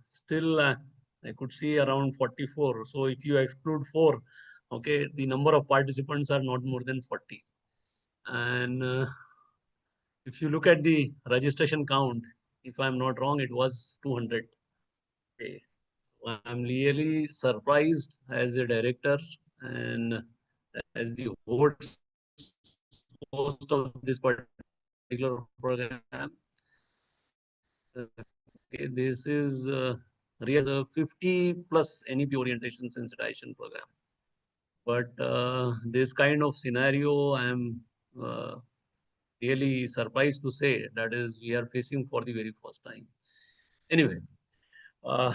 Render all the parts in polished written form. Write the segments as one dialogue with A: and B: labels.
A: still I could see around 44. So if you exclude 4, okay, the number of participants are not more than 40. And if you look at the registration count, if I'm not wrong, it was 200. Okay. So I'm really surprised as a director and as the host of this particular program. Okay, this is really a 50 plus NEP orientation sensitization program. But this kind of scenario, I am uh, really surprised to say that is we are facing for the very first time. Anyway, uh,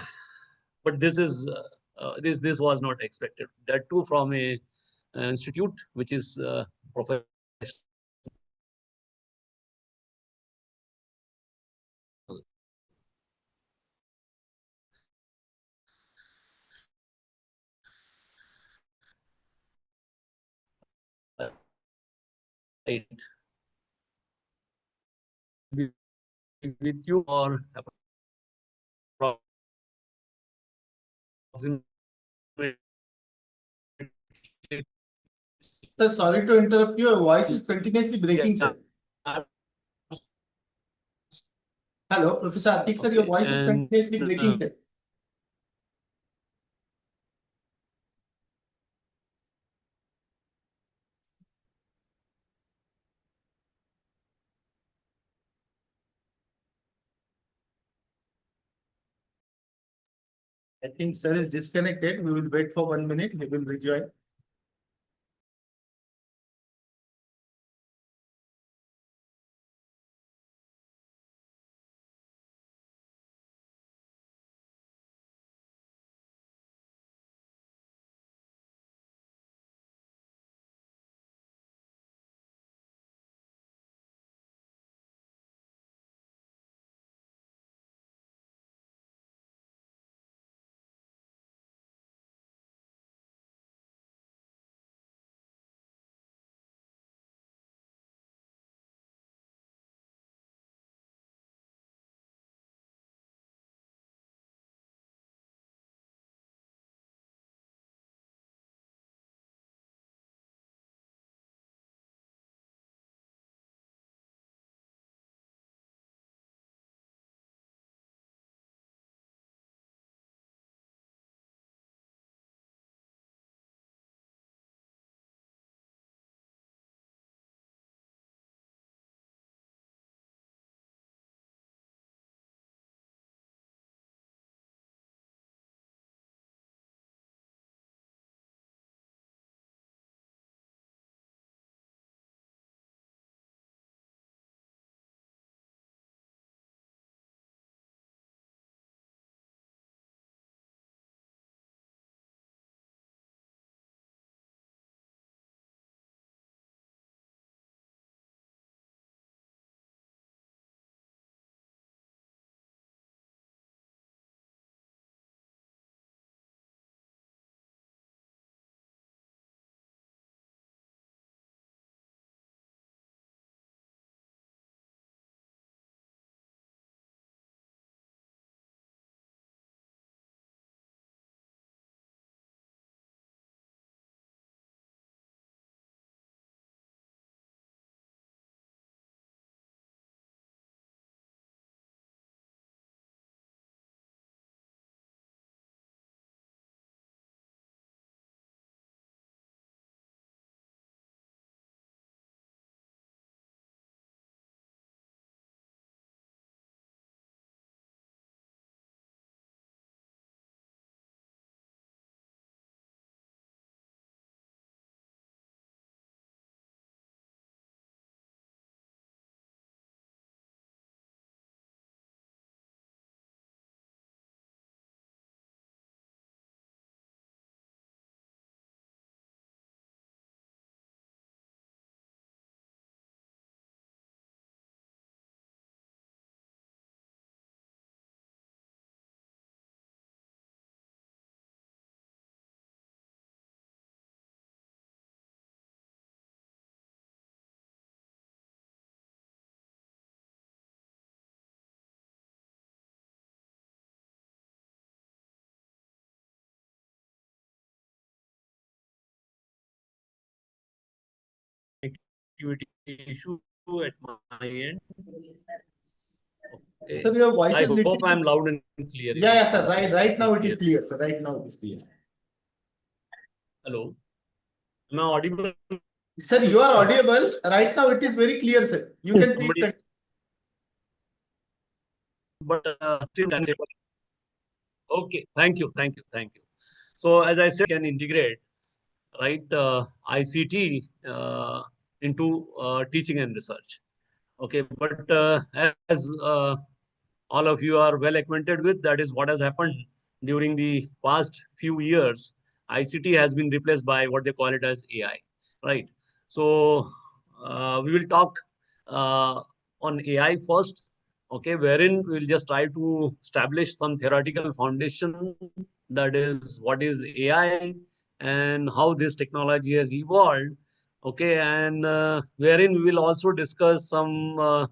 A: but this was not expected. That too from a institute which is professional. Right. With you or approximately.
B: Sir, sorry to interrupt you. Your voice is continuously breaking, sir. Hello, Professor Atik, sir. Your
A: Okay,
B: voice is
A: and
B: continuously breaking, sir. I think sir is disconnected. We will wait for 1 minute. He will rejoin.
A: connectivity issue at my end. Okay.
B: Sir, your voice
A: I
B: is
A: hope
B: little.
A: I'm loud and clear.
B: Yeah, sir. Right now it is
A: Yes.
B: clear, sir. Right now it is clear.
A: Hello. Am I audible?
B: Sir, you are audible. Right now it is very clear, sir. You can please
A: Somebody,
B: continue.
A: but still, okay. Thank you. So as I said, can integrate right ICT into teaching and research. Okay, but as all of you are well acquainted with, that is what has happened during the past few years. ICT has been replaced by what they call it as AI, right? So we will talk uh, on AI first, okay, wherein we'll just try to establish some theoretical foundation, that is what is AI and how this technology has evolved, okay, and wherein we will also discuss some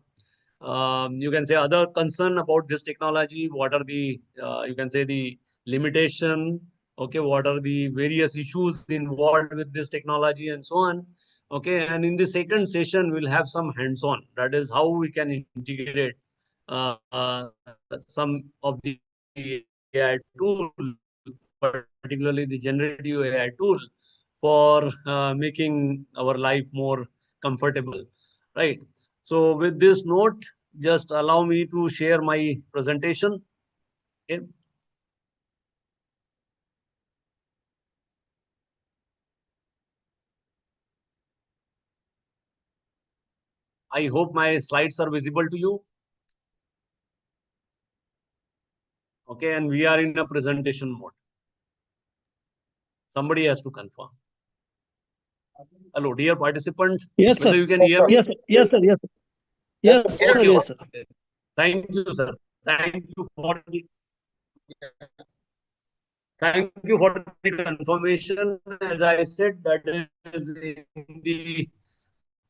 A: you can say other concern about this technology. What are the you can say the limitation, okay, what are the various issues involved with this technology and so on, okay. And in the second session we'll have some hands-on, that is how we can integrate some of the AI tool, particularly the generative AI tool, for making our life more comfortable, right? So with this note, just allow me to share my presentation. Okay. I hope my slides are visible to you. Okay, and we are in a presentation mode. Somebody has to confirm. Hello, dear participant.
C: Yes, sir.
A: Whether you can hear me?
C: Yes, sir. Yes, sir. Yes, sir. Yes, sir.
A: Okay,
C: Yes, sir.
A: okay. Thank you, sir. Thank you for the Thank you for the confirmation. As I said, that is in the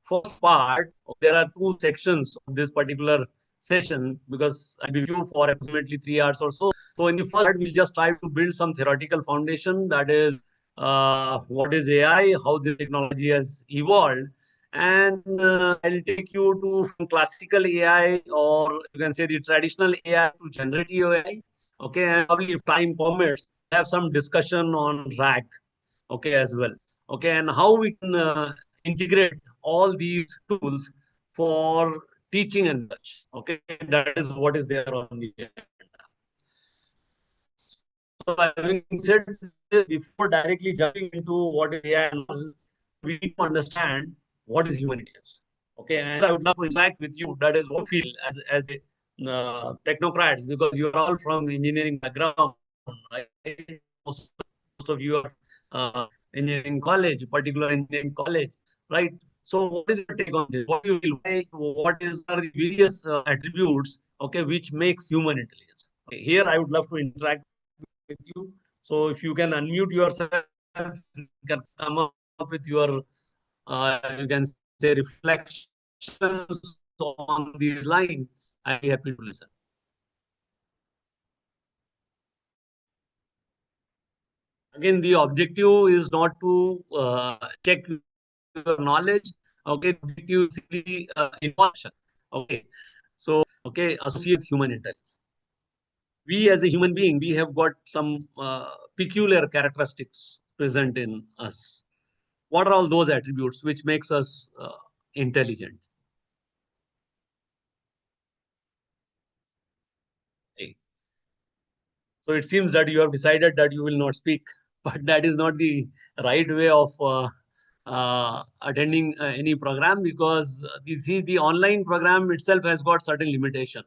A: first part. There are two sections of this particular session because I'll be with you for approximately 3 hours or so. So in the first part, we'll just try to build some theoretical foundation, that is what is AI, how this technology has evolved. And I'll take you to from classical AI, or you can say the traditional AI, to generative AI. Okay, and probably if time permits, have some discussion on RAG, okay, as well. Okay, and how we can integrate all these tools for teaching and such. Okay, that is what is there on the agenda. So having said this, before directly jumping into what is AI and all, we need to understand what is human intelligence. Okay, and I would love to interact with you. That is what we feel as a technocrats, because you are all from engineering background, right? Most of you are engineering college, particular engineering college, right? So what is your take on this? What do you feel? What is are the various attributes, okay, which makes human intelligence? Okay, here I would love to interact with you. So if you can unmute yourself, you can come up with your, you can say, reflections on these lines. I'd be happy to listen. Again, the objective is not to check your knowledge. Okay, the objective is simply information. Okay, so okay, associate human intelligence. We as a human being, we have got some peculiar characteristics present in us. What are all those attributes which makes us intelligent? Okay. So it seems that you have decided that you will not speak, but that is not the right way of attending any program, because you see the online program itself has got certain limitation.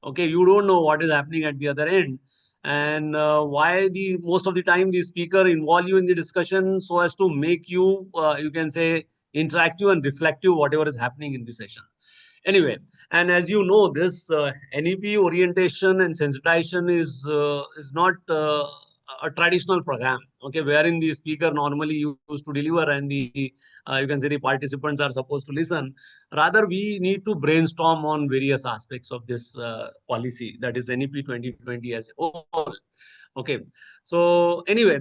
A: Okay, you don't know what is happening at the other end, and why the most of the time the speaker involve you in the discussion so as to make you you can say interactive and reflective whatever is happening in the session. Anyway, and as you know, this NEP orientation and sensitization is not a traditional program, okay, wherein the speaker normally used to deliver and the you can say the participants are supposed to listen. Rather, we need to brainstorm on various aspects of this policy, that is NEP 2020 as a whole. Okay, so anyway,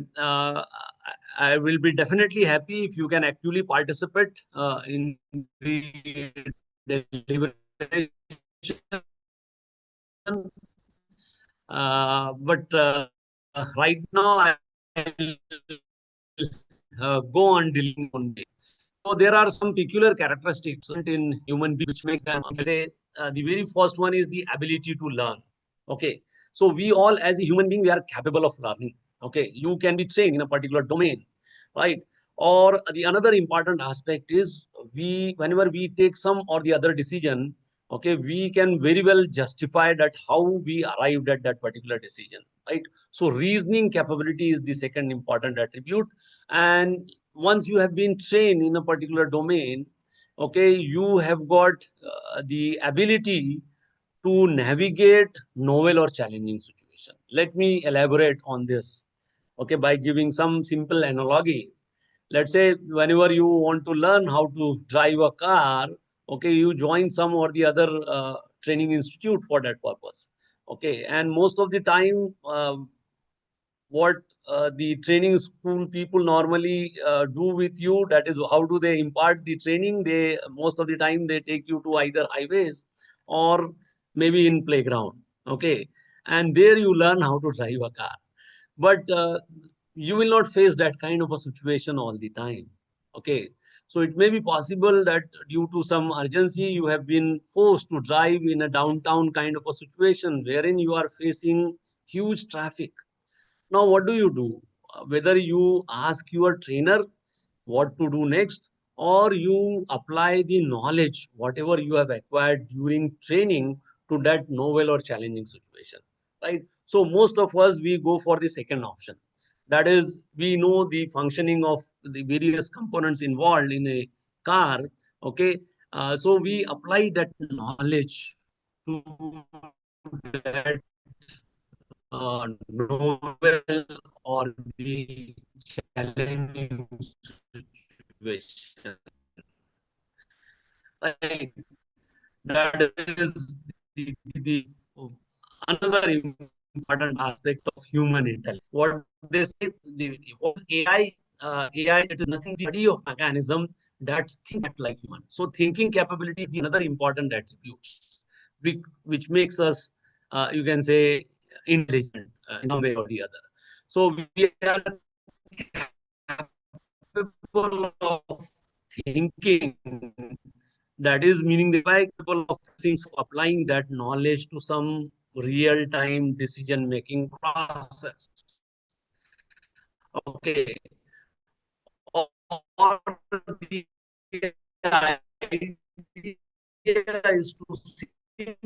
A: I will be definitely happy if you can actually participate in the deliberation. But right now, I'll go on dealing only. So there are some peculiar characteristics in human beings which makes them, say, the very first one is the ability to learn. Okay. So we all, as a human being, we are capable of learning. Okay. You can be trained in a particular domain, right? Or the another important aspect is whenever we take some or the other decision, okay, we can very well justify that how we arrived at that particular decision, right? So reasoning capability is the second important attribute. And once you have been trained in a particular domain, okay, you have got the ability to navigate novel or challenging situation. Let me elaborate on this, okay, by giving some simple analogy. Let's say whenever you want to learn how to drive a car, okay, you join some or the other training institute for that purpose, okay, and most of the time what the training school people normally do with you, that is how do they impart the training. They most of the time they take you to either highways or maybe in playground, okay, and there you learn how to drive a car. But you will not face that kind of a situation all the time, okay. So it may be possible that due to some urgency you have been forced to drive in a downtown kind of a situation wherein you are facing huge traffic. Now, what do you do? Whether you ask your trainer what to do next, or you apply the knowledge, whatever you have acquired during training, to that novel or challenging situation, right? So most of us, we go for the second option. That is, we know the functioning of the various components involved in a car, okay? So we apply that knowledge to that novel or the challenging situation. Right. That is the another important aspect of human intelligence. What they say, what is AI? AI, it is nothing the study of mechanism that think like human. So thinking capability is the another important attribute, which makes us, you can say, intelligent in some way or the other. So we are capable of thinking, that is meaning that we are capable of applying that knowledge to some real-time decision-making process. Okay. Or the idea is to simply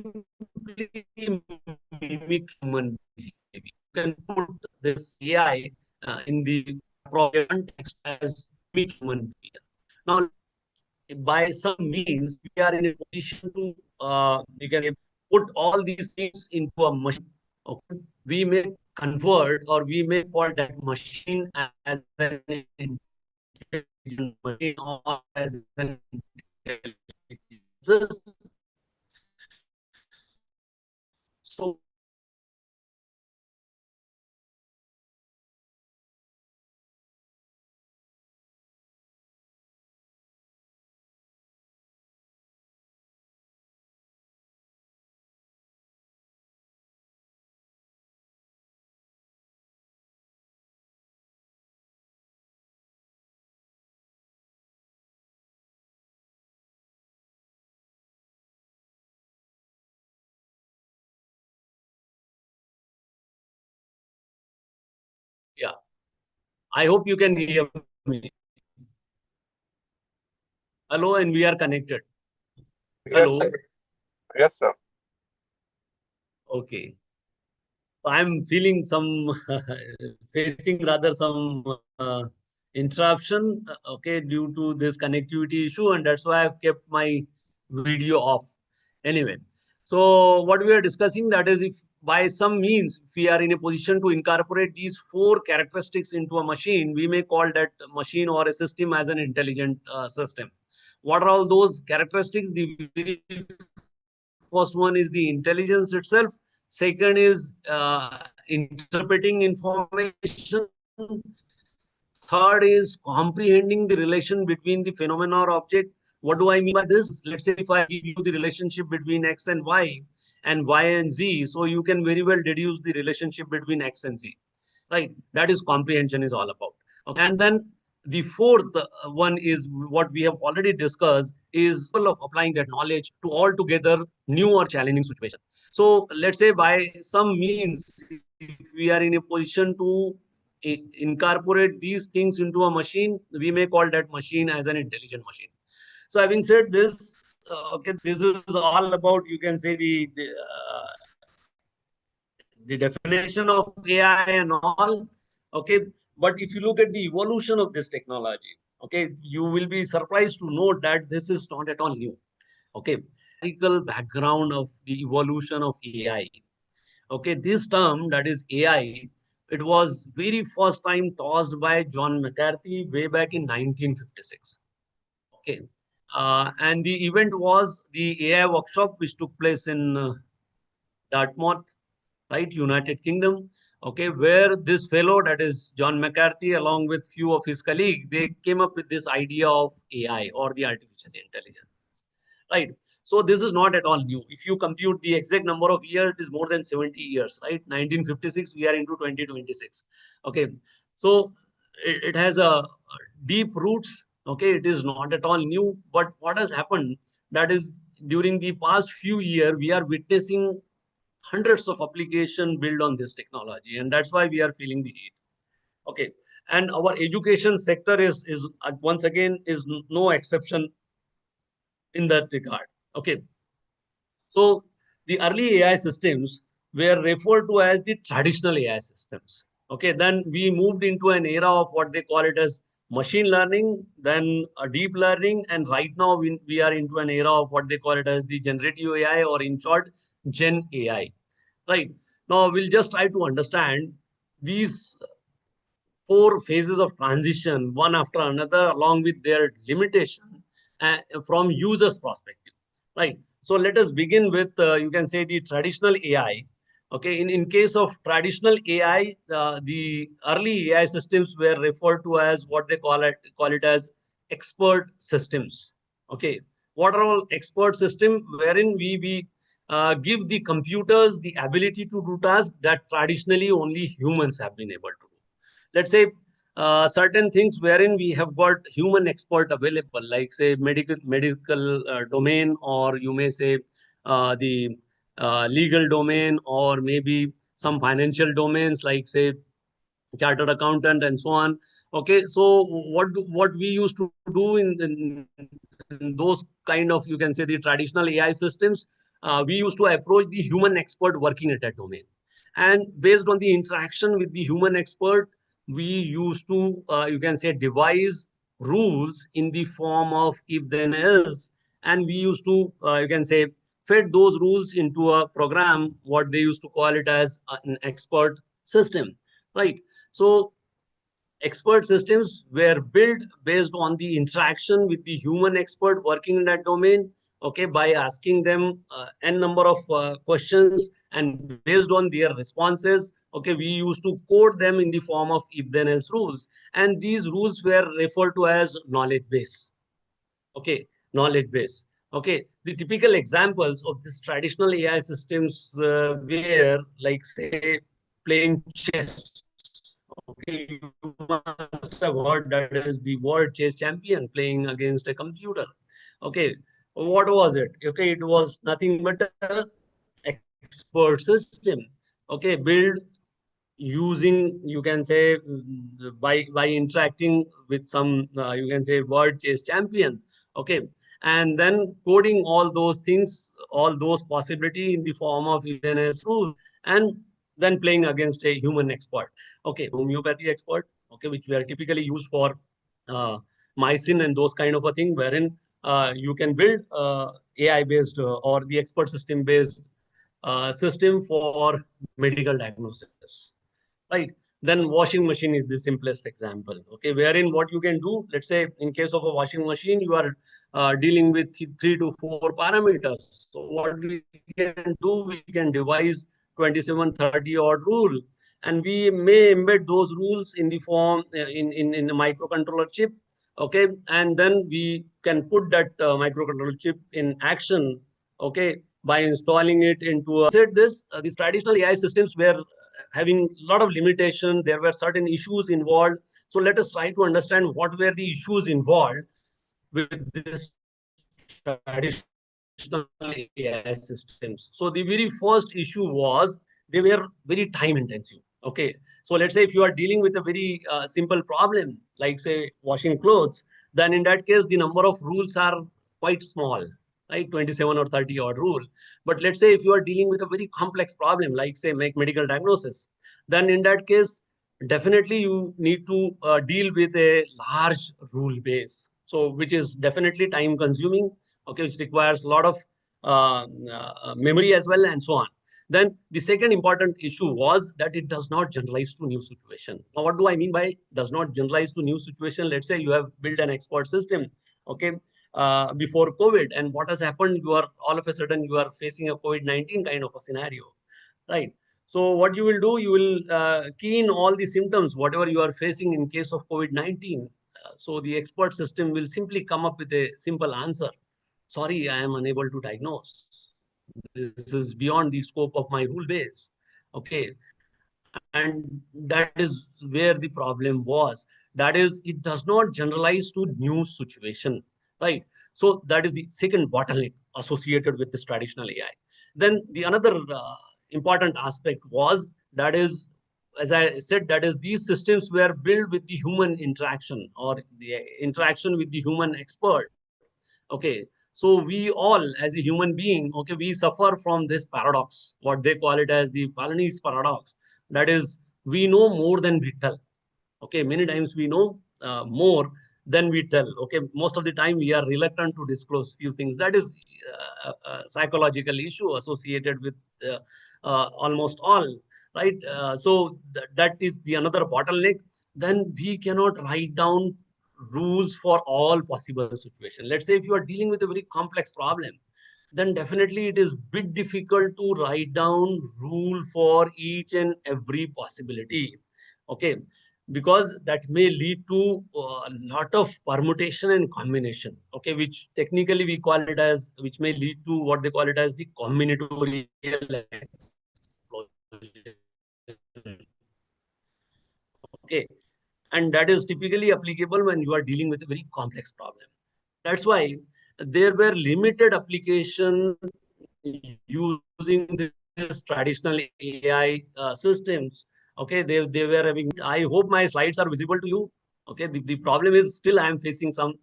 A: mimic human behavior. You can put this AI in the proper context as mimic human behavior. Now, by some means, we are in a position to you can put all these things into a machine. Okay, we may convert or we may call that machine as an intelligent machine or as an intelligence. So yeah, I hope you can hear me. Hello, and we are connected.
D: Yes,
A: Hello.
D: sir. Yes, sir.
A: Okay. I'm feeling some facing rather some interruption, okay, due to this connectivity issue, and that's why I've kept my video off. Anyway, so what we are discussing, that is, if by some means if we are in a position to incorporate these four characteristics into a machine, we may call that machine or a system as an intelligent system. What are all those characteristics? The very first one is the intelligence itself. Second is interpreting information. third is comprehending the relation between the phenomena or object. What do I mean by this? Let's say if I give you the relationship between X and Y and Z, so you can very well deduce the relationship between X and Z, right? That is comprehension is all about. Okay. And then the fourth one is what we have already discussed is of applying that knowledge to altogether new or challenging situation. So let's say by some means, if we are in a position to incorporate these things into a machine, we may call that machine as an intelligent machine. So having said this, okay, this is all about, you can say, the definition of AI and all. Okay, but if you look at the evolution of this technology, okay, you will be surprised to note that this is not at all new. Okay, historical background of the evolution of AI. Okay, this term, that is AI, it was very first time tossed by John McCarthy way back in 1956. Okay, and the event was the AI workshop which took place in Dartmouth, right, United Kingdom. Okay, where this fellow, that is John McCarthy, along with few of his colleagues, they came up with this idea of AI, or the artificial intelligence, right? So this is not at all new. If you compute the exact number of years, it is more than 70 years, right? 1956, we are into 2026. Okay, so it has a deep roots. Okay, it is not at all new. But what has happened, that is, during the past few years, we are witnessing hundreds of applications built on this technology, and that's why we are feeling the heat. Okay, and our education sector is once again is no exception in that regard. Okay, so the early AI systems were referred to as the traditional AI systems. Okay, then we moved into an era of what they call it as machine learning, then deep learning, and right now we are into an era of what they call it as the generative AI, or in short, Gen AI. Right. Now we'll just try to understand these four phases of transition, one after another, along with their limitation from users' perspective. Right. So let us begin with, you can say, the traditional AI. Okay. In case of traditional AI, the early AI systems were referred to as what they call it as expert systems. Okay. What are all expert system? Wherein we give the computers the ability to do tasks that traditionally only humans have been able to do. Let's say certain things wherein we have got human expert available, like say medical domain, or you may say the legal domain, or maybe some financial domains, like say chartered accountant and so on. Okay, so what we used to do in those kind of, you can say, the traditional AI systems, we used to approach the human expert working at that domain, and based on the interaction with the human expert, we used to, you can say, devise rules in the form of if then else, and we used to, you can say, fed those rules into a program, what they used to call it as an expert system, right? So expert systems were built based on the interaction with the human expert working in that domain. Okay, by asking them n number of questions, and based on their responses, okay, we used to code them in the form of if then else rules, and these rules were referred to as knowledge base. Okay, knowledge base. Okay, the typical examples of this traditional AI systems were, like say, playing chess. Okay, you must have heard that is the world chess champion playing against a computer. Okay, what was it? Okay, it was nothing but a expert system. Okay, built using, you can say, by interacting with some, you can say, world chess champion. Okay, and then coding all those things, all those possibility in the form of then else rule, and then playing against a human expert. Okay, homeopathy expert. Okay, which were typically used for mycin and those kind of a thing, wherein you can build AI based or the expert system based system for medical diagnosis, right? Then washing machine is the simplest example. Okay, wherein what you can do, let's say in case of a washing machine, you are dealing with 3 to 4 parameters. So what we can do, we can devise 27, 30 odd rule, and we may embed those rules in the form in a microcontroller chip. Okay, and then we can put that microcontroller chip in action. Okay, by installing it into said this these traditional AI systems were having a lot of limitation. There were certain issues involved. So let us try to understand what were the issues involved with this traditional AI systems. So the very first issue was they were very time intensive. Okay, so let's say if you are dealing with a very simple problem like say washing clothes, then in that case the number of rules are quite small, right? 27 or 30 odd rule. But let's say if you are dealing with a very complex problem like say make medical diagnosis, then in that case definitely you need to deal with a large rule base, so which is definitely time consuming. Okay, which requires a lot of memory as well and so on. Then the second important issue was that it does not generalize to new situation. Now what do I mean by does not generalize to new situation? Let's say you have built an expert system, okay, before COVID, and what has happened, you are all of a sudden you are facing a COVID-19 kind of a scenario, right? So what you will do, you will key in all the symptoms, whatever you are facing in case of COVID-19. So the expert system will simply come up with a simple answer. Sorry, I am unable to diagnose. This is beyond the scope of my rule base. Okay. And that is where the problem was. That is, it does not generalize to new situation, right? So that is the second bottleneck associated with this traditional AI. Then the another important aspect was that is, as I said, that is these systems were built with the human interaction or the interaction with the human expert. Okay, so we all as a human being, okay, we suffer from this paradox, what they call it as the Balinese paradox. That is, we know more than we tell. Okay, many times we know more than we tell. Okay, most of the time we are reluctant to disclose few things. That is a psychological issue associated with almost all, right? So that is the another bottleneck. Then we cannot write down rules for all possible situations. Let's say if you are dealing with a very complex problem, then definitely it is bit difficult to write down rule for each and every possibility. Okay, because that may lead to a lot of permutation and combination. Okay, which technically we call it as, which may lead to what they call it as the combinatorial explosion. Okay, and that is typically applicable when you are dealing with a very complex problem. That's why there were limited application using this traditional AI systems. Okay, they were having. I hope my slides are visible to you. Okay, the problem is still I am facing some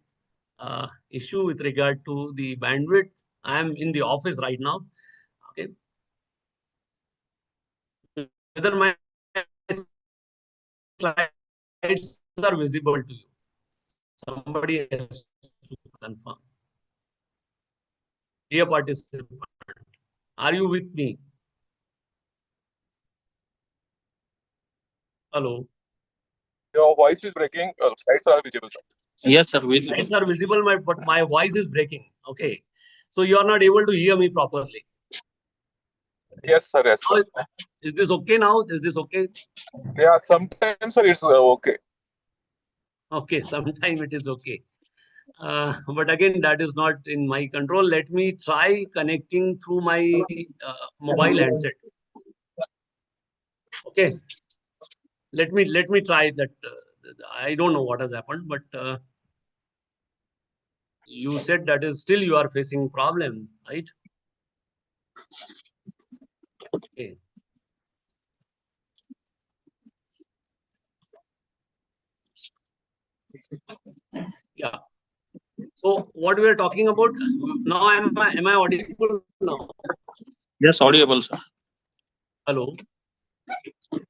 A: issue with regard to the bandwidth. I am in the office right now. Okay, whether my slides are visible to you, somebody has to confirm. Dear participant, are you with me? Hello.
D: Your voice is breaking. Slides are visible.
C: Yes, sir. Visible.
A: Slides are visible, but my voice is breaking. Okay. So you are not able to hear me properly.
D: Yes, sir. Yes, sir.
A: Is this okay now? Is this okay?
D: Yeah, sometimes, sir, it's okay.
A: Okay, sometime it is okay. But again, that is not in my control. Let me try connecting through my mobile handset. Okay. Let me try that. I don't know what has happened, but you said that is still you are facing problem, right? Okay. Yeah. So what we are talking about now, am I audible now?
C: Yes, audible, sir.
A: Hello.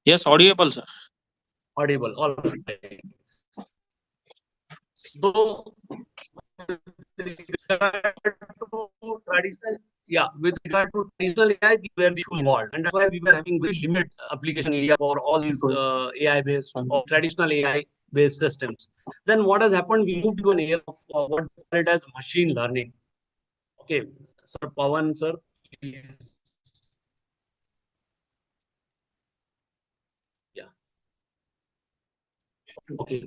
C: Yes, audible, sir.
A: Audible. All right. So with regard to traditional, yeah, with regard to traditional AI, these were the issue involved, and that's why we were having very limited application area for all these AI based or traditional AI based systems. Then what has happened? We moved to an area of what we call it as machine learning. Okay, Sir Pawan, sir, please. Okay.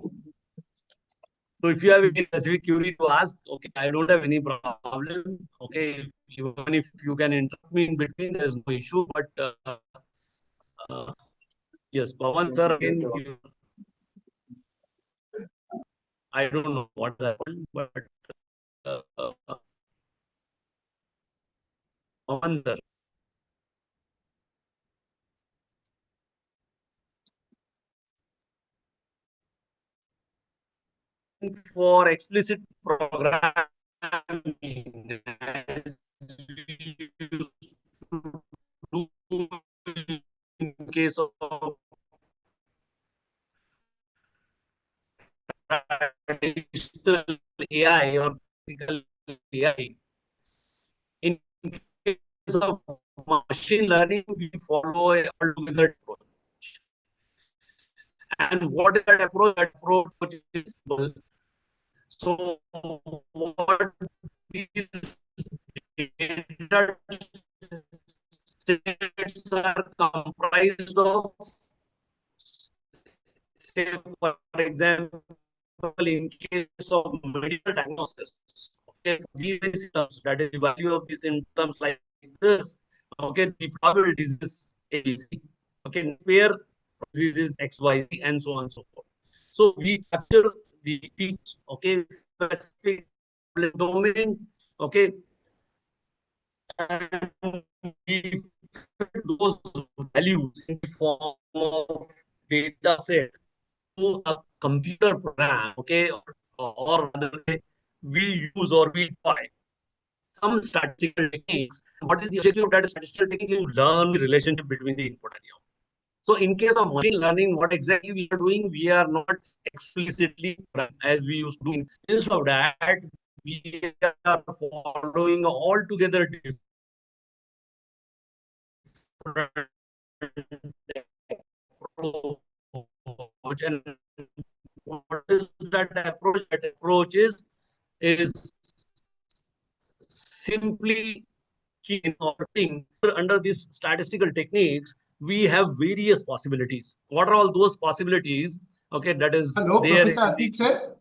A: So if you have any specific query to ask, okay, I don't have any problem. Okay, even if you can interrupt me in between, there is no issue. But yes, Pawan sir, again, I don't know what happened, but Pawan sir. For explicit programming, as we used to do in case of traditional AI or physical AI. In case of machine learning, we follow a altogether approach. And what is that approach? That approach is simple. So what these data sets are comprised of, say, for example, in case of medical diagnosis, okay, these symptoms, that is the value of these symptoms like this, okay, the probable disease ABC, okay, where disease is XYZ, and so on and so forth. So we capture the teach, okay, specific domain, okay, and we fit those values in the form of data set to a computer program, okay, or rather we use or we try some statistical techniques. What is the objective of that statistical technique? You learn the relationship between the input and the output. So in case of machine learning, what exactly we are doing? We are not explicitly as we used to do. Instead of that, we are following altogether different approach. And what is that approach? That approach is simply in thing under these statistical techniques, we have various possibilities. What are all those possibilities? Okay, that is
B: Hello,
A: there.
B: Professor Atik sir.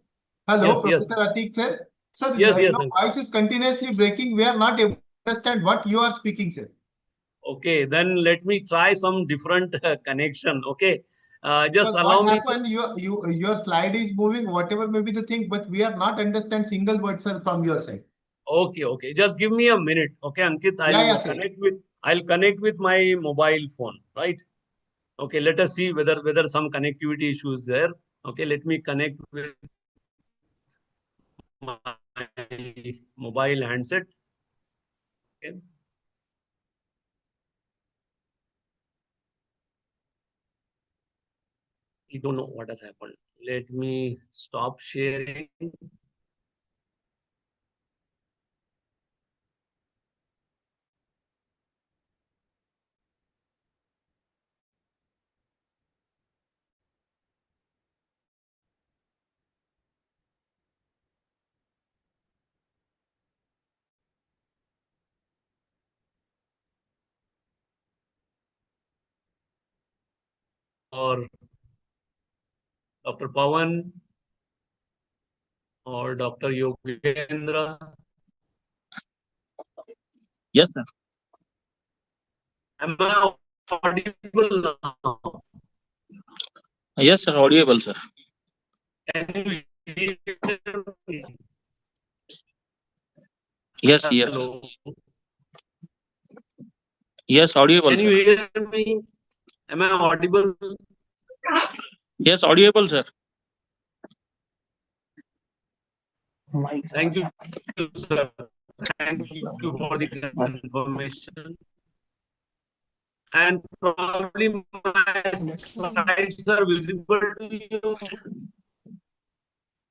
B: Hello,
A: Yes,
B: Professor Atik sir. Sir,
A: yes,
B: your
A: yes.
B: voice is continuously breaking. We are not able to understand what you are speaking, sir.
A: Okay, then let me try some different connection. Okay, just
B: Because
A: allow
B: what
A: me.
B: happened, your slide is moving, whatever may be the thing, but we are not understand single word, sir, from your side.
A: Okay, okay. Just give me a minute. Okay, Ankit,
B: Yeah, sir.
A: I'll connect with my mobile phone, right? Okay, let us see whether some connectivity issues there. Okay, let me connect with my mobile handset. Okay. I don't know what has happened. Let me stop sharing. Or Dr. Pawan or Dr. Yogendra.
C: Yes, sir.
A: Am I audible now?
C: Yes, sir. Audible, sir.
A: Can you hear me?
C: Yes, yes, sir.
A: Hello.
C: Yes, audible,
A: Can you
C: sir.
A: hear me? Am I audible?
C: Yes, audible, sir.
A: Thank you, sir. Thank you for the confirmation. And probably my slides are visible to you.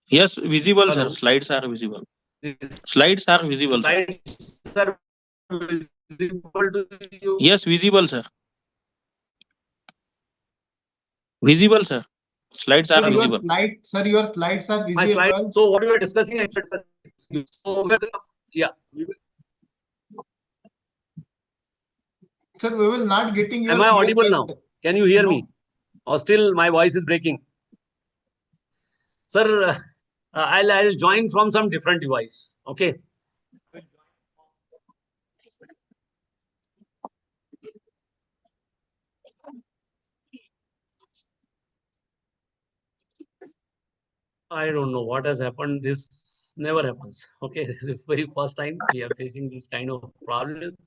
C: Yes, visible, sir.
A: Hello.
C: Slides are visible.
A: These
C: Slides are visible, sir.
A: slides are visible to you.
C: Yes, visible, sir. Visible, sir. Slides are
B: Sir, your
C: visible.
B: your slides are
A: My slide.
B: visible.
A: So what we are discussing, so yeah.
B: Sir, we will not getting your
A: Am I
B: clear
A: audible
B: voice,
A: now?
B: sir.
A: Can you hear
B: No.
A: me? Or still my voice is breaking? Sir, I'll join from some different device. Okay. I don't know what has happened. This never happens. Okay, this is the very first time we are facing this kind of problem.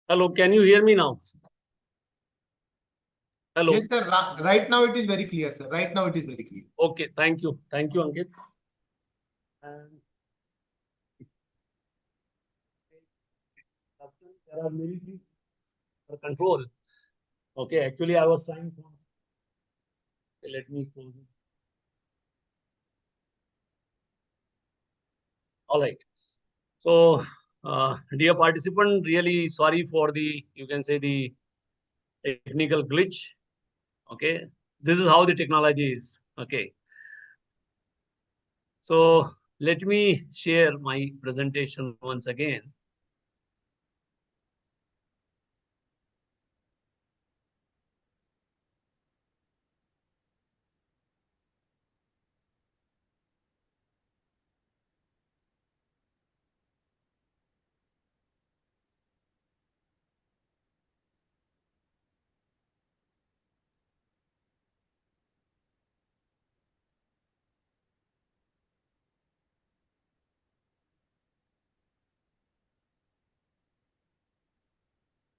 A: Hello, can you hear me now? Hello.
B: Yes, sir. Right now it is very clear, sir. Right now it is very clear.
A: Okay, thank you. Thank you, Ankit. And there are many things for control. Okay, actually, I was trying to. Let me close it. All right. So, dear participant, really sorry for the, you can say, the technical glitch. Okay, this is how the technology is. Okay. So, let me share my presentation once again.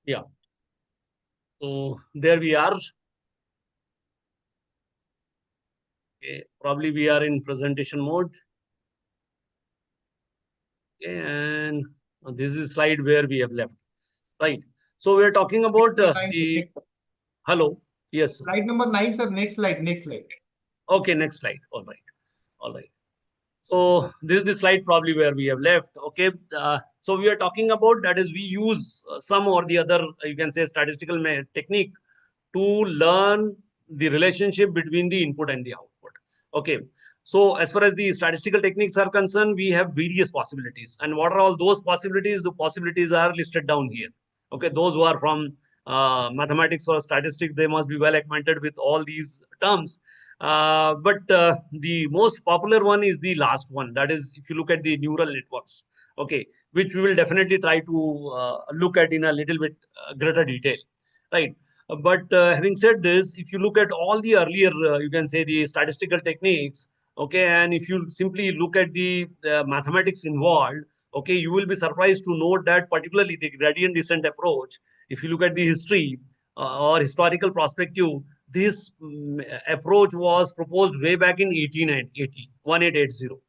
A: Yeah. So there we are. Okay. Probably we are in presentation mode. Okay. And this is slide where we have left. Right. So we are talking about the. Hello. Yes.
B: Slide number 9, sir. Next slide. Next slide.
A: Okay. Next slide. All right. All right. So this is the slide probably where we have left. Okay. So we are talking about, that is, we use some or the other, you can say, statistical technique to learn the relationship between the input and the output. Okay. So as far as the statistical techniques are concerned, we have various possibilities. And what are all those possibilities? The possibilities are listed down here. Okay. Those who are from mathematics or statistics, they must be well acquainted with all these terms. But the most popular one is the last one. That is, if you look at the neural networks, okay, which we will definitely try to look at in a little bit greater detail, right? But having said this, if you look at all the earlier, you can say, the statistical techniques, okay, and if you simply look at the mathematics involved, okay, you will be surprised to note that particularly the gradient descent approach, if you look at the history or historical perspective, this approach was proposed way back in 1880, 1880.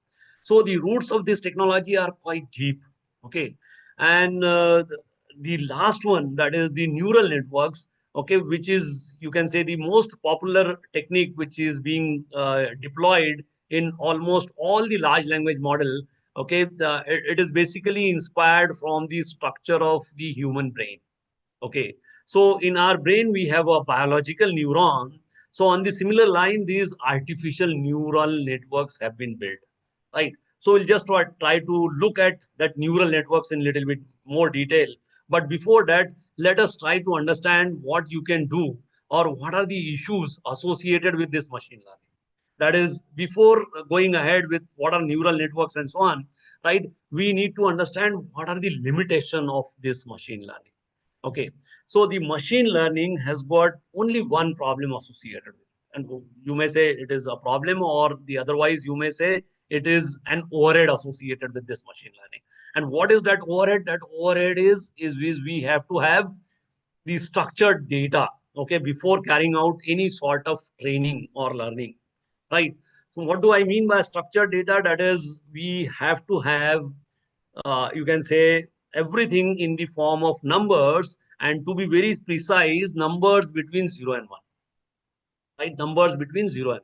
A: So the roots of this technology are quite deep. Okay. And the last one, that is the neural networks, okay, which is, you can say, the most popular technique which is being deployed in almost all the large language model. Okay. It is basically inspired from the structure of the human brain. Okay. So in our brain, we have a biological neuron. So on the similar line, these artificial neural networks have been built, right? So we'll just try to look at that neural networks in a little bit more detail. But before that, let us try to understand what you can do or what are the issues associated with this machine learning. That is, before going ahead with what are neural networks and so on, right? We need to understand what are the limitation of this machine learning. Okay, so the machine learning has got only one problem associated with it. And you may say it is a problem, or the otherwise you may say it is an overhead associated with this machine learning. And what is that overhead? That overhead is we have to have the structured data, okay, before carrying out any sort of training or learning, right? So what do I mean by structured data? That is, we have to have, you can say, everything in the form of numbers, and to be very precise, numbers between 0 and 1, right? Numbers between 0 and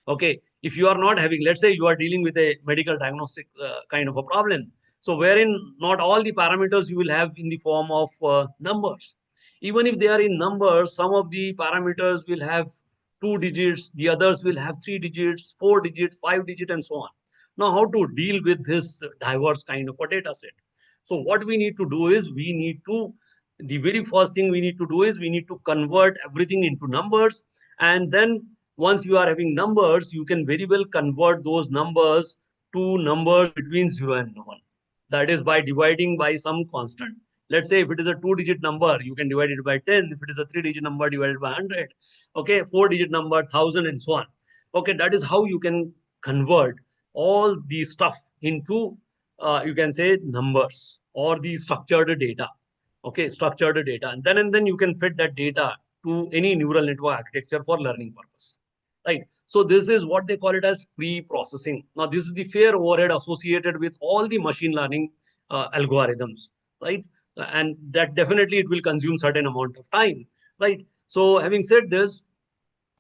A: 1. Okay. If you are not having, let's say you are dealing with a medical diagnostic kind of a problem, so wherein not all the parameters you will have in the form of numbers. Even if they are in numbers, some of the parameters will have 2 digits, the others will have 3 digits, 4 digits, 5 digits, and so on. Now, how to deal with this diverse kind of a data set? So what we need to do is, the very first thing we need to do is we need to convert everything into numbers. And then once you are having numbers, you can very well convert those numbers to numbers between 0 and 1. That is by dividing by some constant. Let's say if it is a 2-digit number, you can divide it by 10. If it is a 3-digit number, divided by 100. Okay, 4-digit number, 1000, and so on. Okay, that is how you can convert all the stuff into, you can say, numbers or the structured data. Okay, structured data. And then you can fit that data to any neural network architecture for learning purpose, right? So this is what they call it as pre-processing. Now, this is the fair overhead associated with all the machine learning algorithms, right? And that definitely it will consume certain amount of time, right? So having said this,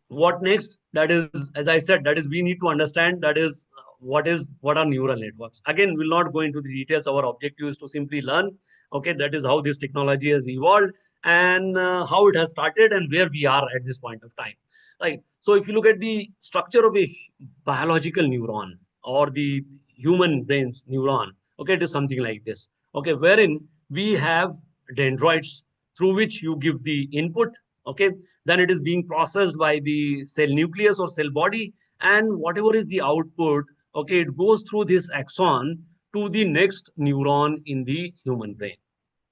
A: what next? That is, as I said, that is, we need to understand, that is, what are neural networks. Again, we'll not go into the details. Our objective is to simply learn. Okay, that is how this technology has evolved, and how it has started, and where we are at this point of time, right? So if you look at the structure of a biological neuron or the human brain's neuron, okay, it is something like this. Okay, wherein we have dendrites through which you give the input. Okay, then it is being processed by the cell nucleus or cell body, and whatever is the output, okay, it goes through this axon to the next neuron in the human brain,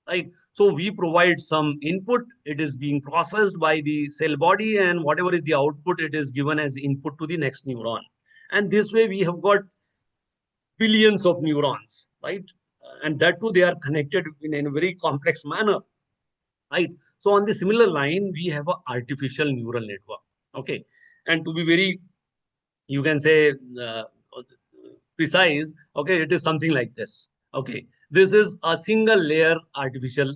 A: right? So we provide some input, it is being processed by the cell body, and whatever is the output, it is given as input to the next neuron. And this way we have got billions of neurons, right? And that too, they are connected in a very complex manner. right? So on the similar line, we have an artificial neural network, okay? And to be very, you can say, precise, okay, it is something like this, okay? This is a single layer artificial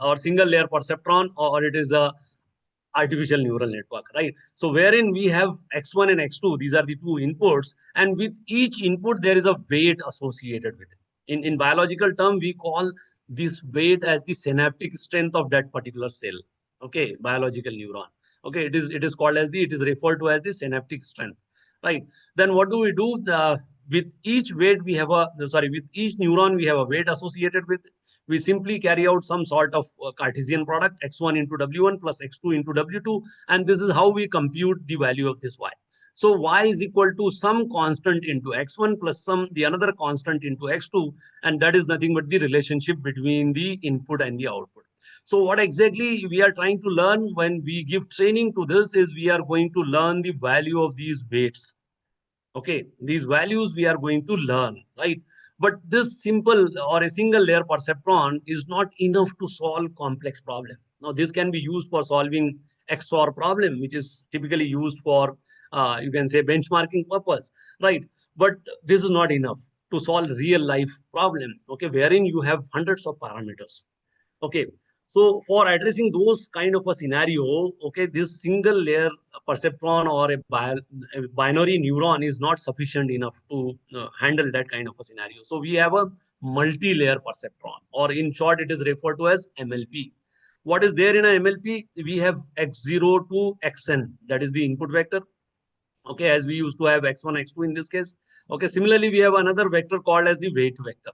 A: or single layer perceptron, or it is a artificial neural network, right? So wherein we have X1 and X2, these are the two inputs, and with each input, there is a weight associated with it. In biological term, we call this weight as the synaptic strength of that particular cell, okay, biological neuron. Okay, it is called as it is referred to as the synaptic strength, right? Then what do we do? With each weight, we have with each neuron, we have a weight associated with it. We simply carry out some sort of Cartesian product, x1 into w1 plus x2 into w2, and this is how we compute the value of this y. So y is equal to some constant into x1 plus the another constant into x2, and that is nothing but the relationship between the input and the output. So what exactly we are trying to learn when we give training to this is we are going to learn the value of these weights. Okay, these values we are going to learn, right? But this simple or a single layer perceptron is not enough to solve complex problem. Now, this can be used for solving XOR problem, which is typically used for, you can say, benchmarking purpose, right? But this is not enough to solve real life problem, okay, wherein you have hundreds of parameters. Okay, so for addressing those kind of a scenario, okay, this single layer perceptron or a binary neuron is not sufficient enough to handle that kind of a scenario. So we have a multi-layer perceptron, or in short, it is referred to as MLP. What is there in a MLP? We have x0 to xn, that is the input vector. Okay, as we used to have x1, x2 in this case. Okay, similarly, we have another vector called as the weight vector.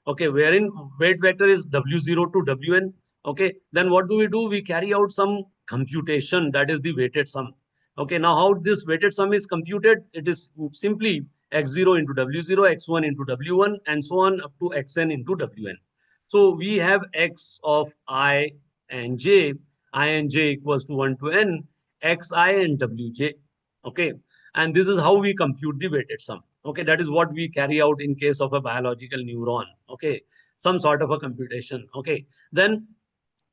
A: Okay, wherein weight vector is w0 to wn. Okay, then what do? We carry out some computation, that is the weighted sum. Okay, now how this weighted sum is computed? It is simply x0 into w0, x1 into w1, and so on up to xn into wn. So we have x of I and j equals to 1 to n, xi and wj. Okay, and this is how we compute the weighted sum. Okay, that is what we carry out in case of a biological neuron. Okay, some sort of a computation. Okay, then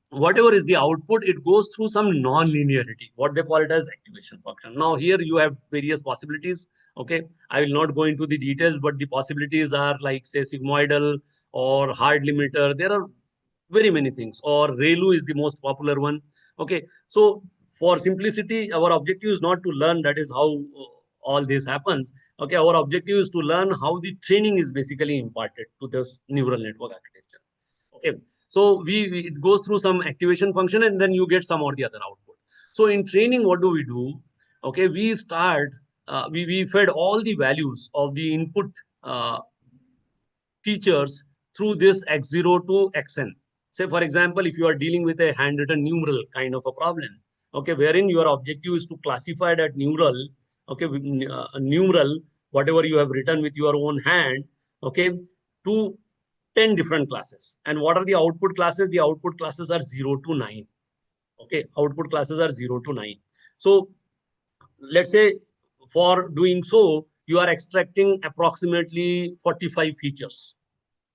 A: whatever is the output, it goes through some non-linearity, what they call it as activation function. Now here you have various possibilities. Okay, I will not go into the details, but the possibilities are like, say, sigmoidal or hard limiter. There are very many things, or ReLU is the most popular one. Okay, so for simplicity, our objective is not to learn that is how all this happens. Okay, our objective is to learn how the training is basically imparted to this neural network architecture. Okay, so it goes through some activation function, and then you get some or the other output. So in training, what do? Okay, we start, we fed all the values of the input uh, features through this x0 to xn. Say, for example, if you are dealing with a handwritten numeral kind of a problem, okay, wherein your objective is to classify that numeral, okay, numeral, whatever you have written with your own hand, okay, to 10 different classes. And what are the output classes? The output classes are 0 to 9. Okay, output classes are 0 to 9. So let's say for doing so, you are extracting approximately 45 features.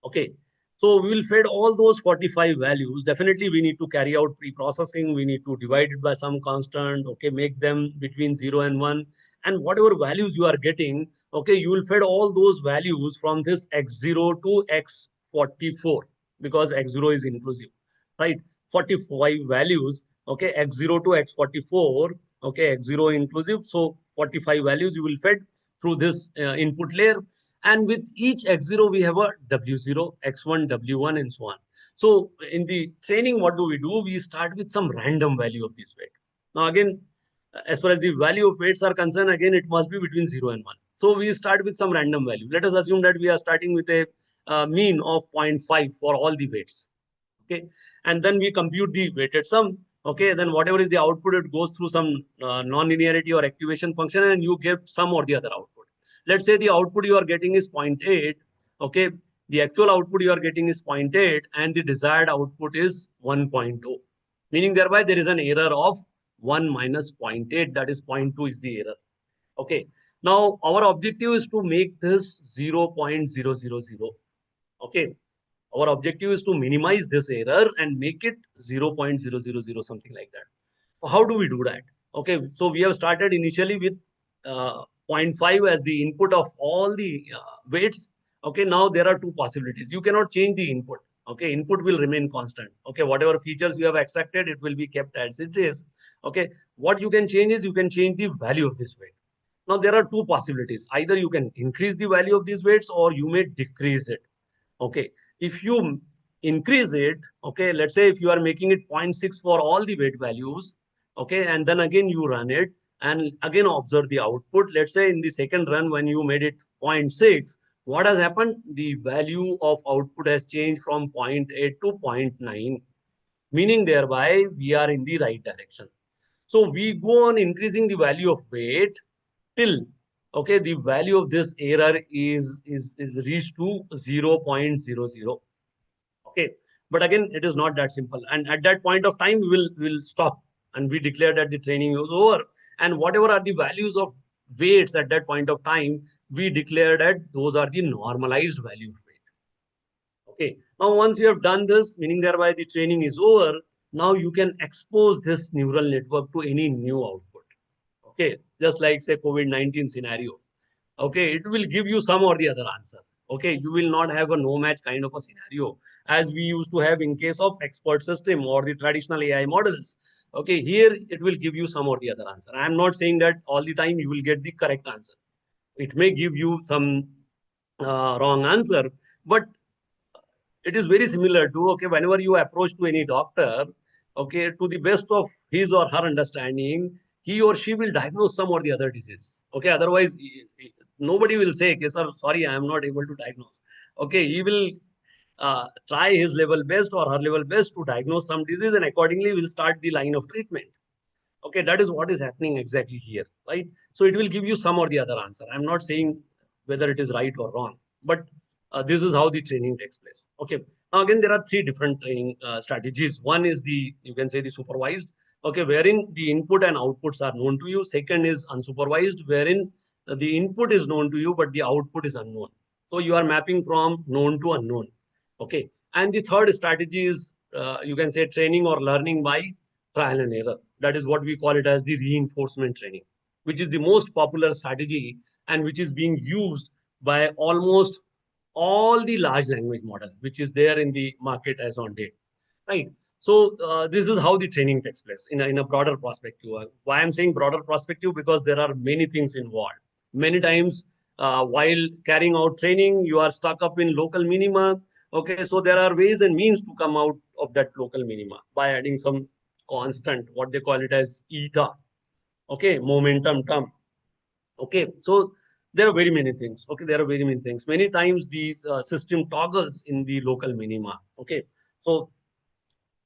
A: Okay, so we will feed all those 45 values. Definitely, we need to carry out pre-processing. We need to divide it by some constant. Okay, make them between 0 and 1. And whatever values you are getting, okay, you will feed all those values from this x0 to x44, because x0 is inclusive, right? 45 values, okay, x0 to x44, okay, x0 inclusive. So 45 values you will feed through this input layer. And with each x0, we have a w0, x1, w1, and so on. So in the training, what do? We start with some random value of this weight. Now, again, as far as the value of weights are concerned, again, it must be between 0 and 1. So we start with some random value. Let us assume that we are starting with a mean of 0.5 for all the weights. Okay, and then we compute the weighted sum. Okay, then whatever is the output, it goes through some non-linearity or activation function, and you get some or the other output. Let's say the output you are getting is 0.8. Okay, the actual output you are getting is 0.8, and the desired output is 1.0. Meaning thereby there is an error of 1 minus 0.8, that is 0.2 is the error. Okay, now our objective is to make this 0.000. Okay, Our objective is to minimize this error and make it 0.000, something like that. So how do we do that? Okay, so we have started initially with 0.5 as the input of all the weights. Okay, now there are two possibilities. You cannot change the input. Okay, input will remain constant. Okay, whatever features you have extracted, it will be kept as it is. Okay, what you can change is you can change the value of this weight. Now there are two possibilities. Either you can increase the value of these weights or you may decrease it. Okay, if you increase it, okay, let's say if you are making it 0.6 for all the weight values, okay, and then again you run it and again observe the output. Let's say in the second run when you made it 0.6, what has happened? The value of output has changed from 0.8 to 0.9, meaning thereby we are in the right direction. So we go on increasing the value of weight till, okay, the value of this error is reached to 0.00. Okay, but again it is not that simple, and at that point of time we will stop and we declare that the training is over, and whatever are the values of weights at that point of time, we declare that those are the normalized value of weight. Okay, now once you have done this, meaning thereby the training is over, now you can expose this neural network to any new output. Okay, just like say COVID-19 scenario. Okay, it will give you some or the other answer. Okay, you will not have a no match kind of a scenario as we used to have in case of expert system or the traditional AI models. Okay, here it will give you some or the other answer. I am not saying that all the time you will get the correct answer. It may give you some wrong answer, but it is very similar to, okay, whenever you approach to any doctor, okay, to the best of his or her understanding, he or she will diagnose some or the other disease. Okay, otherwise nobody will say, okay, sir, sorry, I am not able to diagnose. Okay, he will try his level best or her level best to diagnose some disease, and accordingly will start the line of treatment. Okay, that is what is happening exactly here, right? So it will give you some or the other answer. I'm not saying whether it is right or wrong, but this is how the training takes place. Okay, now again there are three different training strategies. One is the, you can say, the supervised, okay, wherein the input and outputs are known to you. Second is unsupervised, wherein the input is known to you but the output is unknown. So you are mapping from known to unknown. Okay, and the third strategy is you can say training or learning by trial and error. That is what we call it as the reinforcement training, which is the most popular strategy and which is being used by almost all the large language model which is there in the market as on date, right? So this is how the training takes place in a broader perspective. Why I'm saying broader perspective? Because there are many things involved. Many times while carrying out training, you are stuck up in local minima. Okay, so there are ways and means to come out of that local minima by adding some constant, what they call it as eta. Okay, momentum term. Okay, so there are very many things. Okay, there are very many things. Many times the system toggles in the local minima. Okay, so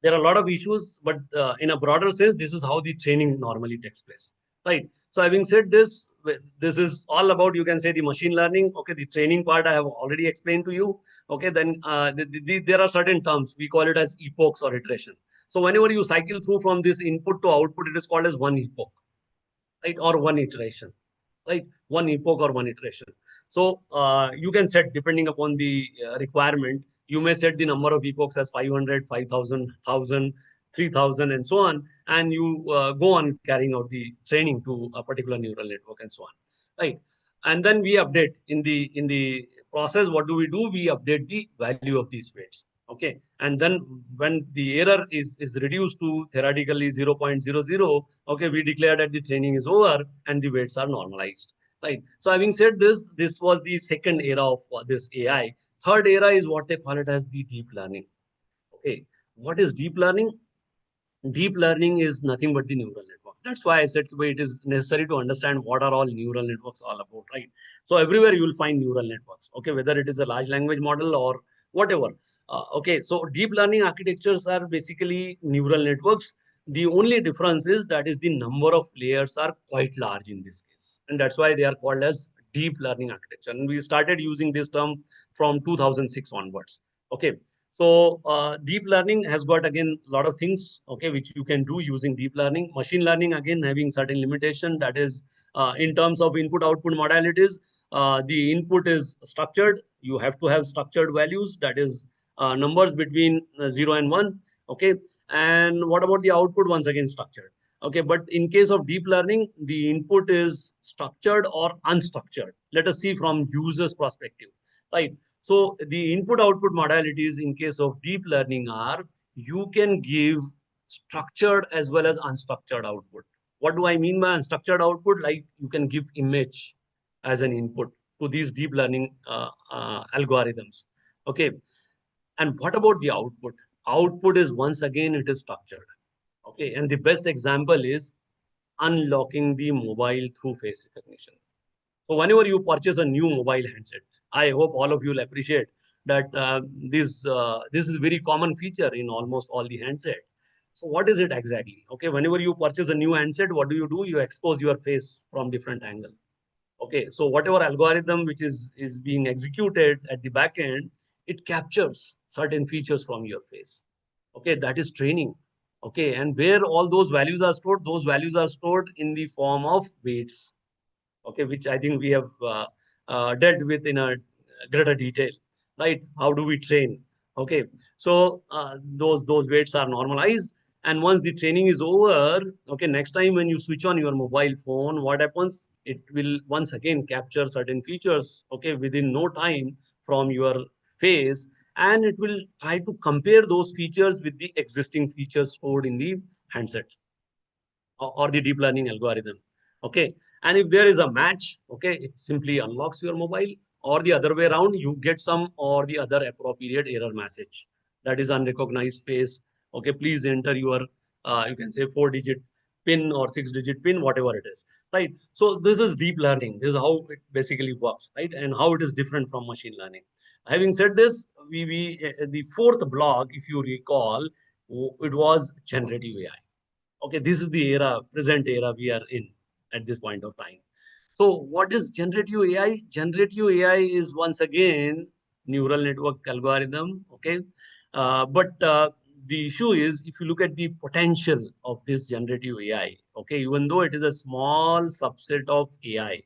A: there are a lot of issues, but in a broader sense, this is how the training normally takes place, right? So having said this, this is all about, you can say, the machine learning. Okay, the training part I have already explained to you. Okay, then there are certain terms, we call it as epochs or iteration. So whenever you cycle through from this input to output, it is called as one epoch, right? Or one iteration, right? One epoch or one iteration. So you can set, depending upon the requirement, you may set the number of epochs as 500, 5,000, 1,000, 3,000, and so on. And you go on carrying out the training to a particular neural network and so on, right? And then we update in the process. What do? We update the value of these weights. Okay, and then when the error is reduced to theoretically 0.00, okay, we declare that the training is over and the weights are normalized, right? So having said this, this was the second era of this AI. Third era is what they call it as the deep learning. Okay, what is deep learning? Deep learning is nothing but the neural network. That's why I said it is necessary to understand what are all neural networks all about, right? So everywhere you will find neural networks, okay, whether it is a large language model or whatever. Okay, so deep learning architectures are basically neural networks. The only difference is that is the number of layers are quite large in this case, and that's why they are called as deep learning architecture. And we started using this term from 2006 onwards. Okay, so deep learning has got again a lot of things, okay, which you can do using deep learning. Machine learning again having certain limitation, that is in terms of input output modalities. The input is structured. You have to have structured values. That is numbers between 0 and 1. Okay. And what about the output? Once again, structured. Okay. But in case of deep learning, the input is structured or unstructured. Let us see from user's perspective, right? So the input output modalities in case of deep learning are you can give structured as well as unstructured output. What do I mean by unstructured output? Like you can give image as an input to these deep learning algorithms. Okay. And what about the output? Output is once again, it is structured. Okay. And the best example is unlocking the mobile through face recognition. So whenever you purchase a new mobile handset, I hope all of you will appreciate that this is a very common feature in almost all the handset. So what is it exactly? Okay, whenever you purchase a new handset, what do? You expose your face from different angles. Okay, so whatever algorithm which is being executed at the back end, it captures certain features from your face. Okay, that is training. Okay, and where all those values are stored, those values are stored in the form of weights. Okay, which I think we have dealt with in a greater detail, right? How do we train? Okay, so those weights are normalized, and once the training is over, okay, next time when you switch on your mobile phone, what happens? It will once again capture certain features, okay, within no time from your face, and it will try to compare those features with the existing features stored in the handset or the deep learning algorithm. Okay. And if there is a match, okay, it simply unlocks your mobile, or the other way around, you get some or the other appropriate error message. That is unrecognized face. Okay, please enter your, you can say 4-digit PIN or 6-digit PIN, whatever it is, right? So this is deep learning. This is how it basically works, right? And how it is different from machine learning. Having said this, the fourth block, if you recall, it was generative AI. Okay, this is the era, present era we are in at this point of time. So what is generative AI? Generative AI is once again neural network algorithm. Okay, but the issue is if you look at the potential of this generative AI, okay, even though it is a small subset of AI,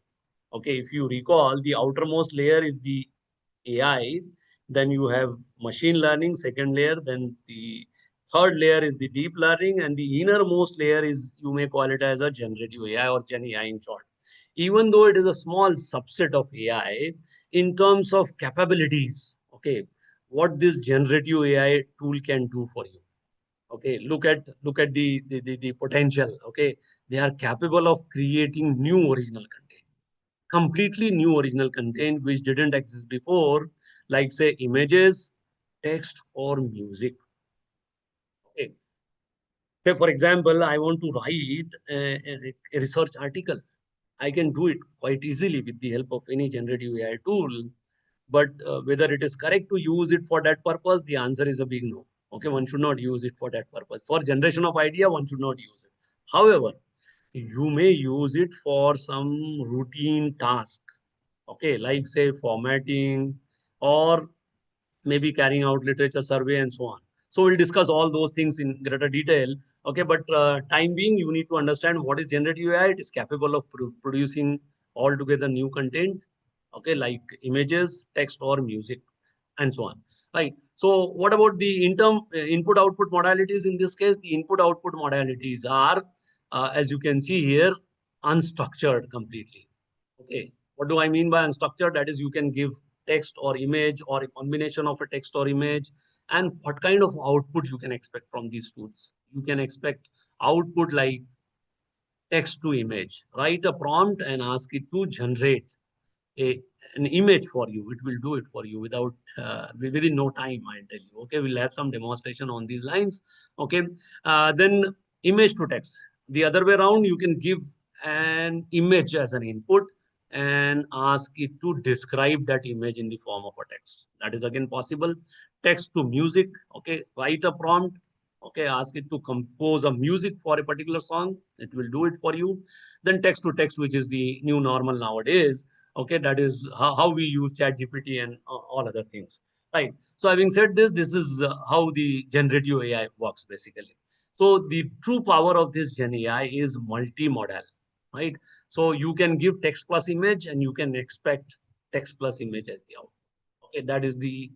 A: okay, if you recall, the outermost layer is the AI, then you have machine learning, second layer, then the third layer is the deep learning, and the innermost layer is, you may call it as a generative AI or Gen AI in short. Even though it is a small subset of AI, in terms of capabilities, okay, what this generative AI tool can do for you. Okay, look at the potential. Okay, they are capable of creating new original content, completely new original content which didn't exist before, like say images, text, or music. Okay. Say, for example, I want to write a research article. I can do it quite easily with the help of any generative AI tool. But whether it is correct to use it for that purpose, the answer is a big no. Okay, one should not use it for that purpose. For generation of idea, one should not use it. However, you may use it for some routine task. Okay, like say formatting or maybe carrying out literature survey and so on. So we'll discuss all those things in greater detail. Okay, but time being, you need to understand what is generative AI. It is capable of producing altogether new content, okay, like images, text, or music, and so on. Right. So what about the input output modalities? In this case, the input output modalities are, as you can see here, unstructured completely. Okay. What do I mean by unstructured? That is, you can give text or image or a combination of a text or image. And what kind of output you can expect from these tools? You can expect output like text to image. Write a prompt and ask it to generate an image for you. It will do it for you without within no time, I'll tell you. Okay, we'll have some demonstration on these lines. Okay, then image to text. The other way around, you can give an image as an input and ask it to describe that image in the form of a text. That is again possible. Text to music. Okay, write a prompt. Okay, ask it to compose a music for a particular song. It will do it for you. Then text to text, which is the new normal nowadays. Okay, that is how we use chat gpt and all other things, right? So having said this, this is how the generative AI works basically. So the true power of this gen AI is multimodal, right? So you can give text plus image and you can expect text plus image as the output. Okay, that is the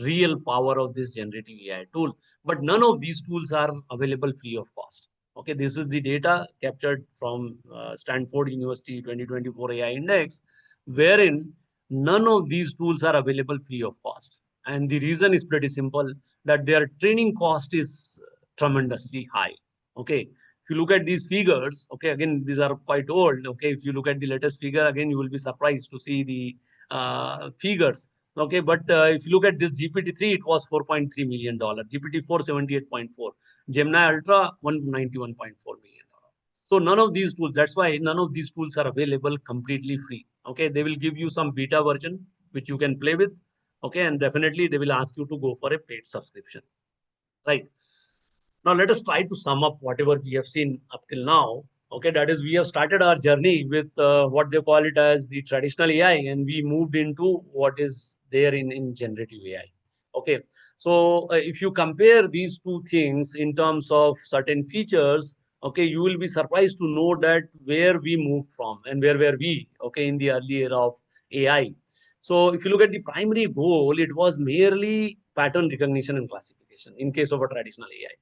A: real power of this generative AI tool. But none of these tools are available free of cost. Okay, this is the data captured from Stanford University 2024 AI Index, wherein none of these tools are available free of cost. And the reason is pretty simple, that their training cost is tremendously high. Okay, if you look at these figures, okay, again, these are quite old. Okay, if you look at the latest figure, again, you will be surprised to see the figures. Okay, but if you look at this GPT-3, it was $4.3 million, GPT-4, $78.4, Gemini Ultra, $191.4 million. So none of these tools, that's why none of these tools are available completely free. Okay, they will give you some beta version, which you can play with. Okay, and definitely they will ask you to go for a paid subscription, right? Now, let us try to sum up whatever we have seen up till now. Okay, that is, we have started our journey with what they call it as the traditional AI, and we moved into what is there in generative AI. Okay, so if you compare these two things in terms of certain features, okay, you will be surprised to know that where we moved from and where were we, okay, in the early era of AI. So if you look at the primary goal, it was merely pattern recognition and classification in case of a traditional AI.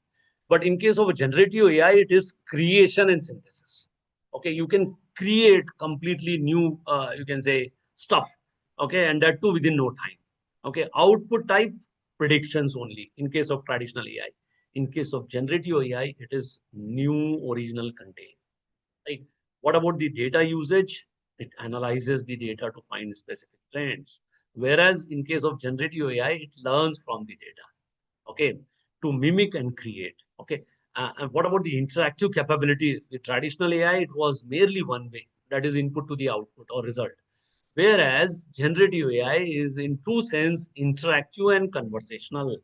A: But in case of a generative AI, it is creation and synthesis. Okay, you can create completely new, you can say, stuff. Okay, and that too within no time. Okay, output type, predictions only in case of traditional AI. In case of generative AI, it is new original content. Right? What about the data usage? It analyzes the data to find specific trends. Whereas in case of generative AI, it learns from the data. Okay, to mimic and create. Okay, and what about the interactive capabilities? The traditional AI, it was merely one way, that is input to the output or result. Whereas generative AI is in true sense interactive and conversational.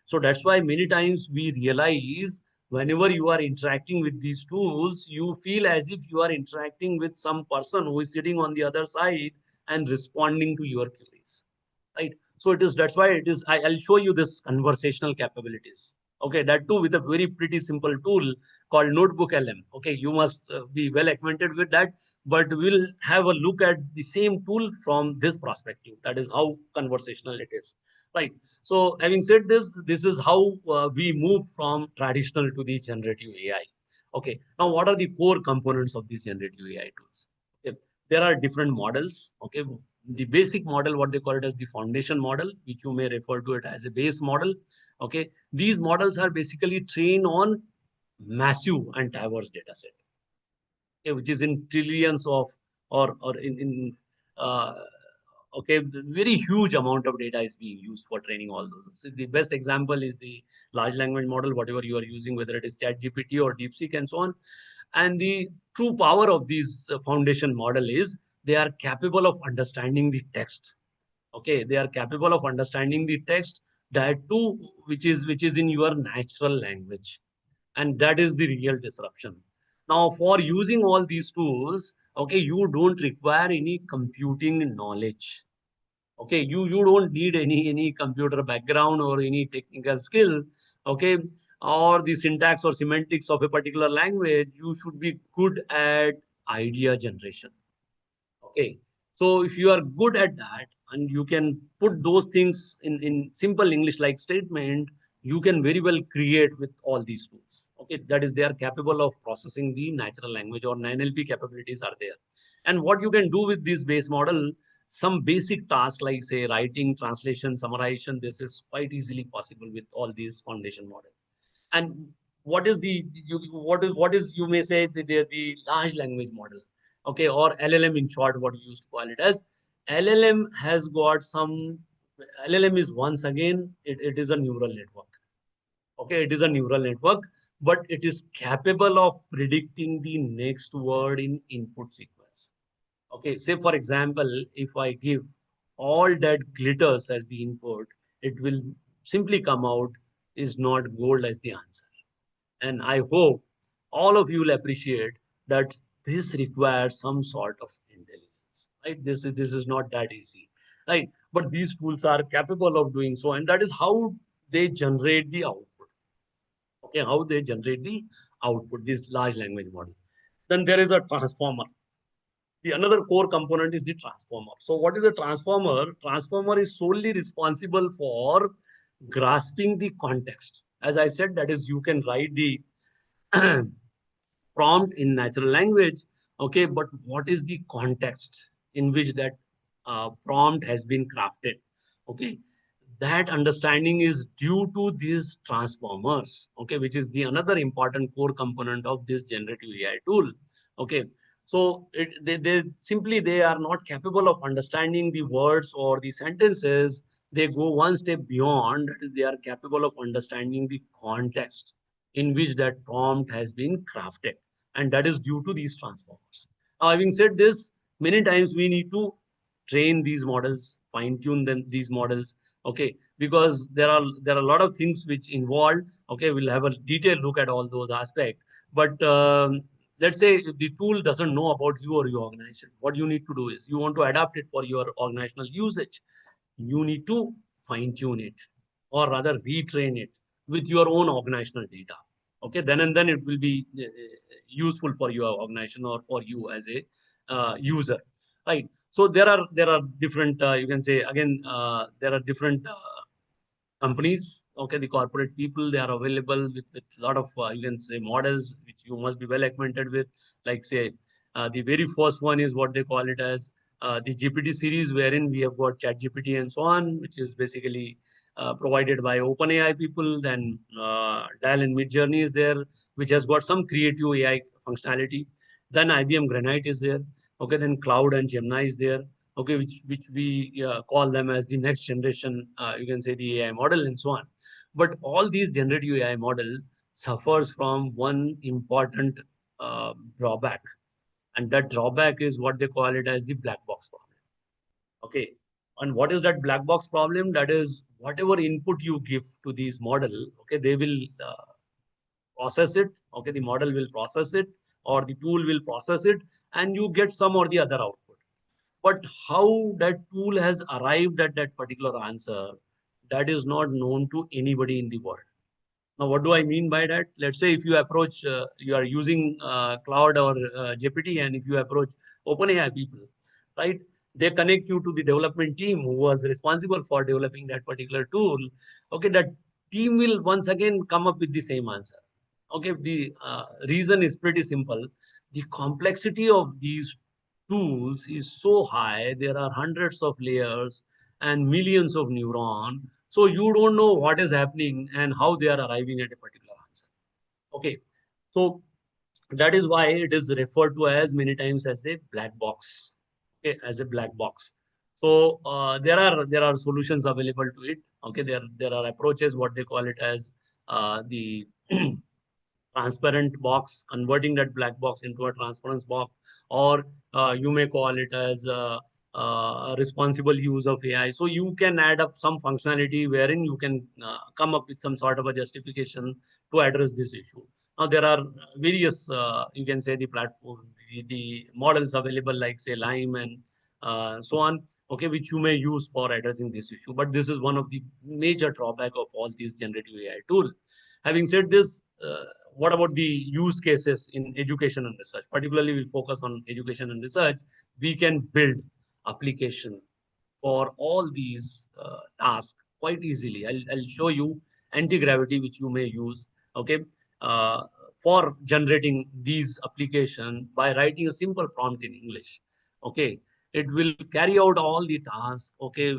A: So that's why many times we realize whenever you are interacting with these tools, you feel as if you are interacting with some person who is sitting on the other side and responding to your queries, right? So it is, that's why it is, I'll show you this conversational capabilities. Okay, that too with a very pretty simple tool called Notebook LM. Okay, you must be well acquainted with that, but we'll have a look at the same tool from this perspective. That is how conversational it is, right? So having said this, this is how we move from traditional to the generative AI. Okay, now what are the core components of these generative AI tools? Okay, there are different models. Okay, the basic model, what they call it as the foundation model, which you may refer to it as a base model. Okay, these models are basically trained on massive and diverse data set, okay, which is in trillions of, or in okay, the very huge amount of data is being used for training all those. So the best example is the large language model, whatever you are using, whether it is ChatGPT or DeepSeek and so on. And the true power of these foundation model is they are capable of understanding the text. Okay, they are capable of understanding the text, that too, which is in your natural language, and that is the real disruption. Now, for using all these tools, okay, you don't require any computing knowledge. Okay, you don't need any computer background or any technical skill. Okay, or the syntax or semantics of a particular language. You should be good at idea generation. Okay, so if you are good at that and you can put those things in simple English like statement, you can very well create with all these tools. Okay, that is, they are capable of processing the natural language, or NLP capabilities are there. And what you can do with this base model, some basic tasks like say writing, translation, summarization, this is quite easily possible with all these foundation models. And what is what is you may say the large language model, okay, or LLM in short, what you used to call it as. LLM has got some, LLM is once again, it is a neural network. Okay, it is a neural network, but it is capable of predicting the next word in input sequence. Okay, say for example, if I give all that glitters as the input, it will simply come out is not gold as the answer. And I hope all of you will appreciate that this requires some sort of intelligence, right? This is not that easy, right? But these tools are capable of doing so, and that is how they generate the output. Okay, how they generate the output, this large language model. Then there is a transformer. The another core component is the transformer. So what is a transformer? Transformer is solely responsible for grasping the context. As I said, that is, you can write the prompt in natural language, okay, but what is the context in which that prompt has been crafted, okay? That understanding is due to these transformers, okay, which is the another important core component of this generative AI tool, okay. So they simply, they are not capable of understanding the words or the sentences. They go one step beyond, that is, they are capable of understanding the context in which that prompt has been crafted, and that is due to these transformers. Now, having said this, many times we need to train these models, fine tune them, these models, okay, because there are a lot of things which involved, okay. We'll have a detailed look at all those aspects, but let's say if the tool doesn't know about you or your organization, what you need to do is, you want to adapt it for your organizational usage, you need to fine tune it, or rather retrain it with your own organizational data, okay. Then and then it will be useful for your organization or for you as a user, right? So there are different, you can say again, there are different companies, okay, the corporate people, they are available with a lot of, you can say, models which you must be well acquainted with. Like, say, the very first one is what they call it as the GPT series, wherein we have got Chat GPT and so on, which is basically provided by OpenAI people. Then Dial and Midjourney is there, which has got some creative AI functionality. Then IBM Granite is there, okay. Then Cloud and Gemini is there, okay, which we call them as the next generation, you can say, the AI model and so on. But all these generative AI model suffers from one important drawback, and that drawback is what they call it as the black box problem. Okay, and what is that black box problem? That is, whatever input you give to these model, okay, they will process it. Okay, the model will process it, or the tool will process it, and you get some or the other output. But how that tool has arrived at that particular answer, that is not known to anybody in the world. Now, what do I mean by that? Let's say if you approach, you are using Cloud or GPT, and if you approach OpenAI people, right? They connect you to the development team who was responsible for developing that particular tool. Okay, that team will once again come up with the same answer. Okay, the reason is pretty simple. The complexity of these tools is so high. There are hundreds of layers and millions of neurons. So you don't know what is happening and how they are arriving at a particular answer. Okay, so that is why it is referred to as many times as a black box. Okay, as a black box. So there are solutions available to it. Okay, there are approaches, what they call it as the transparent box, converting that black box into a transparent box, or you may call it as responsible use of AI. So you can add up some functionality wherein you can come up with some sort of a justification to address this issue. Now there are various, you can say, the platform, the models available, like say Lime and so on, okay, which you may use for addressing this issue. But this is one of the major drawback of all these generative AI tools. Having said this, what about the use cases in education and research? Particularly, we focus on education and research. We can build application for all these tasks quite easily. I'll show you anti-gravity, which you may use, okay, uh, for generating these application by writing a simple prompt in English. Okay, it will carry out all the tasks, okay,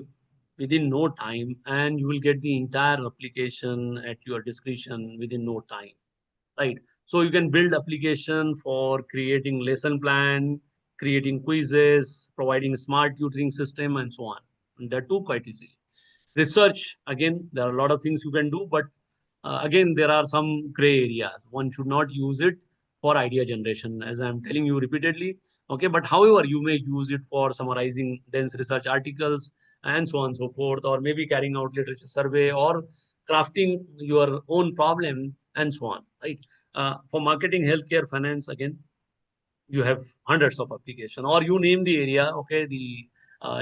A: within no time, and you will get the entire application at your discretion within no time, right? So you can build application for creating lesson plan, creating quizzes, providing smart tutoring system, and so on. And that too quite easy. Research, again, there are a lot of things you can do, but again, there are some gray areas. One should not use it for idea generation, as I'm telling you repeatedly. Okay, but however, you may use it for summarizing dense research articles and so on and so forth, or maybe carrying out literature survey, or crafting your own problem and so on, right? For marketing, healthcare, finance, again, you have hundreds of application, or you name the area, okay, the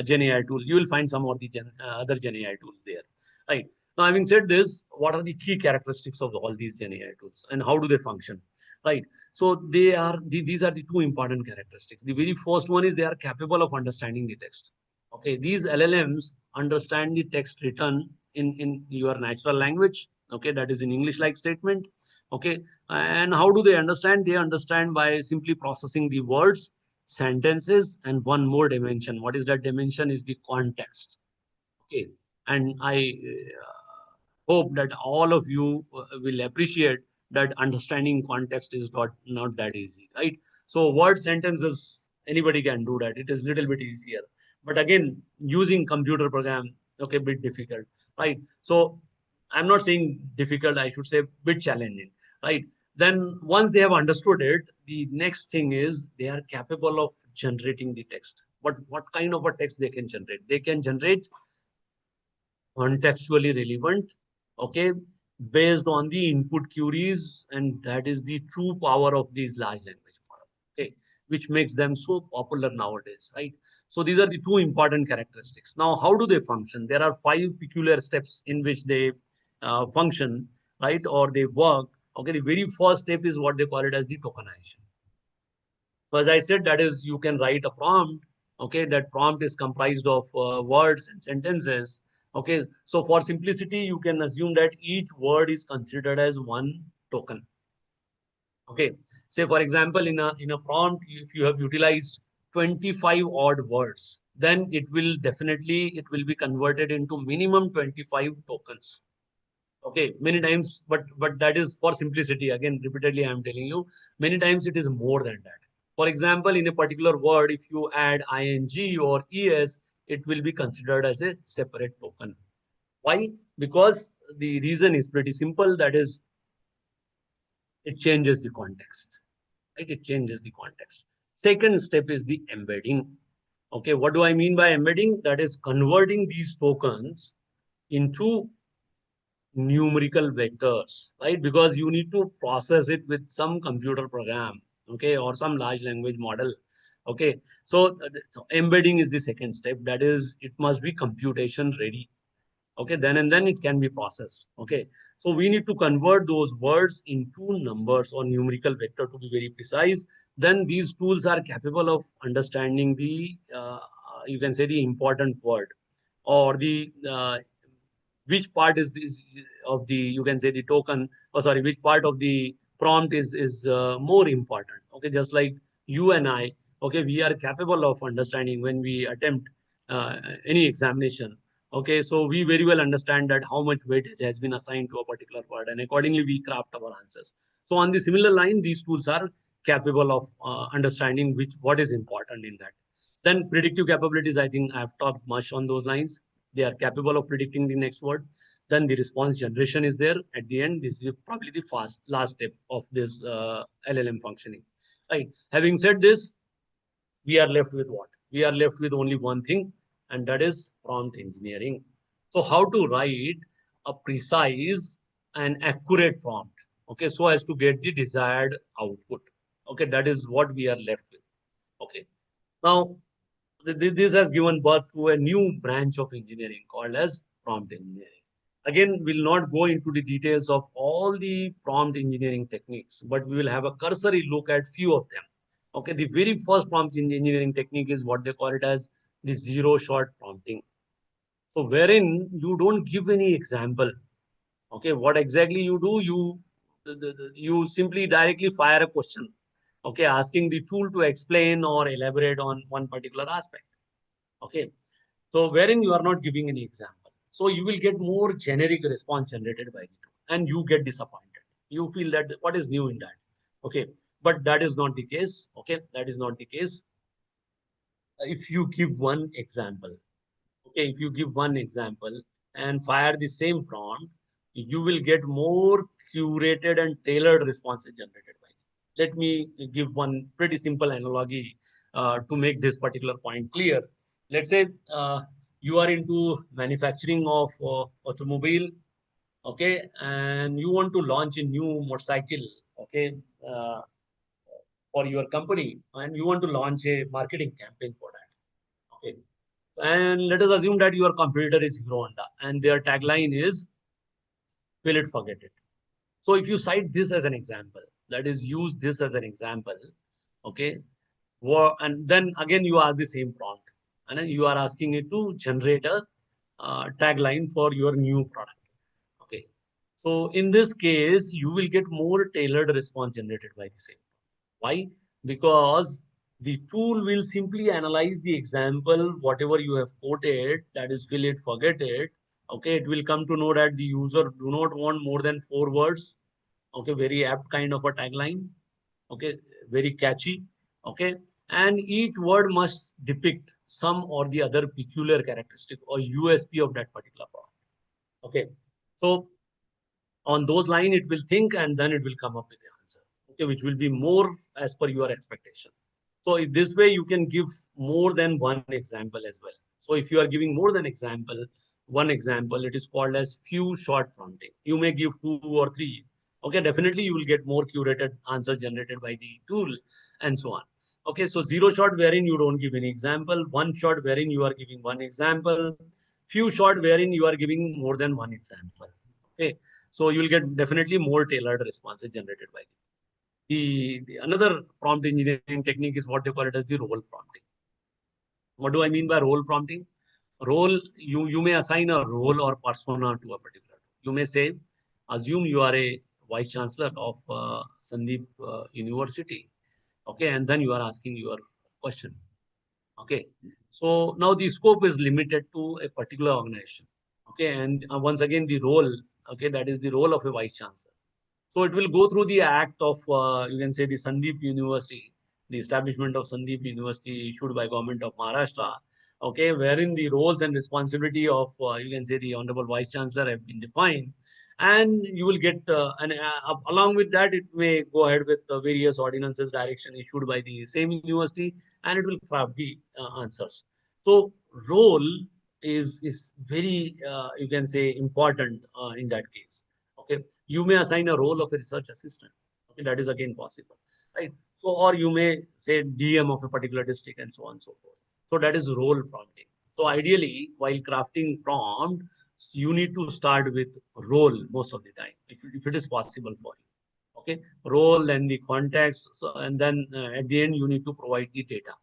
A: Gen AI tool, you will find some of the other Gen AI tools there, right? Now, having said this, what are the key characteristics of all these Gen AI tools and how do they function? right? So they are these are the two important characteristics. The very first one is they are capable of understanding the text. Okay, these LLMs understand the text written in your natural language. Okay, that is in English-like statement. Okay, and how do they understand? They understand by simply processing the words, sentences, and one more dimension. What is that dimension? Is the context. Okay, and I hope that all of you will appreciate that understanding context is not that easy, right? So word sentences, anybody can do that. It is little bit easier. But again, using computer program, okay, bit difficult, right? So I'm not saying difficult, I should say bit challenging, right? Then once they have understood it, the next thing is they are capable of generating the text. But what kind of a text they can generate? They can generate contextually relevant, okay, based on the input queries, and that is the true power of these large language models, okay, which makes them so popular nowadays, right? So these are the two important characteristics. Now, how do they function? There are 5 peculiar steps in which they function, right, or they work. Okay, the very first step is what they call it as the tokenization. So as I said, that is, you can write a prompt. Okay, that prompt is comprised of words and sentences. Okay, so for simplicity, you can assume that each word is considered as one token. Okay, say for example, in a prompt, if you have utilized 25 odd words, then it will be converted into minimum 25 tokens. Okay, many times, but that is for simplicity. Again, repeatedly, I am telling you, many times it is more than that. For example, in a particular word, if you add ing or es, it will be considered as a separate token. Why? Because the reason is pretty simple. That is, it changes the context. Right? It changes the context. Second step is the embedding. Okay, what do I mean by embedding? That is converting these tokens into numerical vectors, right? Because you need to process it with some computer program, okay, or some large language model. Okay, so embedding is the second step. That is, it must be computation ready. Okay, then it can be processed. Okay, so we need to convert those words into numbers or numerical vector, to be very precise. Then these tools are capable of understanding the you can say the important word, or the which part is this of the, you can say, the token, or sorry, which part of the prompt is more important. Okay, just like you and I, okay, we are capable of understanding when we attempt any examination. Okay, so we very well understand that how much weightage has been assigned to a particular word, and accordingly we craft our answers. So on the similar line, these tools are capable of understanding what is important in that. Then predictive capabilities, I think I've talked much on those lines. They are capable of predicting the next word. Then the response generation is there at the end. This is probably the last step of this LLM functioning. Right. Having said this, we are left with what? We are left with only one thing, and that is prompt engineering. So how to write a precise and accurate prompt, okay, so as to get the desired output. Okay, that is what we are left with. Okay. Now, this has given birth to a new branch of engineering called as prompt engineering. Again, we'll not go into the details of all the prompt engineering techniques, but we will have a cursory look at few of them. Okay, the very first prompt engineering technique is what they call it as the zero-shot prompting. So wherein you don't give any example. Okay, what exactly you do? You simply directly fire a question. Okay, asking the tool to explain or elaborate on one particular aspect. Okay, so wherein you are not giving any example. So you will get more generic response generated by the tool, and you get disappointed. You feel that what is new in that? Okay, but that is not the case. Okay, that is not the case. If you give one example, okay, if you give one example and fire the same prompt, you will get more curated and tailored responses generated by it. Let me give one pretty simple analogy to make this particular point clear. Let's say you are into manufacturing of automobile, okay, and you want to launch a new motorcycle, okay, uh, for your company, and you want to launch a marketing campaign for that. Okay, and let us assume that your competitor is Hero Honda, and their tagline is "Will it, forget it." So if you cite this as an example, That is, use this as an example. Okay. And then again, you ask the same prompt, and then you are asking it to generate a tagline for your new product. Okay. So in this case, you will get more tailored response generated by the same. Why? Because the tool will simply analyze the example, whatever you have quoted, that is, fill it, forget it. Okay, it will come to know that the user do not want more than 4 words. Okay, very apt kind of a tagline. Okay, very catchy. Okay, and each word must depict some or the other peculiar characteristic or USP of that particular product. Okay, so on those lines, it will think and then it will come up with the answer. Okay, which will be more as per your expectation. So in this way, you can give more than one example as well. So if you are giving more than one example, it is called as few short prompting. You may give 2 or 3. Okay, definitely you will get more curated answers generated by the tool and so on. Okay, so 0 shot wherein you don't give any example, 1 shot wherein you are giving 1 example, few shot wherein you are giving more than 1 example. Okay, so you will get definitely more tailored responses generated by the another prompt engineering technique is what they call it as the role prompting. What do I mean by role prompting? Role, you may assign a role or persona to a particular. You may say, assume you are a vice chancellor of Sandeep University. Okay, and then you are asking your question. Okay, so now the scope is limited to a particular organization. Okay, and once again the role. Okay, that is the role of a vice chancellor. So it will go through the act of, you can say, the Sandeep University, the establishment of Sandeep University issued by Government of Maharashtra, okay, wherein the roles and responsibility of, you can say, the Honorable Vice Chancellor have been defined. And you will get, along with that, it may go ahead with various ordinances, direction issued by the same university, and it will craft the answers. So role is very, you can say, important in that case. Okay, you may assign a role of a research assistant. Okay, that is again possible, right? So, or you may say DM of a particular district and so on and so forth. So that is role prompting. So ideally, while crafting prompt, you need to start with role most of the time, if it is possible for you. Okay, role and the context. So, and then at the end, you need to provide the data.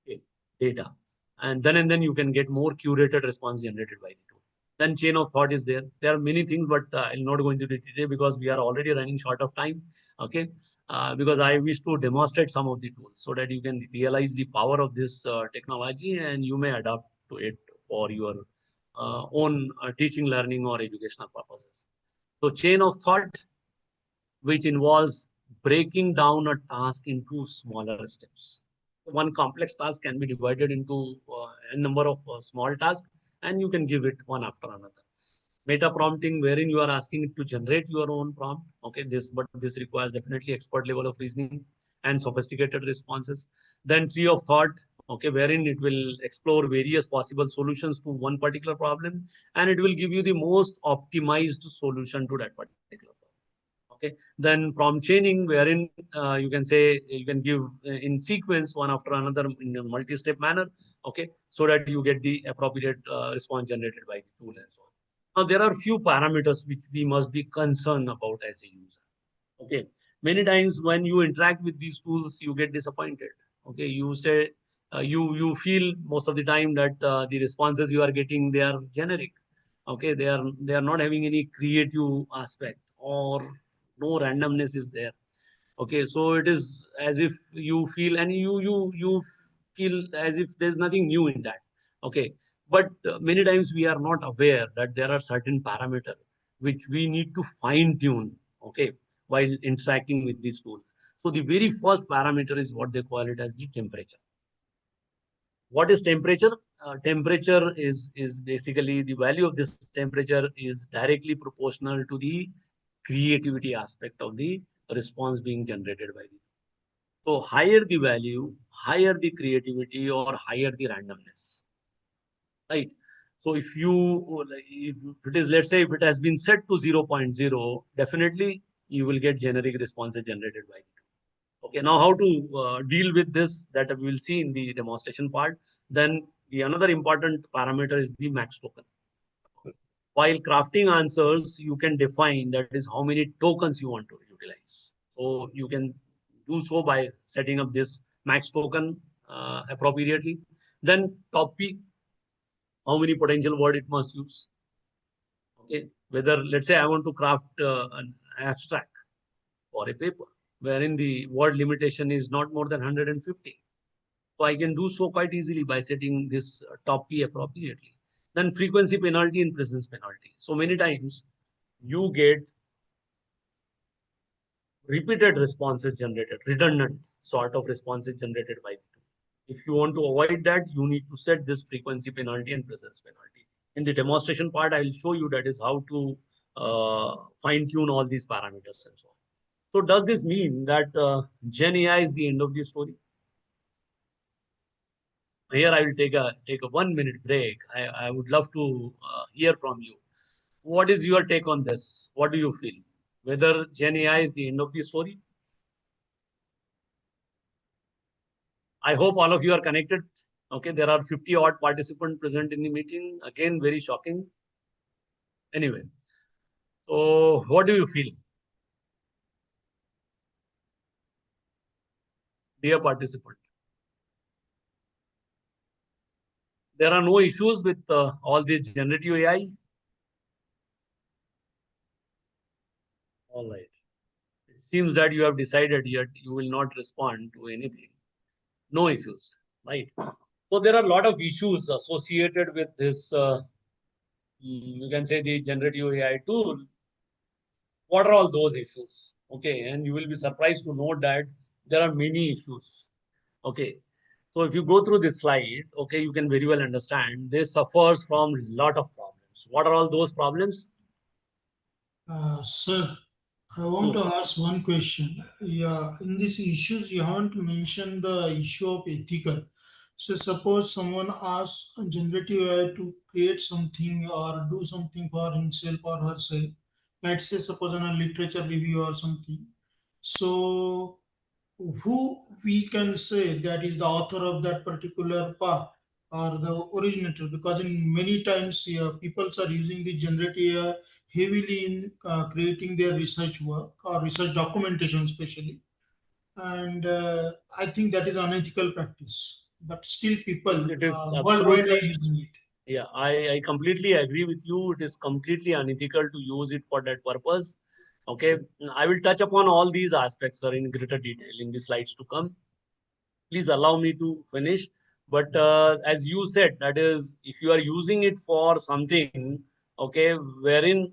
A: Okay, data. And then you can get more curated response generated by the tool. Then chain of thought is there. There are many things, but I'll not go into the detail because we are already running short of time. Okay, because I wish to demonstrate some of the tools so that you can realize the power of this technology and you may adapt to it for your own teaching, learning, or educational purposes. So chain of thought, which involves breaking down a task into smaller steps. One complex task can be divided into a number of small tasks, and you can give it one after another. Meta prompting, wherein you are asking it to generate your own prompt. Okay, but this requires definitely expert level of reasoning and sophisticated responses. Then tree of thought, okay, wherein it will explore various possible solutions to one particular problem, and it will give you the most optimized solution to that particular problem. Okay, then prompt chaining, wherein you can say you can give in sequence one after another in a multi-step manner. Okay, so that you get the appropriate response generated by the tool and so on. Now there are few parameters which we must be concerned about as a user. Okay, many times when you interact with these tools, you get disappointed. Okay, you say you feel most of the time that the responses you are getting, they are generic. Okay, they are not having any creative aspect or no randomness is there. Okay, so it is as if you feel and you feel as if there's nothing new in that. Okay, but many times we are not aware that there are certain parameters which we need to fine tune. Okay, while interacting with these tools. So the very first parameter is what they call it as the temperature. What is temperature? Temperature is basically the value of this temperature is directly proportional to the creativity aspect of the response being generated by the. So higher the value, higher the creativity or higher the randomness, right? So if it is, let's say if it has been set to 0.0, definitely you will get generic responses generated by the. Okay, now how to deal with this, that we will see in the demonstration part. Then the another important parameter is the max token. While crafting answers, you can define that is how many tokens you want to utilize. So you can do so by setting up this max token appropriately. Then top P, how many potential word it must use. Okay, whether let's say I want to craft an abstract for a paper wherein the word limitation is not more than 150. So I can do so quite easily by setting this top P appropriately. Then frequency penalty and presence penalty. So many times you get repeated responses generated, redundant sort of responses generated by the tool. If you want to avoid that, you need to set this frequency penalty and presence penalty. In the demonstration part, I will show you that is how to fine tune all these parameters and so on. So does this mean that Gen AI is the end of the story? Here I will take a 1 minute break. I would love to hear from you. What is your take on this? What do you feel? Whether Gen AI is the end of the story? I hope all of you are connected. Okay, there are 50 odd participants present in the meeting. Again, very shocking. Anyway, so what do you feel? Dear participant, there are no issues with all this generative AI. All right. It seems that you have decided yet you will not respond to anything. No issues, right? So there are a lot of issues associated with this, you can say the generative AI tool. What are all those issues? Okay, and you will be surprised to know that there are many issues. Okay, so if you go through this slide, okay, you can very well understand this suffers from a lot of problems. What are all those problems?
E: Sir, I want to ask one question. Yeah, in these issues, you haven't mentioned the issue of ethical. So, suppose someone asks a generative AI to create something or do something for himself or herself. Let's say, suppose on a literature review or something. So, who we can say that is the author of that particular part or the originator, because in many times people are using the generative AI heavily in creating their research work or research documentation especially, and I think that is unethical practice, but still people
A: It is
E: worldwide are
A: absolutely,
E: using it.
A: yeah, I completely agree with you. It is completely unethical to use it for that purpose. Okay, I will touch upon all these aspects, sir, in greater detail in the slides to come. Please allow me to finish. But as you said, that is, if you are using it for something, okay, wherein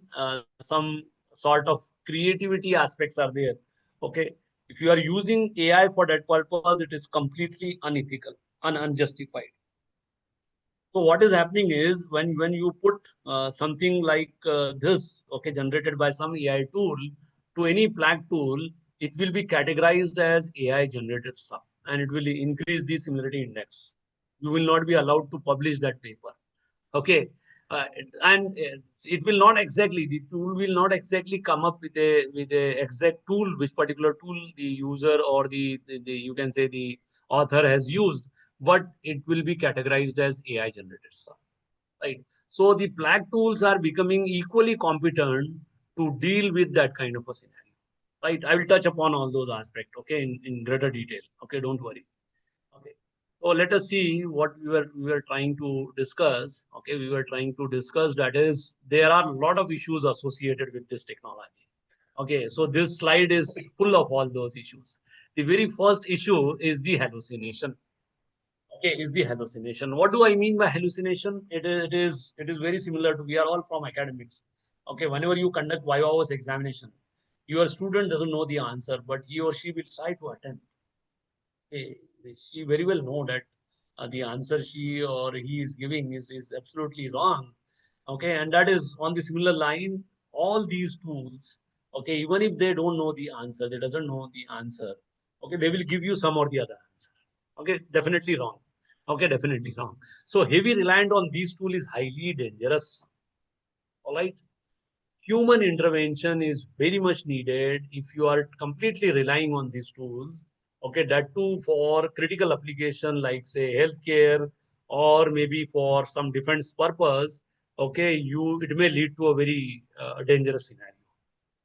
A: some sort of creativity aspects are there, okay, if you are using AI for that purpose, it is completely unethical and unjustified. So what is happening is when you put something like this, okay, generated by some AI tool to any plaque tool, it will be categorized as AI generated stuff, and it will increase the similarity index. You will not be allowed to publish that paper. Okay, and it will not exactly, the tool will not exactly come up with a exact tool, which particular tool the user or the you can say the author has used, but it will be categorized as AI generated stuff, right? So the plaque tools are becoming equally competent to deal with that kind of a scenario, right? I will touch upon all those aspects, okay, in greater detail. Okay, don't worry. Okay. So let us see what we were trying to discuss. Okay, we were trying to discuss that is there are a lot of issues associated with this technology. Okay, so this slide is full of all those issues. The very first issue is the hallucination. Okay, is the hallucination. What do I mean by hallucination? It is very similar to, we are all from academics. Okay, whenever you conduct viva voce examination, your student doesn't know the answer, but he or she will try to attempt. Okay, she very well know that the answer she or he is giving is absolutely wrong. Okay, and that is on the similar line, all these tools, okay, even if they don't know the answer, they doesn't know the answer, okay, they will give you some or the other answer. Okay, definitely wrong. Okay, definitely wrong. So heavy reliant on these tools is highly dangerous. All right. Human intervention is very much needed if you are completely relying on these tools. Okay, that too for critical application like say healthcare or maybe for some defense purpose. Okay, it may lead to a very dangerous scenario.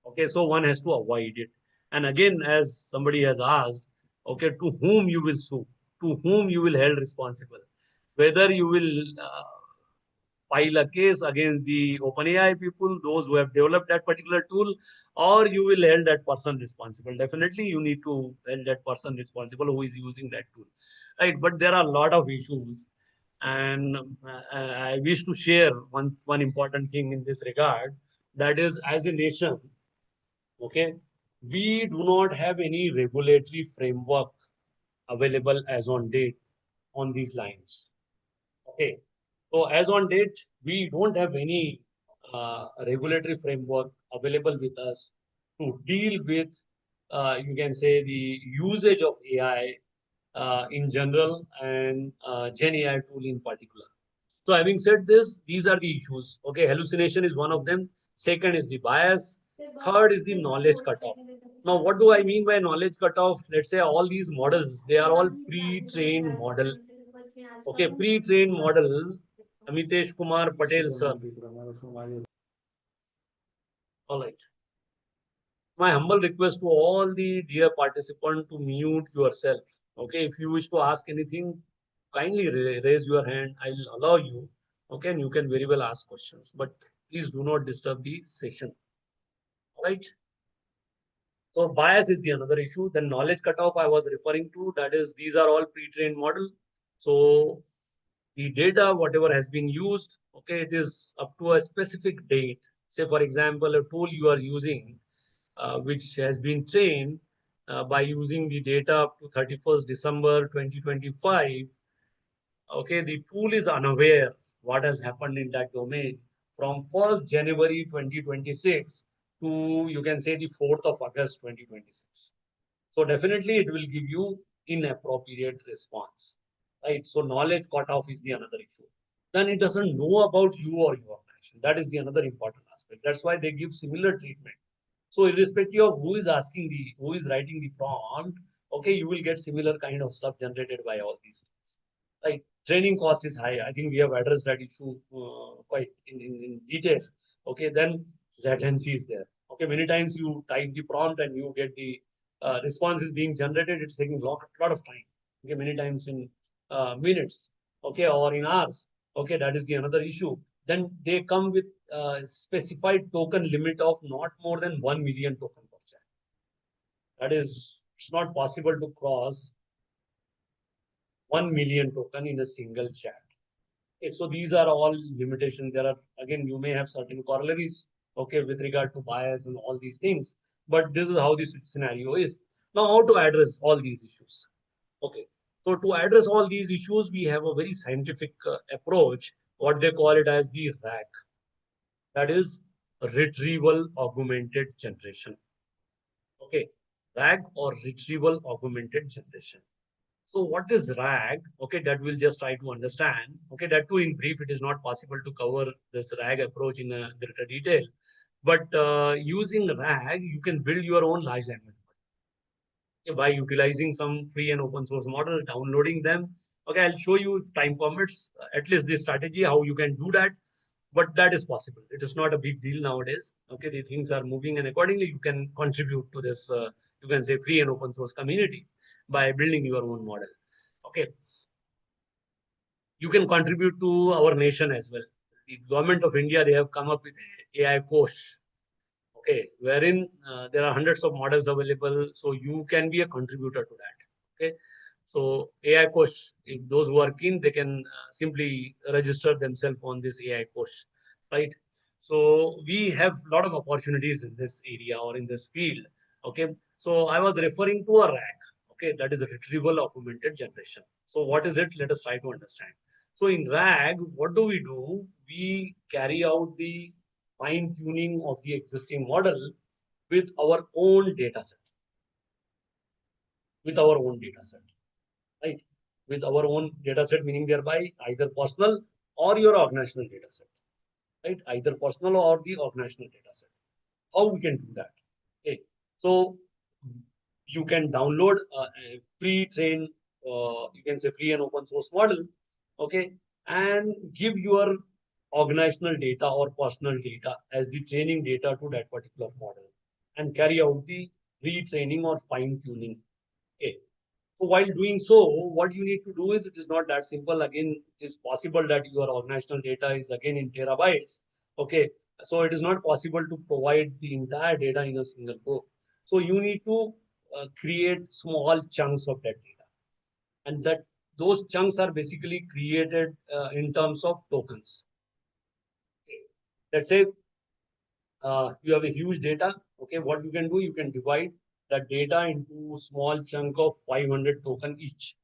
A: Okay, so one has to avoid it. And again, as somebody has asked, okay, to whom you will sue, to whom you will held responsible, whether you will file a case against the OpenAI people, those who have developed that particular tool, or you will hold that person responsible. Definitely, you need to hold that person responsible who is using that tool, right? But there are a lot of issues, and I wish to share one important thing in this regard. That is, as a nation, okay, we do not have any regulatory framework available as on date on these lines. Okay, so as on date, we don't have any regulatory framework available with us to deal with, you can say, the usage of AI in general and Gen AI tool in particular. So having said this, these are the issues. Okay, hallucination is one of them. Second is the bias. Third is the knowledge cutoff. Now, what do I mean by knowledge cutoff? Let's say all these models, they are all pre-trained model. Okay, pre-trained model. Amitesh Kumar Patel, sir. All right. My humble request to all the dear participants to mute yourself. Okay, if you wish to ask anything, kindly raise your hand. I'll allow you. Okay, and you can very well ask questions, but please do not disturb the session. All right. So bias is the another issue. Then knowledge cutoff I was referring to, that is, these are all pre-trained model. So the data, whatever has been used, okay, it is up to a specific date. Say, for example, a tool you are using, which has been trained by using the data up to 31st December 2025. Okay, the tool is unaware what has happened in that domain from 1st January 2026 to, you can say, the 4th of August 2026. So definitely it will give you inappropriate response, right? So knowledge cutoff is the another issue. Then it doesn't know about you or your organization. That is the another important aspect. That's why they give similar treatment. So irrespective of who is who is writing the prompt, okay, you will get similar kind of stuff generated by all these things, right? Training cost is high. I think we have addressed that issue quite in detail. Okay, then latency is there. Okay, many times you type the prompt and you get the response is being generated. It's taking a lot of time. Okay, many times in minutes. Okay, or in hours. Okay, that is the another issue. Then they come with specified token limit of not more than 1 million token per chat. That is, it's not possible to cross 1 million token in a single chat. Okay, so these are all limitations. There are, again, you may have certain corollaries, okay, with regard to bias and all these things, but this is how this scenario is. Now, how to address all these issues? Okay, so to address all these issues, we have a very scientific approach, what they call it as the RAG. That is retrieval augmented generation. Okay, RAG or retrieval augmented generation. So what is RAG? Okay, that we'll just try to understand. Okay, that too in brief, it is not possible to cover this RAG approach in a greater detail. But using RAG, you can build your own large language model. Okay, by utilizing some free and open source models, downloading them. Okay, I'll show you if time permits, at least this strategy, how you can do that. But that is possible. It is not a big deal nowadays. Okay, the things are moving, and accordingly, you can contribute to this, you can say, free and open source community by building your own model. Okay, you can contribute to our nation as well. The government of India, they have come up with AI course. Okay, wherein there are hundreds of models available, so you can be a contributor to that. Okay, so AI course, if those who are keen, they can simply register themselves on this AI course, right? So we have a lot of opportunities in this area or in this field. Okay, so I was referring to a RAG. Okay, that is a retrieval augmented generation. So what is it? Let us try to understand. So in RAG, what do? We carry out the fine tuning of the existing model with our own data set. With our own data set, right? With our own data set, meaning thereby either personal or your organizational data set, right? Either personal or the organizational data set. How we can do that? Okay, so you can download a pre-trained, you can say free and open source model, okay, and give your organizational data or personal data as the training data to that particular model and carry out the retraining or fine tuning. Okay. So while doing so, what you need to do is, it is not that simple. Again, it is possible that your organizational data is again in terabytes. Okay. So it is not possible to provide the entire data in a single go. So you need to create small chunks of that data. And that those chunks are basically created in terms of tokens. Okay. Let's say you have a huge data. Okay, what you can do, you can divide that data into small chunk of 500 token each.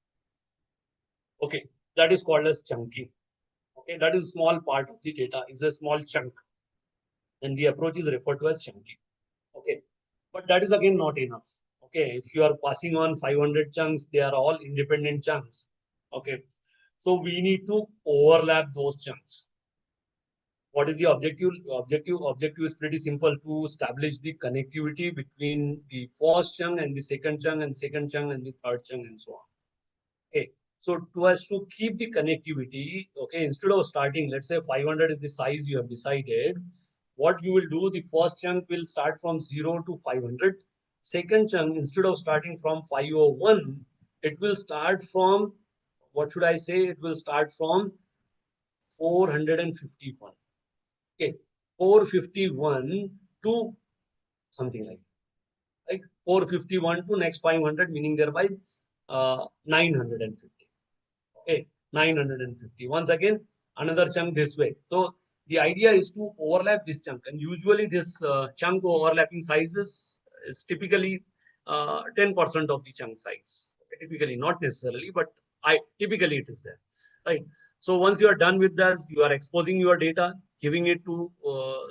A: Okay, that is called as chunking. Okay, that is small part of the data, is a small chunk, and the approach is referred to as chunking. Okay, but that is again not enough. Okay, if you are passing on 500 chunks, they are all independent chunks. Okay, so we need to overlap those chunks. What is the objective? Objective is pretty simple: to establish the connectivity between the first chunk and the second chunk, and second chunk and the third chunk, and so on. Okay. So to keep the connectivity, okay, instead of starting, let's say 500 is the size you have decided, what you will do, the first chunk will start from 0 to 500. Second chunk, instead of starting from 501, it will start from, what should I say? It will start from 451. Okay, 451 to something like 451 to next 500, meaning thereby 950. Okay, 950. Once again, another chunk this way. So the idea is to overlap this chunk, and usually this chunk overlapping sizes is typically 10% of the chunk size. Okay, typically, not necessarily, but typically it is there, right? So once you are done with this, you are exposing your data, giving it to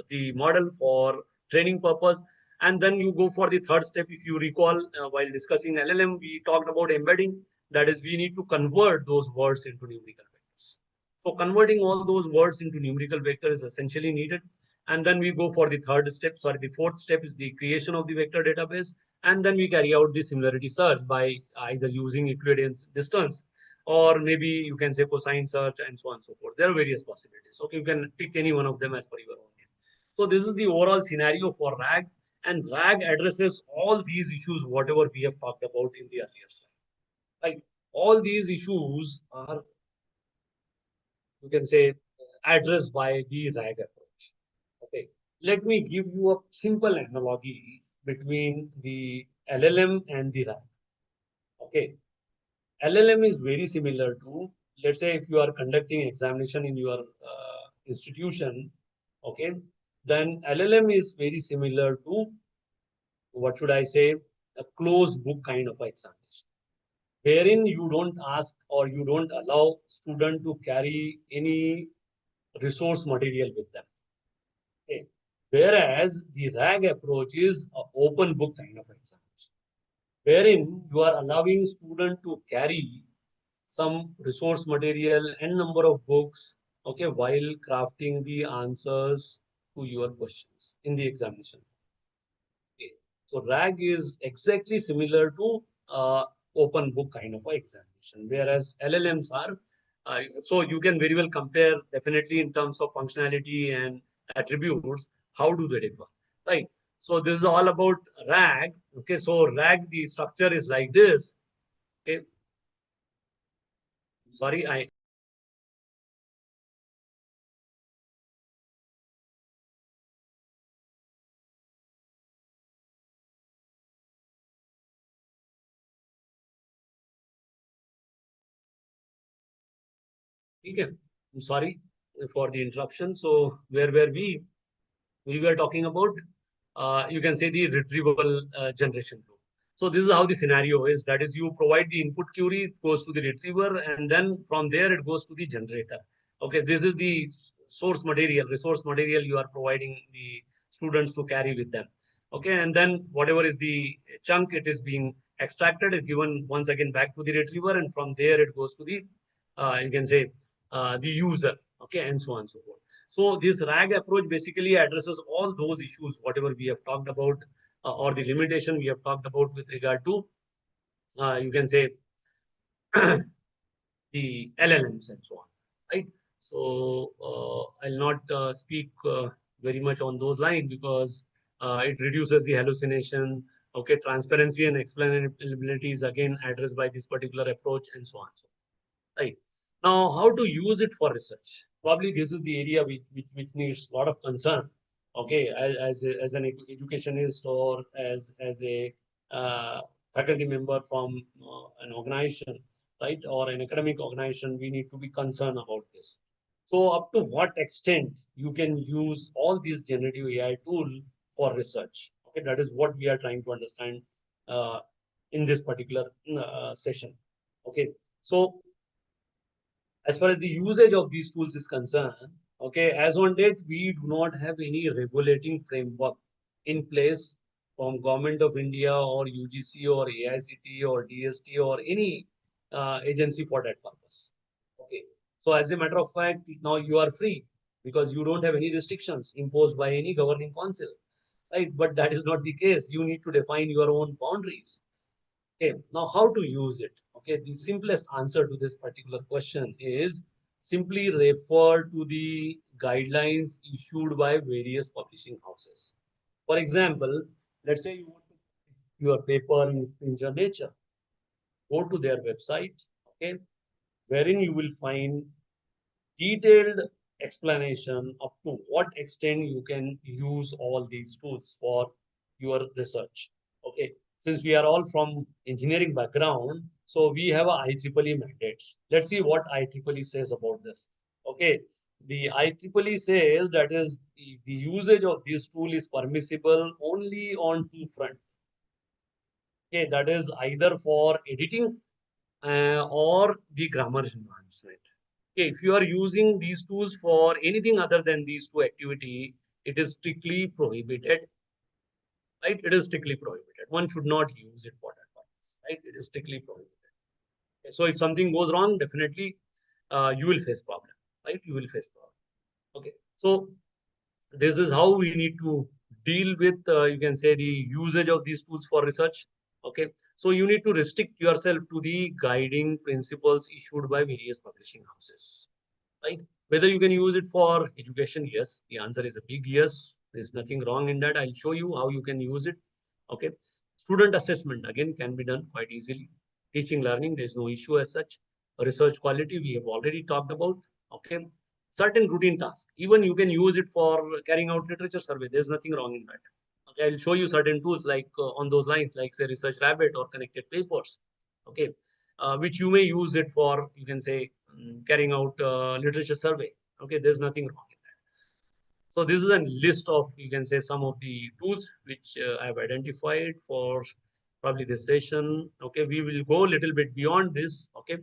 A: the model for training purpose, and then you go for the third step. If you recall, while discussing LLM, we talked about embedding. That is, we need to convert those words into numerical vectors. So converting all those words into numerical vector is essentially needed. And then we go for the third step. Sorry, the fourth step is the creation of the vector database. And then we carry out the similarity search by either using equivalence distance, or maybe you can say cosine search, and so on and so forth. There are various possibilities. Okay, you can pick any one of them as per your own need. So this is the overall scenario for RAG, and RAG addresses all these issues, whatever we have talked about in the earlier slide. Like, all these issues are, you can say, addressed by the RAG approach. Okay, let me give you a simple analogy between the LLM and the RAG. Okay, LLM is very similar to, let's say, if you are conducting examination in your institution, okay, then LLM is very similar to, what should I say, a closed book kind of examination, wherein you don't ask or you don't allow student to carry any resource material with them. Okay. Whereas the RAG approach is an open book kind of examination, wherein you are allowing student to carry some resource material and number of books, okay, while crafting the answers to your questions in the examination. Okay. So RAG is exactly similar to open book kind of examination, whereas LLMs are, so you can very well compare definitely in terms of functionality and attributes. How do they differ, right? So this is all about RAG. Okay, so RAG, the structure is like this. Okay, sorry, okay, I'm sorry for the interruption. So where were we? We were talking about, you can say, the retrieval generation flow. So this is how the scenario is. That is, you provide the input query, it goes to the retriever, and then from there it goes to the generator. Okay, this is the source material, resource material you are providing the students to carry with them. Okay, and then whatever is the chunk, it is being extracted and given once again back to the retriever, and from there it goes to the, you can say, the user. Okay, and so on and so forth. So this RAG approach basically addresses all those issues, whatever we have talked about, or the limitation we have talked about with regard to, you can say, the LLMs and so on, right? So I'll not speak very much on those lines, because it reduces the hallucination, Okay, transparency and explainability is again addressed by this particular approach and so on. Right. Now, how to use it for research? Probably this is the area which needs a lot of concern. Okay, as an educationist or as a faculty member from an organization, right, or an academic organization, we need to be concerned about this. So, up to what extent you can use all these generative AI tool for research? Okay, that is what we are trying to understand in this particular session. Okay, so as far as the usage of these tools is concerned, okay, as on date, we do not have any regulating framework in place from Government of India or UGC or AICT or DST or any agency for that purpose. Okay, so as a matter of fact, now you are free because you don't have any restrictions imposed by any governing council, right? But that is not the case. You need to define your own boundaries. Okay, now how to use it? Okay, the simplest answer to this particular question is simply refer to the guidelines issued by various publishing houses. For example, let's say you want to publish your paper in Nature. Go to their website, okay, wherein you will find detailed explanation up to what extent you can use all these tools for your research. Okay, since we are all from engineering background, so we have a IEEE mandates. Let's see what IEEE says about this. Okay, the IEEE says that is the usage of this tool is permissible only on two fronts. Okay, that is either for editing or the grammar enhancement. Okay, if you are using these tools for anything other than these two activity, it is strictly prohibited, right? It is strictly prohibited. One should not use it for that purpose, right? It is strictly prohibited. Okay, so if something goes wrong, definitely you will face problem, right? You will face problem. Okay, so this is how we need to deal with, you can say, the usage of these tools for research. Okay, so you need to restrict yourself to the guiding principles issued by various publishing houses, right? Whether you can use it for education, yes, the answer is a big yes. There's nothing wrong in that. I'll show you how you can use it. Okay, student assessment again can be done quite easily. Teaching learning, there's no issue as such. Research quality, we have already talked about. Okay, certain routine tasks, even you can use it for carrying out literature survey. There's nothing wrong in that. Okay, I'll show you certain tools like on those lines, like say Research Rabbit or Connected Papers. Okay, which you may use it for, you can say, carrying out literature survey. Okay, there's nothing wrong in that. So this is a list of, you can say, some of the tools which I've identified for probably this session. Okay, we will go a little bit beyond this. Okay,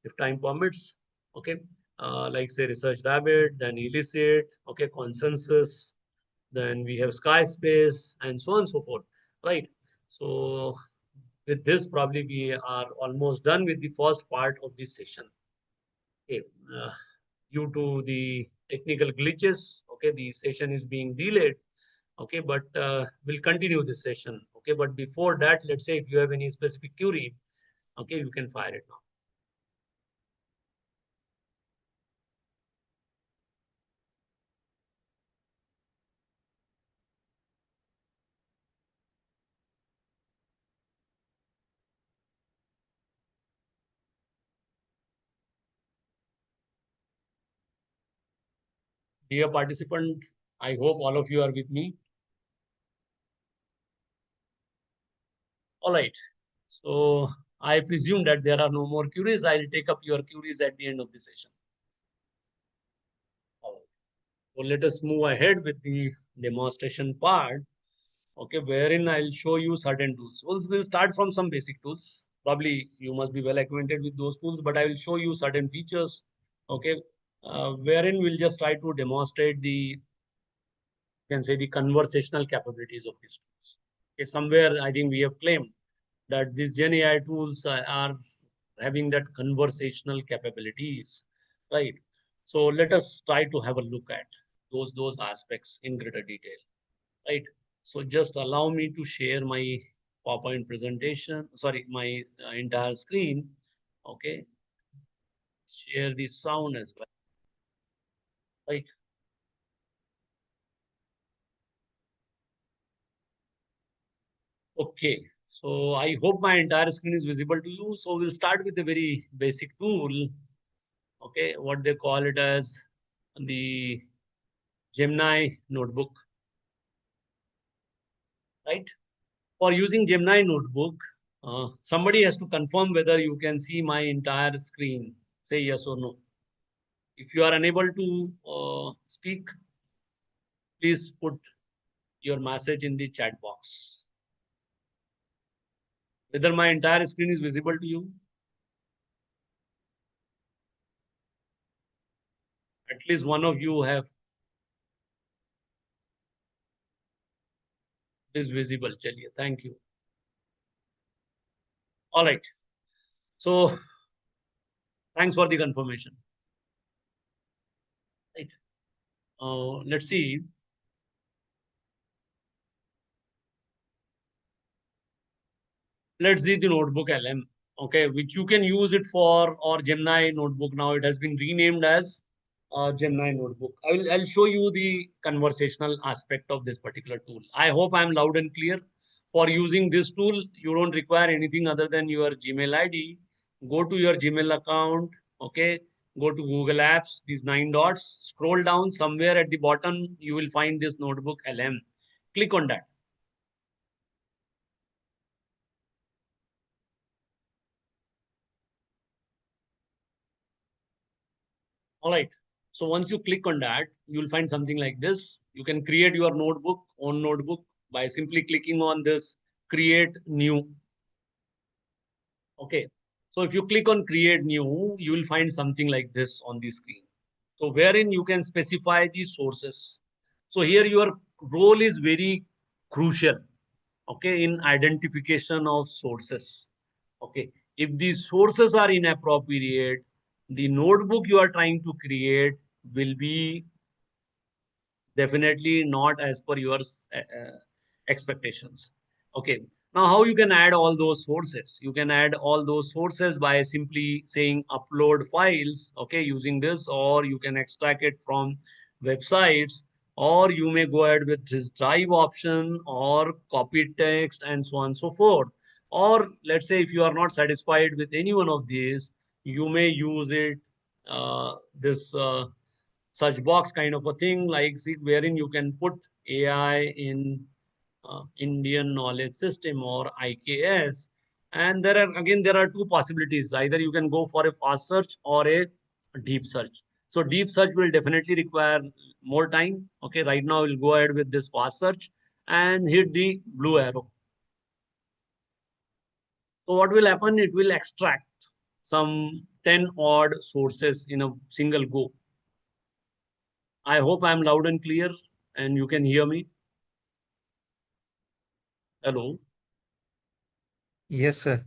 A: if time permits. Okay, like say Research Rabbit, then Elicit. Okay, Consensus. Then we have Sky Space and so on and so forth. Right. So with this, probably we are almost done with the first part of this session. Okay, due to the technical glitches, okay, the session is being delayed. Okay, but we'll continue this session. Okay, but before that, let's say if you have any specific query, okay, you can fire it now. Dear participant, I hope all of you are with me. All right. So I presume that there are no more queries. I'll take up your queries at the end of the session. All right. So let us move ahead with the demonstration part. Okay, wherein I'll show you certain tools. We'll start from some basic tools. Probably you must be well acquainted with those tools, but I will show you certain features. Okay, wherein we'll just try to demonstrate the, you can say, the conversational capabilities of these tools. Okay, somewhere I think we have claimed that these Gen AI tools are having that conversational capabilities, right? So let us try to have a look at those aspects in greater detail, right? So just allow me to share my PowerPoint presentation, sorry, my entire screen. Okay, share the sound as well, right? Okay, so I hope my entire screen is visible to you. So we'll start with a very basic tool. Okay, what they call it as the Gemini notebook, right? For using Gemini notebook, somebody has to confirm whether you can see my entire screen. Say yes or no. If you are unable to speak, please put your message in the chat box. Whether my entire screen is visible to you? At least one of you have is visible. Chaliye, thank you. All right. So thanks for the confirmation. Right. Let's see. Let's see the notebook LM. Okay, which you can use it for, or Gemini notebook. Now it has been renamed as Gemini notebook. I'll show you the conversational aspect of this particular tool. I hope I'm loud and clear. For using this tool, you don't require anything other than your Gmail ID. Go to your Gmail account. Okay, go to Google Apps, these 9 dots, scroll down somewhere at the bottom, you will find this notebook LM. Click on that. All right. So once you click on that, you'll find something like this. You can create your notebook, own notebook, by simply clicking on this create new. Okay. So if you click on create new, you will find something like this on the screen. So wherein you can specify the sources. So here your role is very crucial. Okay. In identification of sources. Okay. If these sources are inappropriate, the notebook you are trying to create will be definitely not as per your expectations. Okay. Now, how you can add all those sources? You can add all those sources by simply saying upload files, okay, using this, or you can extract it from websites, or you may go ahead with this drive option or copy text and so on and so forth. Or let's say if you are not satisfied with any one of these, you may use it, this search box kind of a thing, like see, wherein you can put AI in Indian knowledge system or IKS. And there are two possibilities. Either you can go for a fast search or a deep search. So deep search will definitely require more time. Okay, right now we'll go ahead with this fast search and hit the blue arrow. So what will happen? It will extract some 10 odd sources in a single go. I hope I'm loud and clear and you can hear me. Hello.
F: Yes, sir.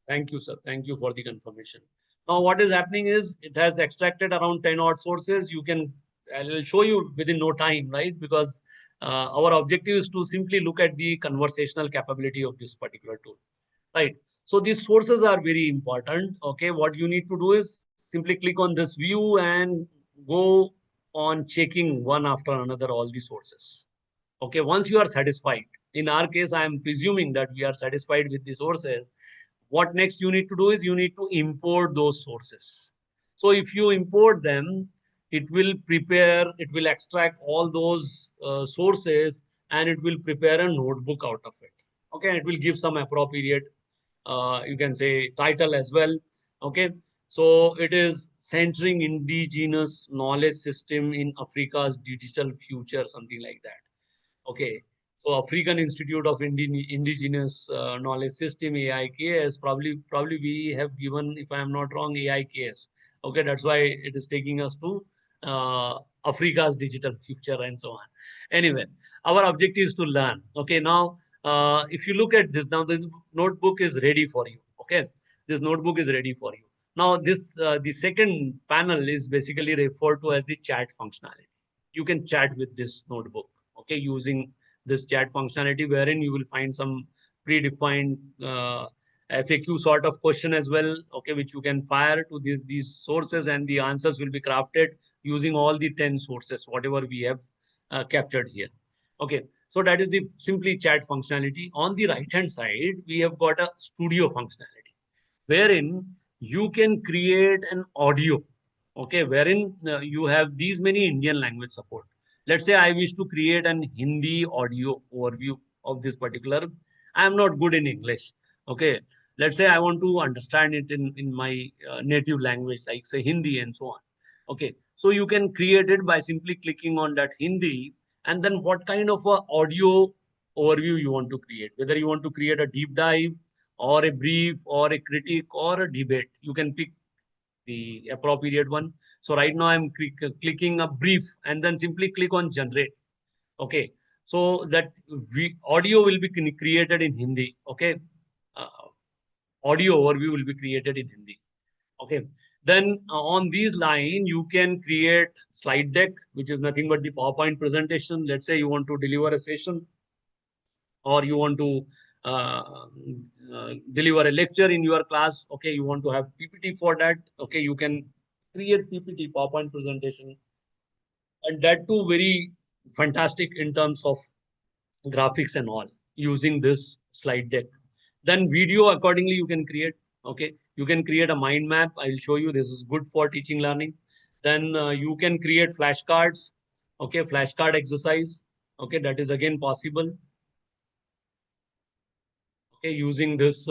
A: Thank you, sir. Thank you for the confirmation. Now, what is happening is it has extracted around 10 odd sources. I'll show you within no time, right? Because our objective is to simply look at the conversational capability of this particular tool, right? So these sources are very important. Okay, what you need to do is simply click on this view and go on checking one after another all the sources. Okay, once you are satisfied, in our case, I am presuming that we are satisfied with the sources. What next you need to do is you need to import those sources. So if you import them, it will extract all those sources and it will prepare a notebook out of it. Okay, it will give some appropriate, you can say, title as well. Okay, so it is centering indigenous knowledge system in Africa's digital future, something like that. Okay. So African Institute of Indigenous Knowledge System, AIKS, probably we have given, if I am not wrong, AIKS. Okay, that's why it is taking us to Africa's digital future and so on. Anyway, our objective is to learn. Okay, now if you look at this, now this notebook is ready for you. Okay, this notebook is ready for you. Now this the second panel is basically referred to as the chat functionality. You can chat with this notebook, okay, using this chat functionality, wherein you will find some predefined FAQ sort of question as well, okay, which you can fire to these sources, and the answers will be crafted using all the 10 sources, whatever we have captured here. Okay, So that is the simply chat functionality. On the right hand side, we have got a studio functionality, wherein you can create an audio, okay, wherein you have these many Indian language support. Let's say I wish to create an Hindi audio overview of this particular. I am not good in English. Okay. Let's say I want to understand it in my native language, like say Hindi and so on. Okay. So you can create it by simply clicking on that Hindi, and then what kind of a audio overview you want to create, whether you want to create a deep dive or a brief or a critique or a debate. You can pick the appropriate one. So right now I'm clicking a brief and then simply click on generate. Okay. So that audio will be created in Hindi. Okay. Uh, Audio overview will be created in Hindi. Okay. Then on these line, you can create slide deck, which is nothing but the PowerPoint presentation. Let's say you want to deliver a session, or you want to deliver a lecture in your class. Okay, you want to have PPT for that. Okay, you can create PPT, PowerPoint presentation, and that too very fantastic in terms of graphics and all, using this slide deck. Then video accordingly you can create. Okay, you can create a mind map. I will show you. This is good for teaching learning. Then you can create flashcards. Okay, flashcard exercise. Okay, that is again possible. Okay, using this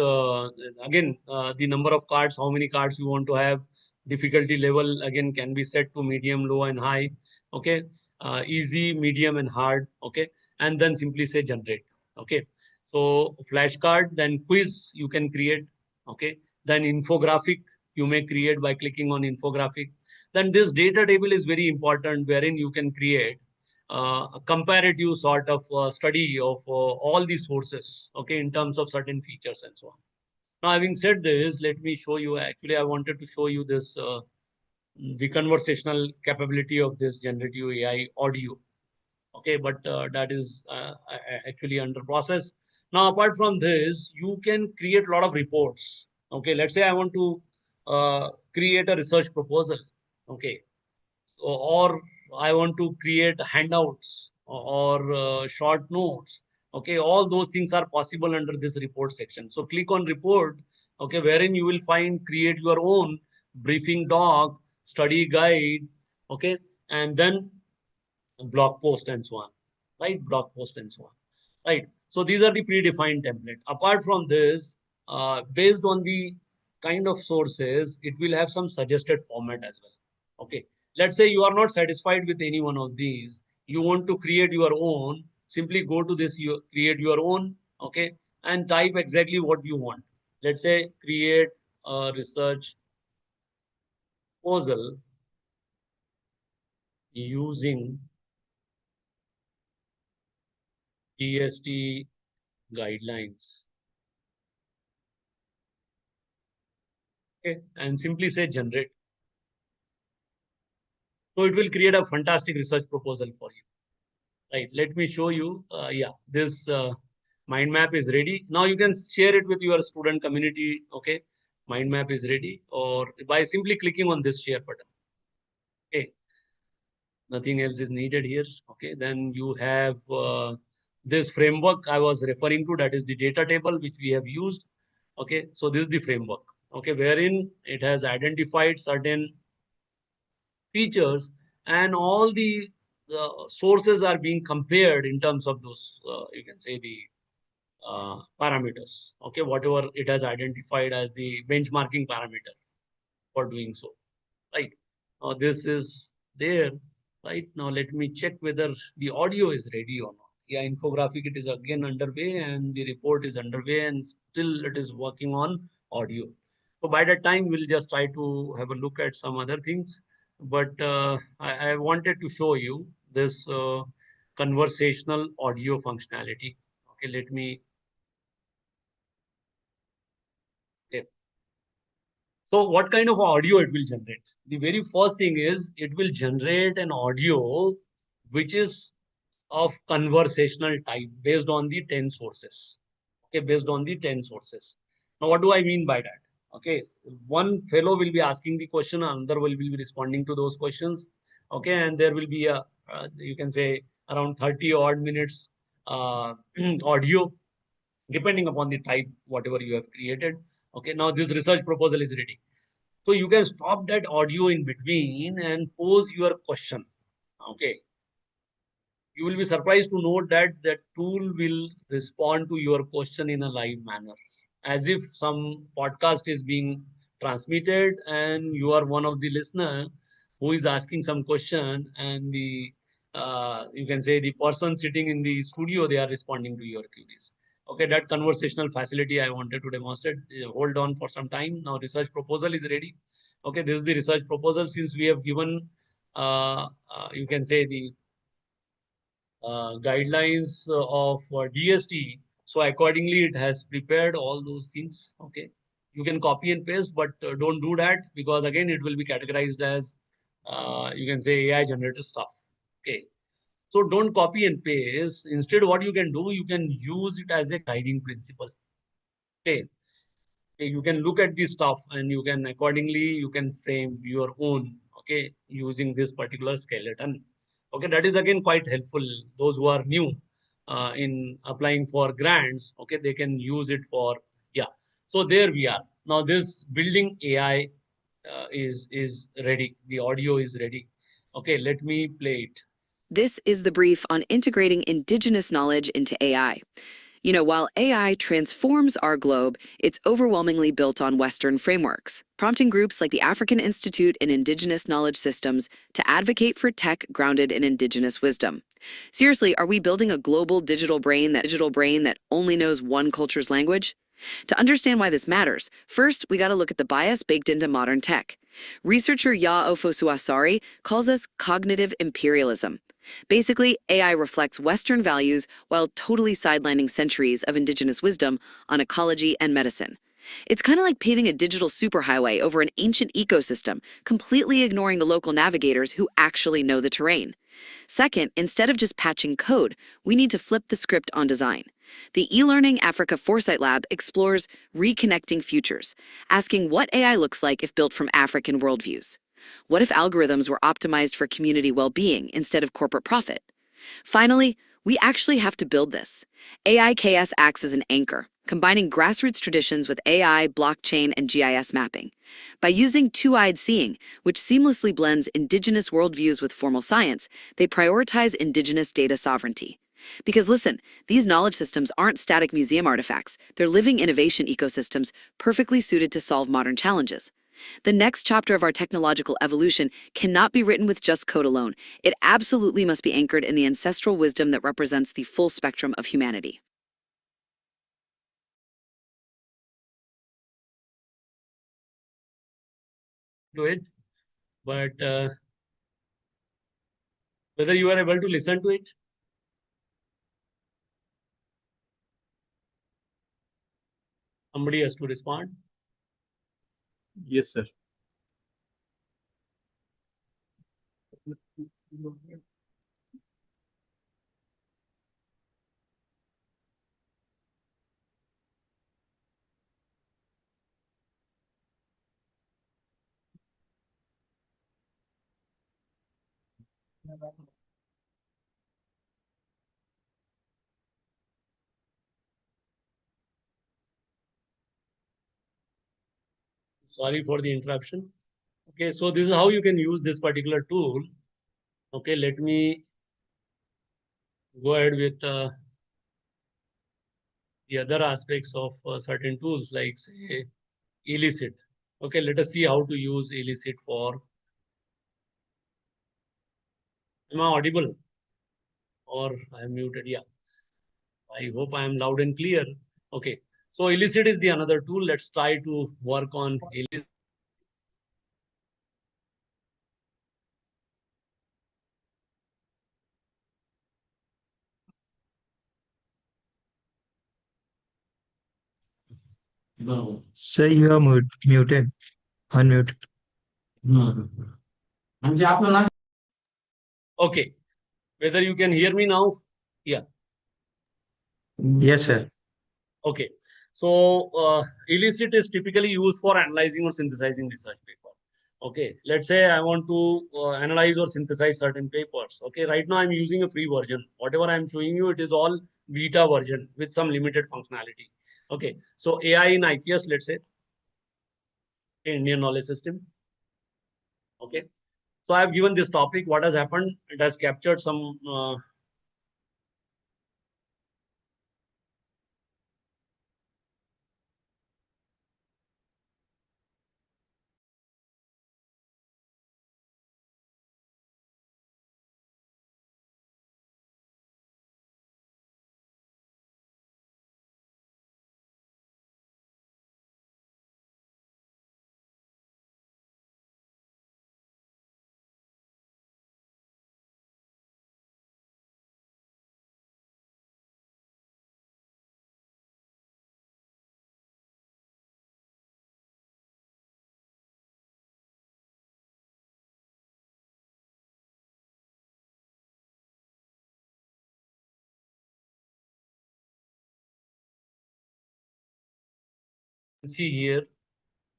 A: again, the number of cards, how many cards you want to have, difficulty level again can be set to medium, low and high. Okay, easy, medium and hard. Okay, and then simply say generate. Okay, so flashcard, then quiz you can create. Okay, then infographic you may create by clicking on infographic. Then this data table is very important, wherein you can create a comparative sort of study of all the sources, okay, in terms of certain features and so on. Now, having said this, let me show you. Actually, I wanted to show you this the conversational capability of this generative AI audio. Okay, but that is actually under process. Now, apart from this, you can create a lot of reports. Okay, let's say I want to create a research proposal. Okay, or I want to create handouts or short notes. Okay, all those things are possible under this report section. So click on report, okay, wherein you will find create your own briefing doc, study guide, okay, and then blog post and so on, right? Blog post and so on, right? So these are the predefined template. Apart from this, based on the kind of sources, it will have some suggested format as well. Okay, let's say you are not satisfied with any one of these, you want to create your own, simply go to this, you create your own, okay, and type exactly what you want. Let's say create a research proposal using GST guidelines. Okay, and simply say generate. So it will create a fantastic research proposal for you. Right, let me show you. Yeah, this mind map is ready. Now you can share it with your student community. Okay, mind map is ready, or by simply clicking on this share button. Okay, nothing else is needed here. Okay, then you have this framework I was referring to, that is the data table which we have used. Okay, so this is the framework. Okay, wherein it has identified certain features, and all the sources are being compared in terms of those, you can say, the parameters. Okay, whatever it has identified as the benchmarking parameter for doing so. Right. Now this is there. Right. Now let me check whether the audio is ready or not. Yeah, infographic, it is again underway, and the report is underway, and still it is working on audio. So by that time, we'll just try to have a look at some other things. But I wanted to show you this conversational audio functionality. Okay, let me. Okay. So what kind of audio it will generate? The very first thing is it will generate an audio which is of conversational type based on the 10 sources. Okay, based on the 10 sources. Now, what do I mean by that? Okay, one fellow will be asking the question, another will be responding to those questions. Okay, and there will be a, you can say, around 30 odd minutes audio, depending upon the type, whatever you have created. Okay, now this research proposal is ready. So you can stop that audio in between and pose your question. Okay. You will be surprised to note that that tool will respond to your question in a live manner, as if some podcast is being transmitted and you are one of the listener who is asking some question, and the you can say the person sitting in the studio, they are responding to your queries. Okay, that conversational facility I wanted to demonstrate. Hold on for some time. Now research proposal is ready. Okay, this is the research proposal. Since we have given you can say the guidelines of DST. So accordingly, it has prepared all those things. Okay, you can copy and paste, but don't do that, because again, it will be categorized as you can say AI generated stuff. Okay, so don't copy and paste. Instead, what you can do, you can use it as a guiding principle. Okay, you can look at this stuff and you can accordingly you can frame your own, okay, using this particular skeleton. Okay, that is again quite helpful. Those who are new in applying for grants, okay, they can use it for, yeah. So there we are. Now this building AI is ready. The audio is ready. Okay, let me play it.
G: This is the brief on integrating indigenous knowledge into AI. You know, while AI transforms our globe, it's overwhelmingly built on Western frameworks, prompting groups like the African Institute in Indigenous Knowledge Systems to advocate for tech grounded in indigenous wisdom. Seriously, are we building a global digital brain that only knows one culture's language? To understand why this matters, first, we got to look at the bias baked into modern tech. Researcher Ya Ofosuasari calls this cognitive imperialism. Basically, AI reflects Western values while totally sidelining centuries of indigenous wisdom on ecology and medicine. It's kind of like paving a digital superhighway over an ancient ecosystem, completely ignoring the local navigators who actually know the terrain. Second, instead of just patching code, we need to flip the script on design. The eLearning Africa Foresight Lab explores reconnecting futures, asking what AI looks like if built from African worldviews. What if algorithms were optimized for community well-being instead of corporate profit? Finally, we actually have to build this. AIKS acts as an anchor, combining grassroots traditions with AI, blockchain, and GIS mapping. By using two-eyed seeing, which seamlessly blends indigenous worldviews with formal science, they prioritize indigenous data sovereignty. Because listen, these knowledge systems aren't static museum artifacts. They're living innovation ecosystems perfectly suited to solve modern challenges. The next chapter of our technological evolution cannot be written with just code alone. It absolutely must be anchored in the ancestral wisdom that represents the full spectrum of humanity.
A: To it, but whether you are able to listen to it. Somebody has to respond.
C: Yes, sir.
A: Sorry for the interruption. Okay, so this is how you can use this particular tool. Okay, let me go ahead with the other aspects of certain tools, like say elicit. Okay, let us see how to use elicit for. Am I audible? Or I am muted? Yeah. I hope I am loud and clear. Okay. So elicit is the another tool. Let's try to work on elicit.
F: Sir, you are muted. Unmute.
A: Okay. Whether you can hear me now? Yeah.
F: Yes, sir.
A: Okay. So elicit is typically used for analyzing or synthesizing research paper. Okay, let's say I want to analyze or synthesize certain papers. Okay, right now I'm using a free version. Whatever I'm showing you, it is all beta version with some limited functionality. Okay, so AI in IPS, let's say, Indian knowledge system. Okay, so I've given this topic. What has happened? It has captured some see here.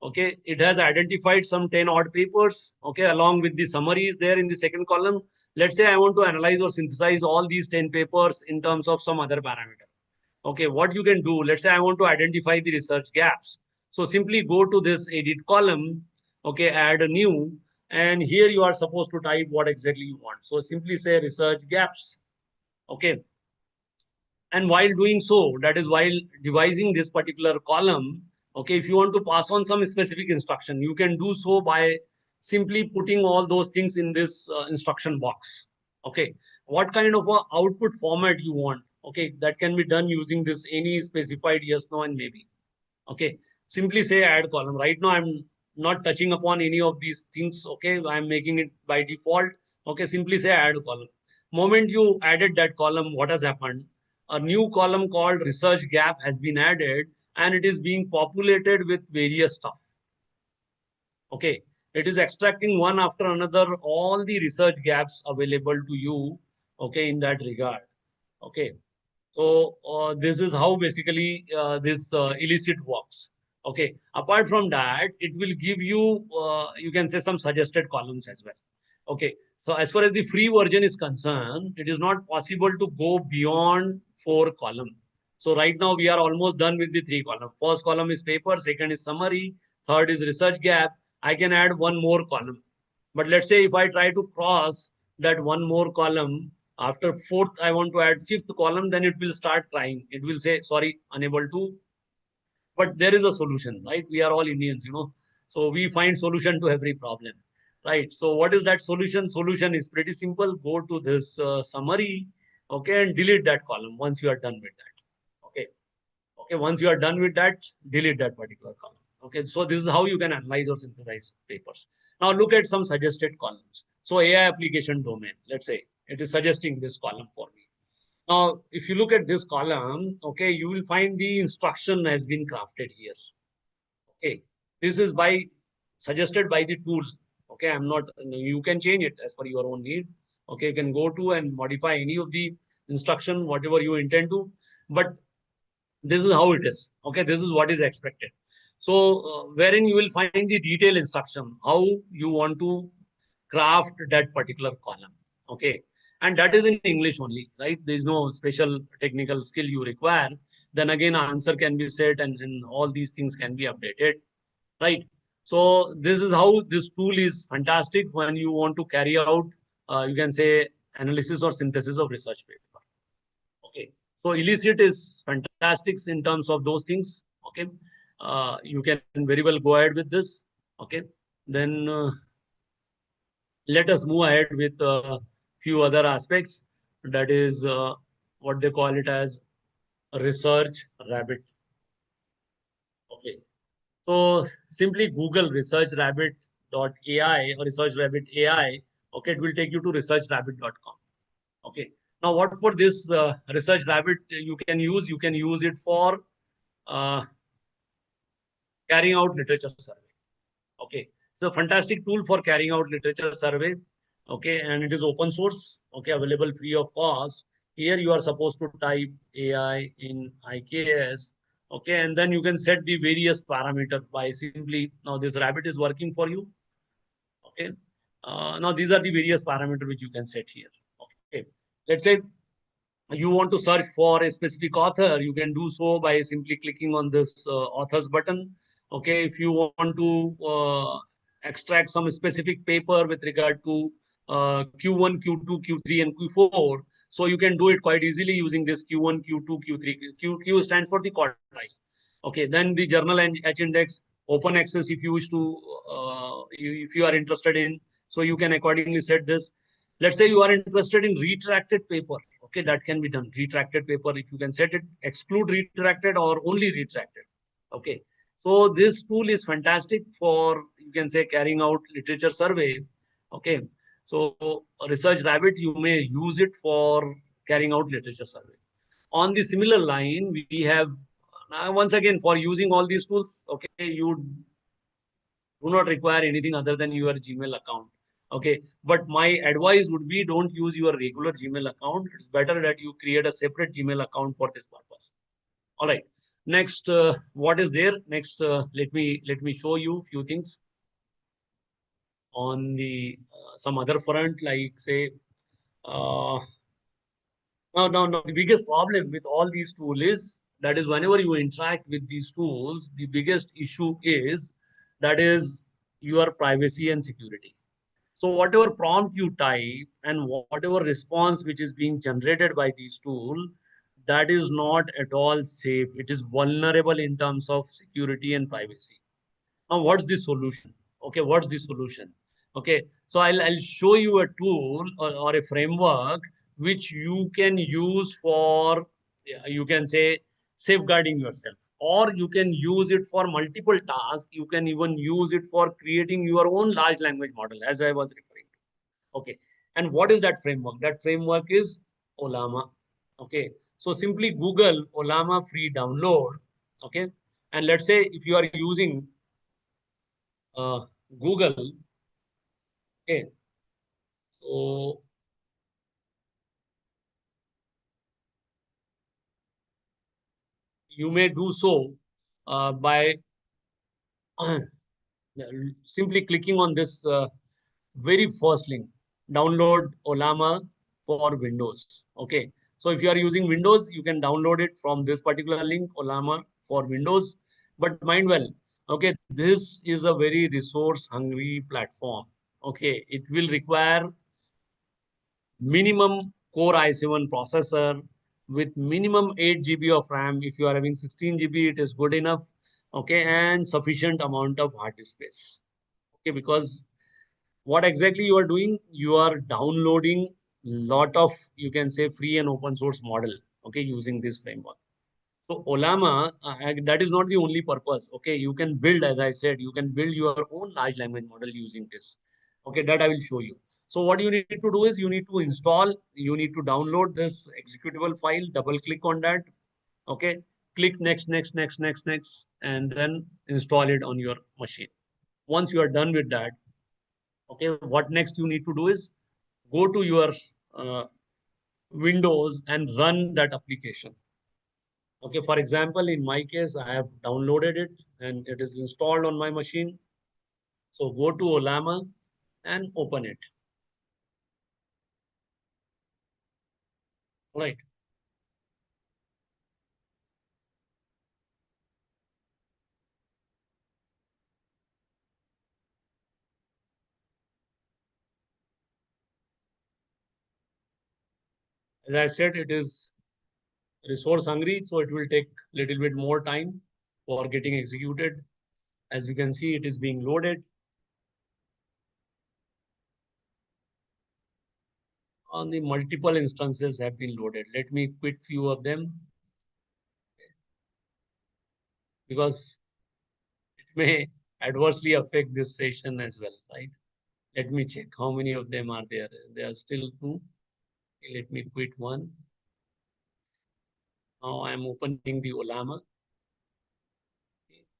A: Okay, it has identified some 10 odd papers, okay, along with the summaries there in the second column. Let's say I want to analyze or synthesize all these 10 papers in terms of some other parameter. Okay, what you can do, let's say I want to identify the research gaps. So simply go to this edit column, okay, add a new, and here you are supposed to type what exactly you want. So simply say research gaps, okay. And while doing so, that is while devising this particular column, okay, if you want to pass on some specific instruction, you can do so by simply putting all those things in this instruction box. Okay, what kind of a output format you want? Okay, that can be done using this any specified yes, no, and maybe. Okay, simply say add column. Right now, I'm not touching upon any of these things. Okay, I'm making it by default. Okay, simply say add column. Moment you added that column, what has happened? A new column called research gap has been added and it is being populated with various stuff. Okay, it is extracting one after another all the research gaps available to you. Okay, in that regard. Okay, so this is how basically this illicit works. Okay, apart from that, it will give you, you can say some suggested columns as well. Okay, so as far as the free version is concerned, it is not possible to go beyond 4 columns. So right now we are almost done with the 3 columns. First column is paper, second is summary, third is research gap. I can add one more column. But let's say if I try to cross that one more column, after fourth, I want to add fifth column, then it will start crying. It will say, sorry, unable to. But there is a solution, right? We are all Indians, you know. So we find solution to every problem, right? So what is that solution? Solution is pretty simple. Go to this summary, okay, and delete that column once you are done with that. Okay. Okay, once you are done with that, delete that particular column. Okay, so this is how you can analyze or synthesize papers. Now look at some suggested columns. So AI application domain, let's say it is suggesting this column for me. Now, if you look at this column, okay, you will find the instruction has been crafted here. Okay, this is by suggested by the tool. Okay, I'm not, you can change it as per your own need. Okay, you can go to and modify any of the instruction, whatever you intend to. But this is how it is. Okay, this is what is expected. So, wherein you will find the detailed instruction, how you want to craft that particular column. Okay, and that is in English only, right? There is no special technical skill you require. Then again, answer can be set and all these things can be updated, right? So this is how this tool is fantastic when you want to carry out, you can say, analysis or synthesis of research paper. Okay, so illicit is fantastic in terms of those things. Okay, you can very well go ahead with this. Okay, then let us move ahead with a few other aspects. That is what they call it as research rabbit. Okay, so simply Google researchrabbit.ai or researchrabbit.ai. Okay, it will take you to researchrabbit.com. Okay, now what for this research rabbit you can use? You can use it for uh, carrying out literature survey. Okay, so fantastic tool for carrying out literature survey. Okay, and it is open source. Okay, available free of cost. Here you are supposed to type AI in IKS. Okay, and then you can set the various parameters by simply, now this rabbit is working for you. Okay. Now these are the various parameters which you can set here. Okay. Let's say you want to search for a specific author, you can do so by simply clicking on this authors button. Okay. If you want to extract some specific paper with regard to Q1, Q2, Q3, and Q4, so you can do it quite easily using this Q1, Q2, Q3. Q stands for the quartile. Okay. Then the journal and H index, open access if you wish to, if you are interested in, so you can accordingly set this. Let's say you are interested in retracted paper. Okay, that can be done. Retracted paper, if you can set it, exclude retracted or only retracted. Okay. So this tool is fantastic for, you can say, carrying out literature survey. Okay. So Research Rabbit, you may use it for carrying out literature survey. On the similar line, we have, once again, for using all these tools, okay, you do not require anything other than your Gmail account. Okay. But my advice would be, don't use your regular Gmail account. It's better that you create a separate Gmail account for this purpose. All right. Next, what is there? Next, let me show you a few things on the some other front, like say, now, the biggest problem with all these tools is that is whenever you interact with these tools, the biggest issue is that is your privacy and security. So whatever prompt you type and whatever response which is being generated by these tools, that is not at all safe. It is vulnerable in terms of security and privacy. Now, what's the solution? Okay, what's the solution? Okay, so I'll show you a tool or a framework which you can use for, you can say, safeguarding yourself, or you can use it for multiple tasks. You can even use it for creating your own large language model, as I was referring to. Okay, and what is that framework? That framework is Olama. Okay, so simply Google Olama free download. Okay, and let's say if you are using Google. Okay, so you may do so by simply clicking on this very first link, download Olama for Windows. Okay, so if you are using Windows, you can download it from this particular link, Olama for Windows. But mind well, okay, this is a very resource hungry platform. Okay, it will require minimum Core i7 processor with minimum 8 GB of RAM. If you are having 16 GB, it is good enough. Okay, and sufficient amount of hard disk space. Okay, because what exactly you are doing, you are downloading lot of, you can say, free and open source model. Okay, using this framework. So Olama, that is not the only purpose. Okay, you can build, as I said, you can build your own large language model using this. Okay, that I will show you. So what you need to do is you need to install, you need to download this executable file, double click on that. Okay, click next, next, next, next, next, and then install it on your machine. Once you are done with that, okay, what next you need to do is go to your Windows and run that application. Okay, for example, in my case, I have downloaded it and it is installed on my machine. So go to Olama and open it. Right. As I said, it is resource hungry, so it will take a little bit more time for getting executed. As you can see, it is being loaded. On the multiple instances have been loaded. Let me quit few of them because it may adversely affect this session as well, right? Let me check how many of them are there. There are still two. Let me quit one. Now I am opening the Olama.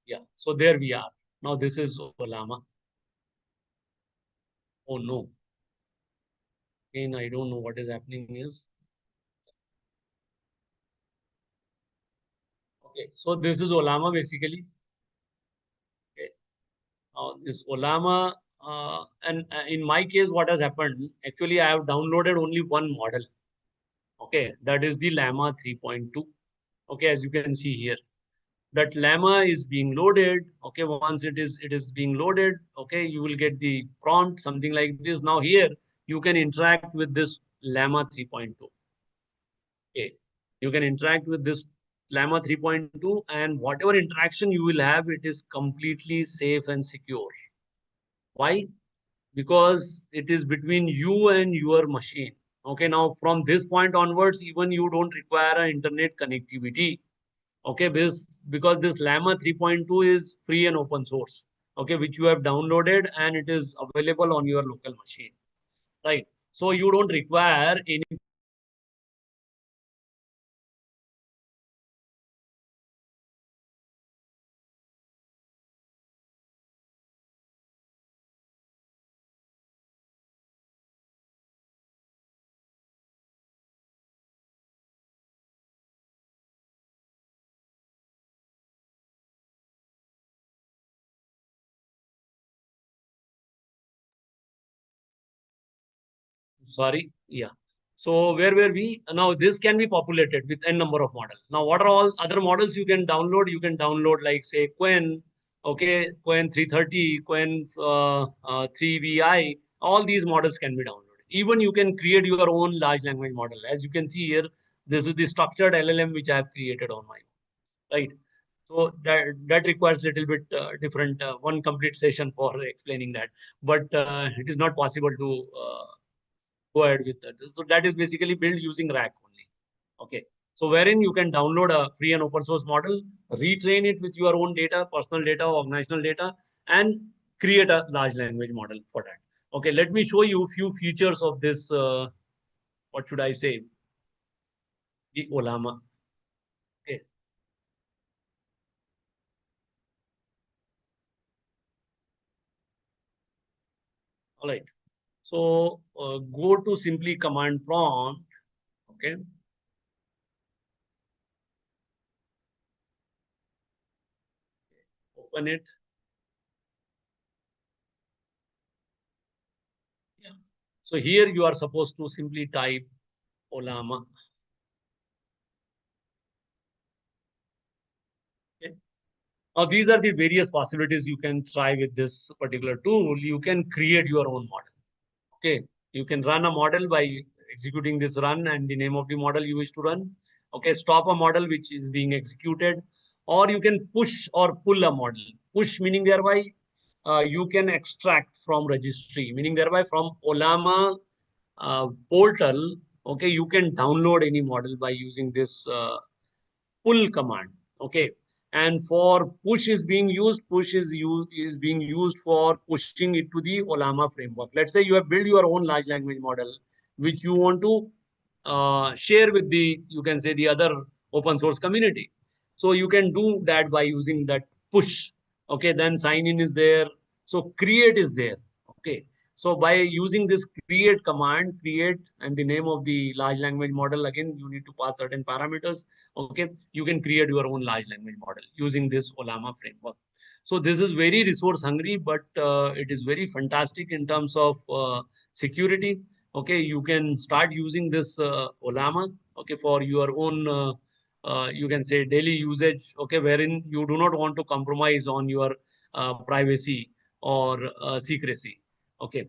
A: Yeah, so there we are. Now this is Olama. Oh no. Again, I don't know what is happening is. Okay, so this is Olama basically. Okay. Now this Olama, and in my case, what has happened, actually, I have downloaded only one model. Okay, that is the Llama 3.2. Okay, as you can see here, that Llama is being loaded. Okay, once it is being loaded, okay, you will get the prompt, something like this. Now here, you can interact with this Llama 3.2. Okay, you can interact with this Llama 3.2, and whatever interaction you will have, it is completely safe and secure. Why? Because it is between you and your machine. Okay, now from this point onwards, even you don't require an internet connectivity. Okay, because this Llama 3.2 is free and open source. Okay, which you have downloaded and it is available on your local machine. Right. So you don't require any. Sorry, yeah. So where were we? Now this can be populated with n number of models. Now what are all other models you can download? You can download like say Quen, okay, Quen 330, Quen 3VI. All these models can be downloaded. Even you can create your own large language model. As you can see here, this is the structured LLM which I have created on my own, right? So that requires little bit different one complete session for explaining that, but it is not possible to go ahead with that. So that is basically built using RAC only. Okay. So wherein you can download a free and open source model, retrain it with your own data, personal data, organizational data, and create a large language model for that. Okay, let me show you a few features of this, what should I say, the Olama. Okay. All right. So go to simply command prompt. Okay. Open it. Yeah. So here you are supposed to simply type Olama. Okay. Now, these are the various possibilities you can try with this particular tool. You can create your own model. Okay. You can run a model by executing this run and the name of the model you wish to run. Okay. Stop a model which is being executed, or you can push or pull a model. Push meaning thereby you can extract from registry, meaning thereby from Olama portal. Okay. You can download any model by using this pull command. Okay. And for push is being used, is being used for pushing it to the Olama framework. Let's say you have built your own large language model, which you want to share with the, you can say, the other open source community. So you can do that by using that push. Okay, then sign in is there. So create is there. Okay. So by using this create command, create and the name of the large language model, again, you need to pass certain parameters. Okay, you can create your own large language model using this Olama framework. So this is very resource hungry, but it is very fantastic in terms of security. Okay, you can start using this Olama, okay, for your own, you can say daily usage, okay, wherein you do not want to compromise on your privacy or secrecy. Okay,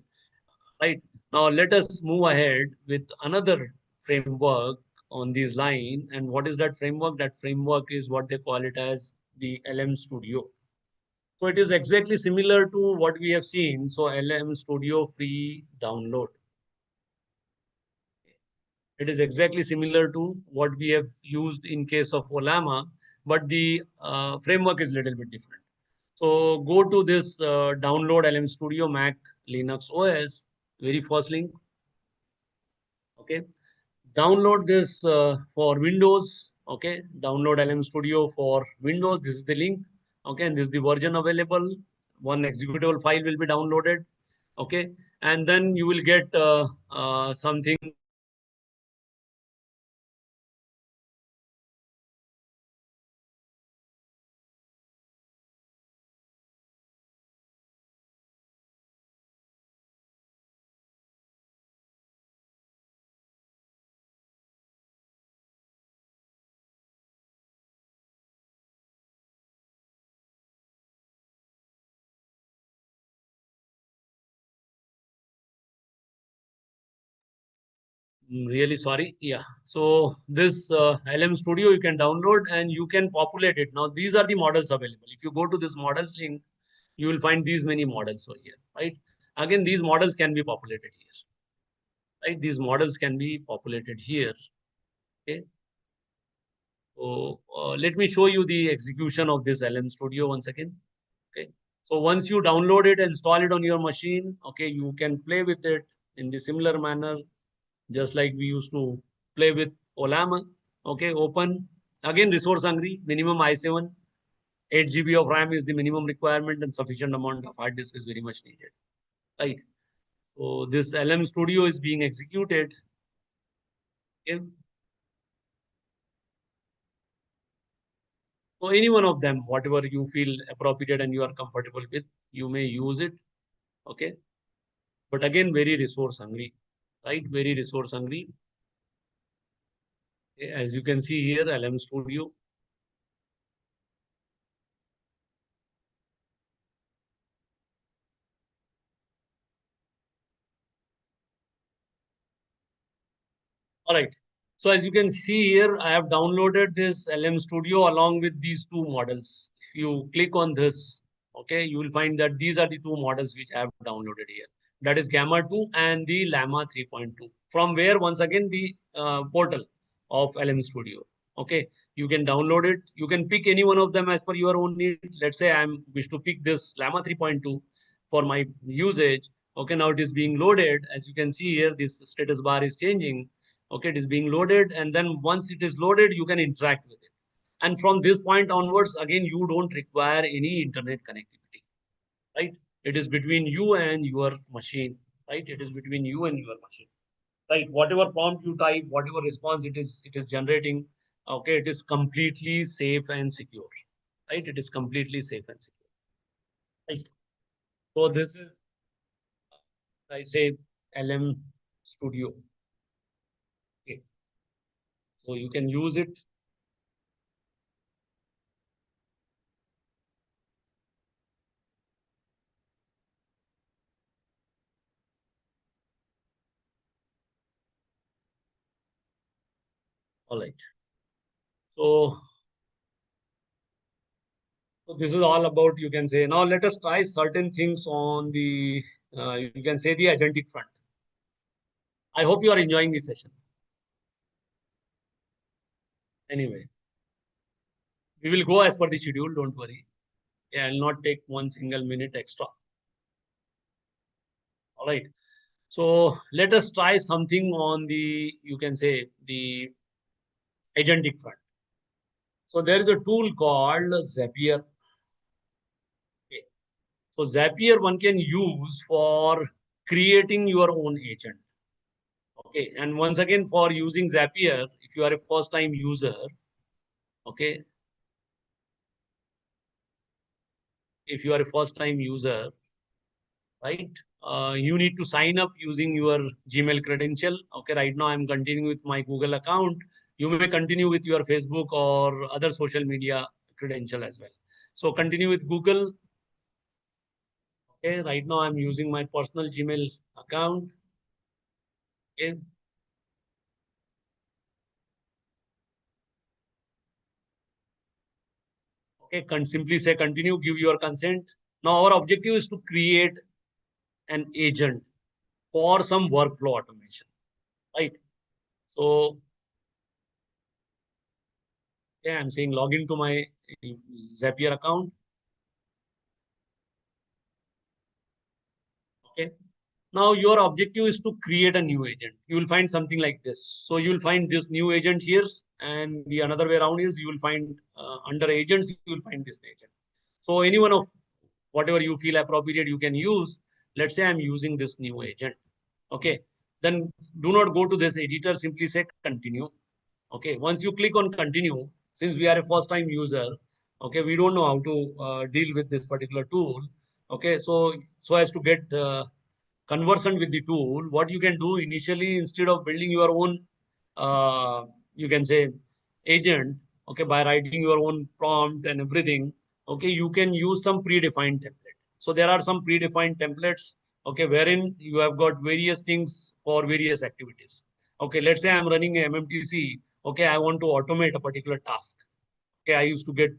A: right. Now let us move ahead with another framework on this line. And what is that framework? That framework is what they call it as the LM Studio. So it is exactly similar to what we have seen. So LM Studio free download. It is exactly similar to what we have used in case of Olama, but the framework is a little bit different. So go to this download LM Studio Mac Linux OS, very first link. Okay. Download this for Windows. Okay. Download LM Studio for Windows. This is the link. Okay. And this is the version available. One executable file will be downloaded. Okay. And then you will get something Really sorry. Yeah. So this LM Studio you can download and you can populate it. Now these are the models available. If you go to this models link, you will find these many models over here, right? Again, these models can be populated here, right? These models can be populated here. Okay. So let me show you the execution of this LM Studio once again. Okay. So once you download it and install it on your machine, okay, you can play with it in the similar manner, just like we used to play with Olama. Okay, open. Again, resource hungry, minimum i7, 8 GB of RAM is the minimum requirement and sufficient amount of hard disk is very much needed. Right. So this LM Studio is being executed. Okay. So any one of them, whatever you feel appropriate and you are comfortable with, you may use it. Okay. But again, very resource hungry, right? Very resource hungry. Okay. As you can see here, LM Studio. All right. So as you can see here, I have downloaded this LM Studio along with these two models. If you click on this, okay, you will find that these are the two models which I have downloaded here. That is Gamma 2 and the Llama 3.2. From where, once again, the portal of LM Studio. Okay, you can download it. You can pick any one of them as per your own need. Let's say I wish to pick this Llama 3.2 for my usage. Okay, now it is being loaded. As you can see here, this status bar is changing. Okay, it is being loaded, and then once it is loaded, you can interact with it. And from this point onwards, again, you don't require any internet connectivity, right? It is between you and your machine, right? It is between you and your machine, right? Whatever prompt you type, whatever response it is generating, okay, it is completely safe and secure, right? It is completely safe and secure, right? So this is, I say, LM Studio. Okay, so you can use it. All right. So this is all about, you can say, now let us try certain things on the, you can say, the agentic front. I hope you are enjoying this session. Anyway, we will go as per the schedule, don't worry. Yeah, I'll not take one single minute extra. All right. So let us try something on the, you can say, the agentic front. So there is a tool called Zapier. Okay. So Zapier one can use for creating your own agent. Okay, and once again, for using Zapier, if you are a first-time user, okay, if you are a first-time user, right, you need to sign up using your Gmail credential. Okay, right now I'm continuing with my Google account. You may continue with your Facebook or other social media credential as well. So continue with Google. Okay, right now I'm using my personal Gmail account. Okay. Okay, can simply say continue, give your consent. Now our objective is to create an agent for some workflow automation, right? So, yeah, I'm saying log into my Zapier account. Okay. Now your objective is to create a new agent. You will find something like this. So you will find this new agent here, and the another way around is you will find under agents, you will find this agent. So any one of whatever you feel appropriate, you can use. Let's say I'm using this new agent. Okay. Then do not go to this editor, simply say continue. Okay. Once you click on continue, since we are a first time user, okay, we don't know how to deal with this particular tool. Okay. So as to get conversant with the tool, what you can do initially, instead of building your own, you can say, agent, okay, by writing your own prompt and everything, okay, you can use some predefined template. So there are some predefined templates, okay, wherein you have got various things for various activities. Okay, let's say I'm running a MMTC. Okay, I want to automate a particular task. Okay, I used to get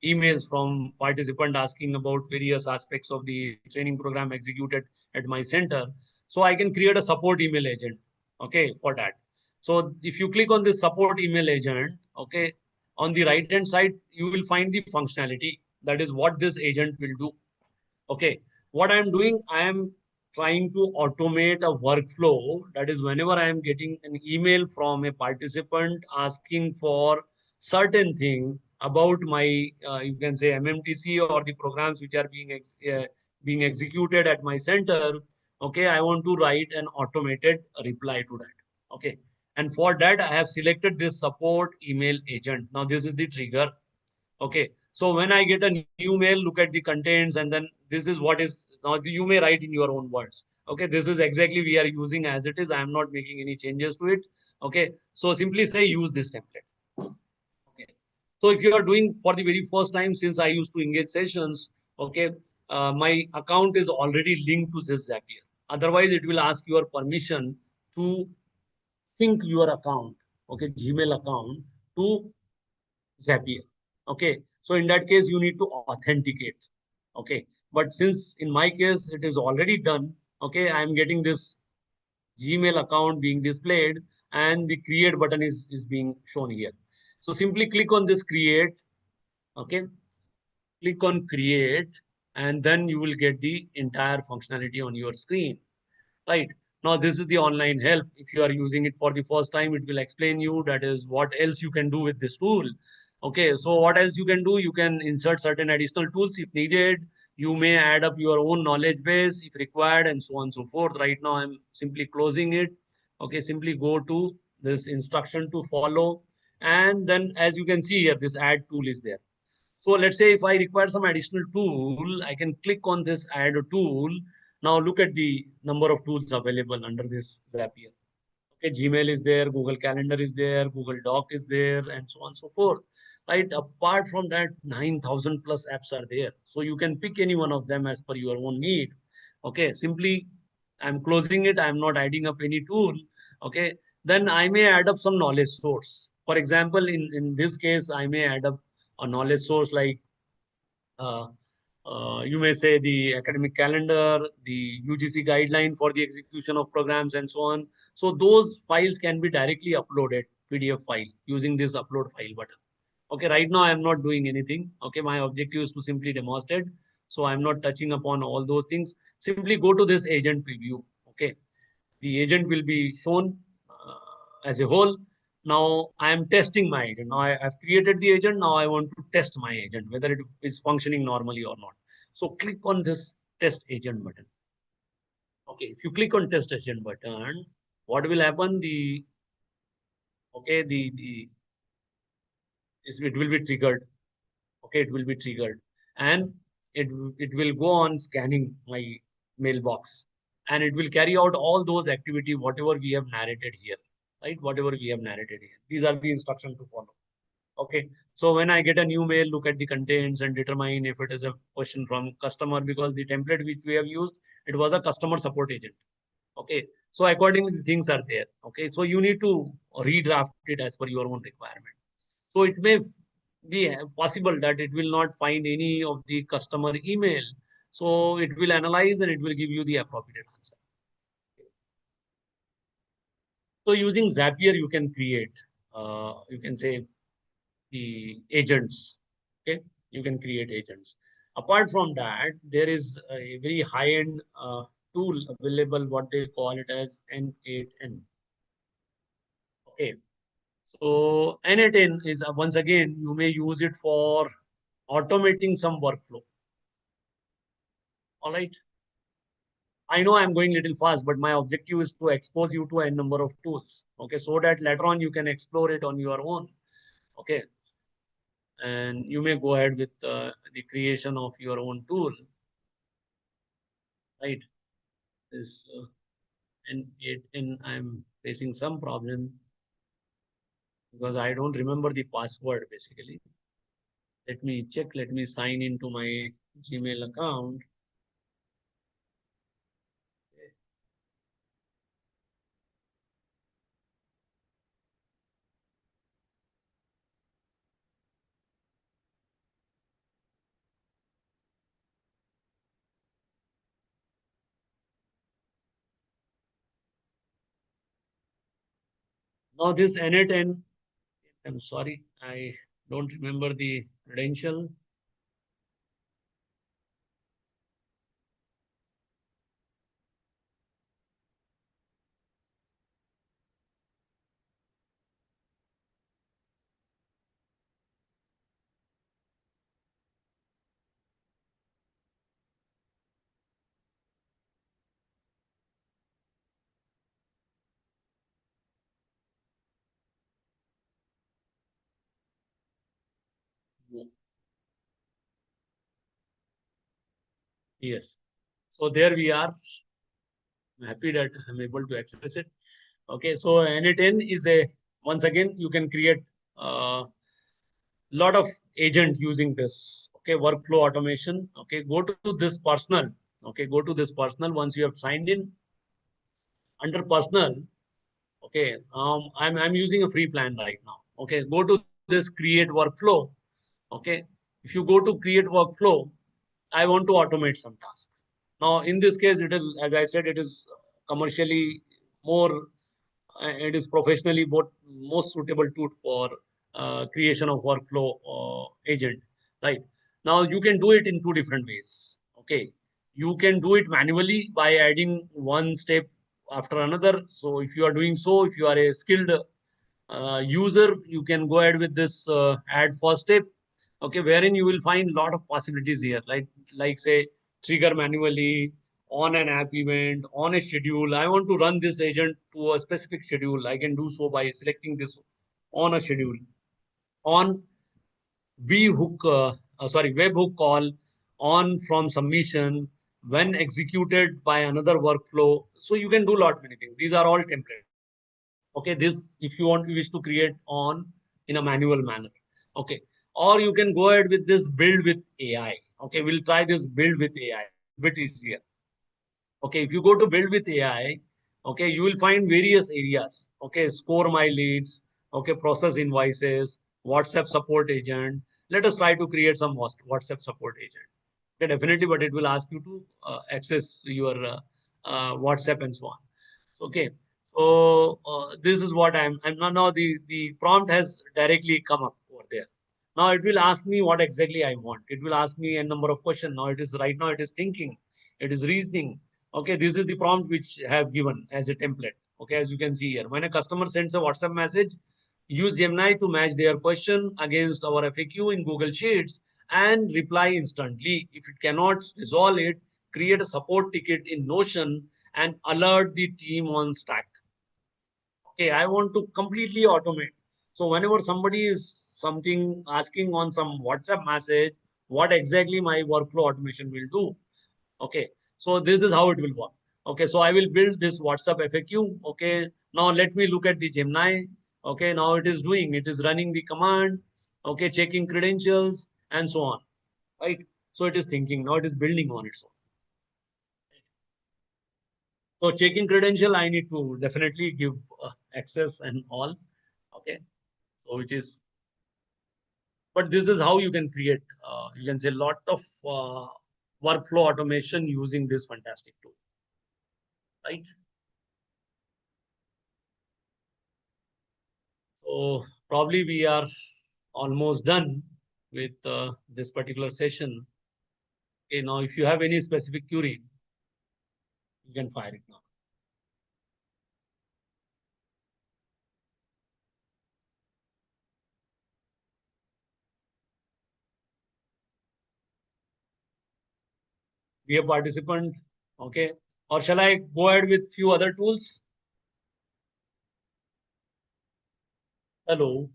A: emails from participant asking about various aspects of the training program executed at my center. So I can create a support email agent, okay, for that. So if you click on this support email agent, okay, on the right hand side, you will find the functionality. That is what this agent will do. Okay, what I am doing, I am trying to automate a workflow. That is, whenever I am getting an email from a participant asking for certain thing about my, you can say MMTC or the programs which are being executed at my center. Okay, I want to write an automated reply to that. Okay, and for that I have selected this support email agent. Now this is the trigger. Okay, so when I get a new mail, look at the contents, and then this is what is, now you may write in your own words. Okay, this is exactly we are using as it is. I am not making any changes to it. Okay, so simply say use this template. Okay, so if you are doing for the very first time, since I used to engage sessions, okay, my account is already linked to this Zapier. Otherwise, it will ask your permission to sync your account, okay, Gmail account to Zapier. Okay, so in that case, you need to authenticate. Okay, but since in my case it is already done, okay, I am getting this Gmail account being displayed and the create button is being shown here. So simply click on this create. Okay, click on create, and then you will get the entire functionality on your screen. Right. Now, this is the online help. If you are using it for the first time, it will explain you that is what else you can do with this tool. Okay, so what else you can do? You can insert certain additional tools if needed. You may add up your own knowledge base if required, and so on and so forth. Right now, I'm simply closing it. Okay, simply go to this instruction to follow. And then as you can see here, this add tool is there. So let's say if I require some additional tool, I can click on this add a tool. Now look at the number of tools available under this Zapier. Okay, Gmail is there, Google Calendar is there, Google Doc is there, and so on and so forth. Right. Apart from that, 9,000 plus apps are there. So you can pick any one of them as per your own need. Okay, simply I'm closing it. I'm not adding up any tool. Okay, then I may add up some knowledge source. For example, in this case, I may add up a knowledge source like uh, you may say the academic calendar, the UGC guideline for the execution of programs, and so on. So those files can be directly uploaded, PDF file, using this upload file button. Okay, right now I am not doing anything. Okay, my objective is to simply demonstrate. So I'm not touching upon all those things. Simply go to this agent preview. Okay, the agent will be shown as a whole. Now I am testing my agent. Now I have created the agent. Now I want to test my agent, whether it is functioning normally or not. So click on this test agent button. Okay, if you click on test agent button, what will happen? It will be triggered. Okay, it will be triggered, and it will go on scanning my mailbox, and it will carry out all those activity whatever we have narrated here. Right, whatever we have narrated here. These are the instructions to follow. Okay, so when I get a new mail, look at the contents and determine if it is a question from customer, because the template which we have used, it was a customer support agent. Okay, so accordingly the things are there. Okay, so you need to redraft it as per your own requirement. So it may be possible that it will not find any of the customer email. So it will analyze and it will give you the appropriate answer. So using Zapier, you can create, you can say the agents. Okay, you can create agents. Apart from that, there is a very high-end tool available, what they call it as N8N. Okay, so N8N is once again, you may use it for automating some workflow. All right. I know I'm going a little fast, but my objective is to expose you to a number of tools. Okay, so that later on you can explore it on your own. Okay, and you may go ahead with the creation of your own tool. Right. This and I'm facing some problem because I don't remember the password basically. Let me check. Let me sign into my Gmail account. Now this N8N, I'm sorry, I don't remember the credential. Yes. So there we are. I'm happy that I'm able to access it. Okay, so N8N is a, once again, you can create a lot of agent using this. Okay, workflow automation. Okay, go to this personal. Okay, go to this personal once you have signed in. Under personal, okay, I'm using a free plan right now. Okay, go to this create workflow. Okay, if you go to create workflow, I want to automate some task. Now, in this case, it is, as I said, it is commercially more, it is professionally most suitable tool for creation of workflow agent, right? Now, you can do it in two different ways. Okay, you can do it manually by adding one step after another. So, if you are doing so, if you are a skilled user, you can go ahead with this add first step. Okay, wherein you will find a lot of possibilities here, like say trigger manually on an app event, on a schedule. I want to run this agent to a specific schedule. I can do so by selecting this on a schedule, on webhook call, on from submission, when executed by another workflow. So you can do a lot many things. These are all templates. Okay, this if you want, you wish to create on in a manual manner. Okay, or you can go ahead with this build with AI. Okay, we'll try this build with AI. It's a bit easier. Okay, if you go to build with AI, okay, you will find various areas. Okay, score my leads. Okay, process invoices, WhatsApp support agent. Let us try to create some WhatsApp support agent. Okay, definitely, but it will ask you to access your WhatsApp and so on. So, okay, so this is what I'm now the prompt has directly come up over there. Now it will ask me what exactly I want. It will ask me a number of questions. Now it is right now it is thinking, it is reasoning. Okay, this is the prompt which I have given as a template. Okay, as you can see here, when a customer sends a WhatsApp message, use Gemini to match their question against our FAQ in Google Sheets and reply instantly. If it cannot resolve it, create a support ticket in Notion and alert the team on Stack. Okay, I want to completely automate. So whenever somebody is something asking on some WhatsApp message, what exactly my workflow automation will do. Okay, so this is how it will work. Okay, so I will build this WhatsApp FAQ. Okay, now let me look at the Gemini. Okay, now it is doing, it is running the command. Okay, checking credentials and so on. Right, so it is thinking, now it is building on its own. So checking credential, I need to definitely give access and all. Okay, so which is, but this is how you can create, you can say, a lot of workflow automation using this fantastic tool, right? So probably we are almost done with this particular session. Okay, now if you have any specific query, you can fire it now. Be a participant, okay? Or shall I go ahead with few other tools? Hello,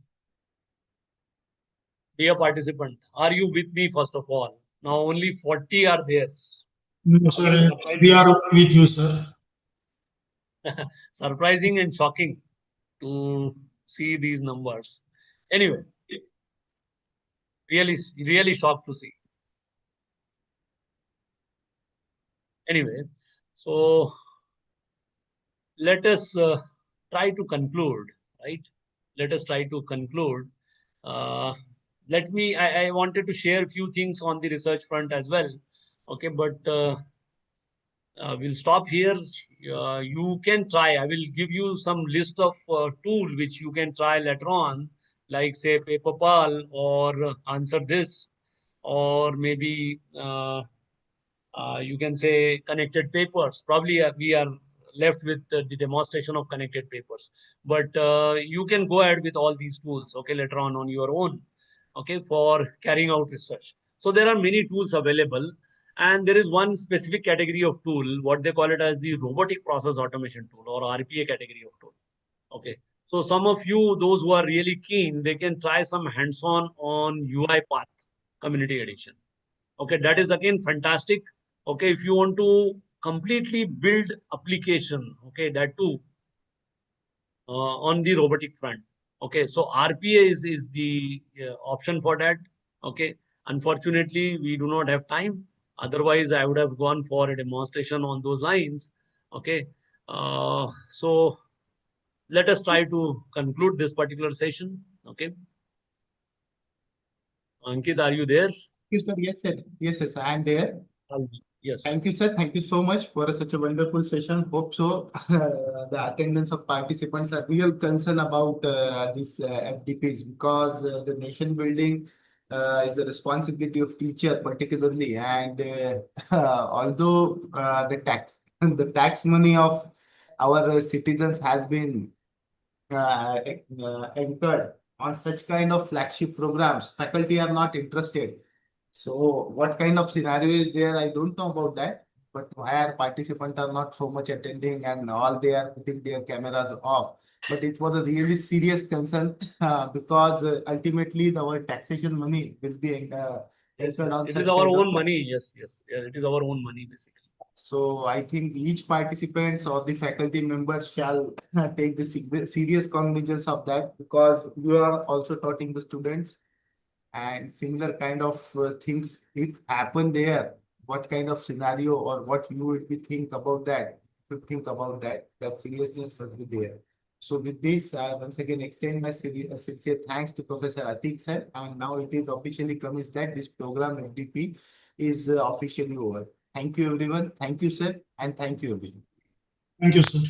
A: dear participant, are you with me first of all? Now only 40 are there.
E: No, sir, we are with you, sir.
A: Surprising and shocking to see these numbers. Anyway, really shocked to see. Anyway, so let us try to conclude, right? Let us try to conclude. I wanted to share a few things on the research front as well. Okay, but we'll stop here. You can try. I will give you some list of tool which you can try later on, like say PaperPal or Answer This, or maybe you can say connected papers. Probably we are left with the demonstration of connected papers. But you can go ahead with all these tools, okay, later on your own, okay, for carrying out research. So there are many tools available. And there is one specific category of tool, what they call it as the robotic process automation tool, or RPA category of tool. Okay. So some of you, those who are really keen, they can try some hands-on on UiPath Community Edition. Okay, that is again fantastic. Okay, if you want to completely build application, okay, that too on the robotic front. Okay, so RPA is the option for that. Okay, unfortunately, we do not have time. Otherwise, I would have gone for a demonstration on those lines. Okay, so let us try to conclude this particular session. Okay, Ankit, are you there?
B: Yes, sir. Yes, sir. Yes, yes, I am there.
A: Yes.
B: Thank you, sir. Thank you so much for such a wonderful session. Hope so. The attendance of participants are real concern about this FDPs, because the nation building is the responsibility of teacher particularly. And although the tax money of our citizens has been anchored on such kind of flagship programs, faculty are not interested. So what kind of scenario is there? I don't know about that. But why our participants are not so much attending and all they are putting their cameras off? But it was a really serious concern because ultimately our taxation money will be anchored on
A: It
B: such
A: is our
B: kind of
A: own money. Yes, yes. Yeah, it is our own money, basically.
B: So I think each participants or the faculty members shall take the serious cognizance of that, because you are also taughting the students, and similar kind of things if happen there, what kind of scenario or what you would be think about that, that seriousness will be there. So with this, I once again extend my sincere thanks to Professor Atik sir, and now it is officially commenced that this program FDP is officially over. Thank you everyone. Thank you sir, and thank you everyone.
E: Thank you, sir.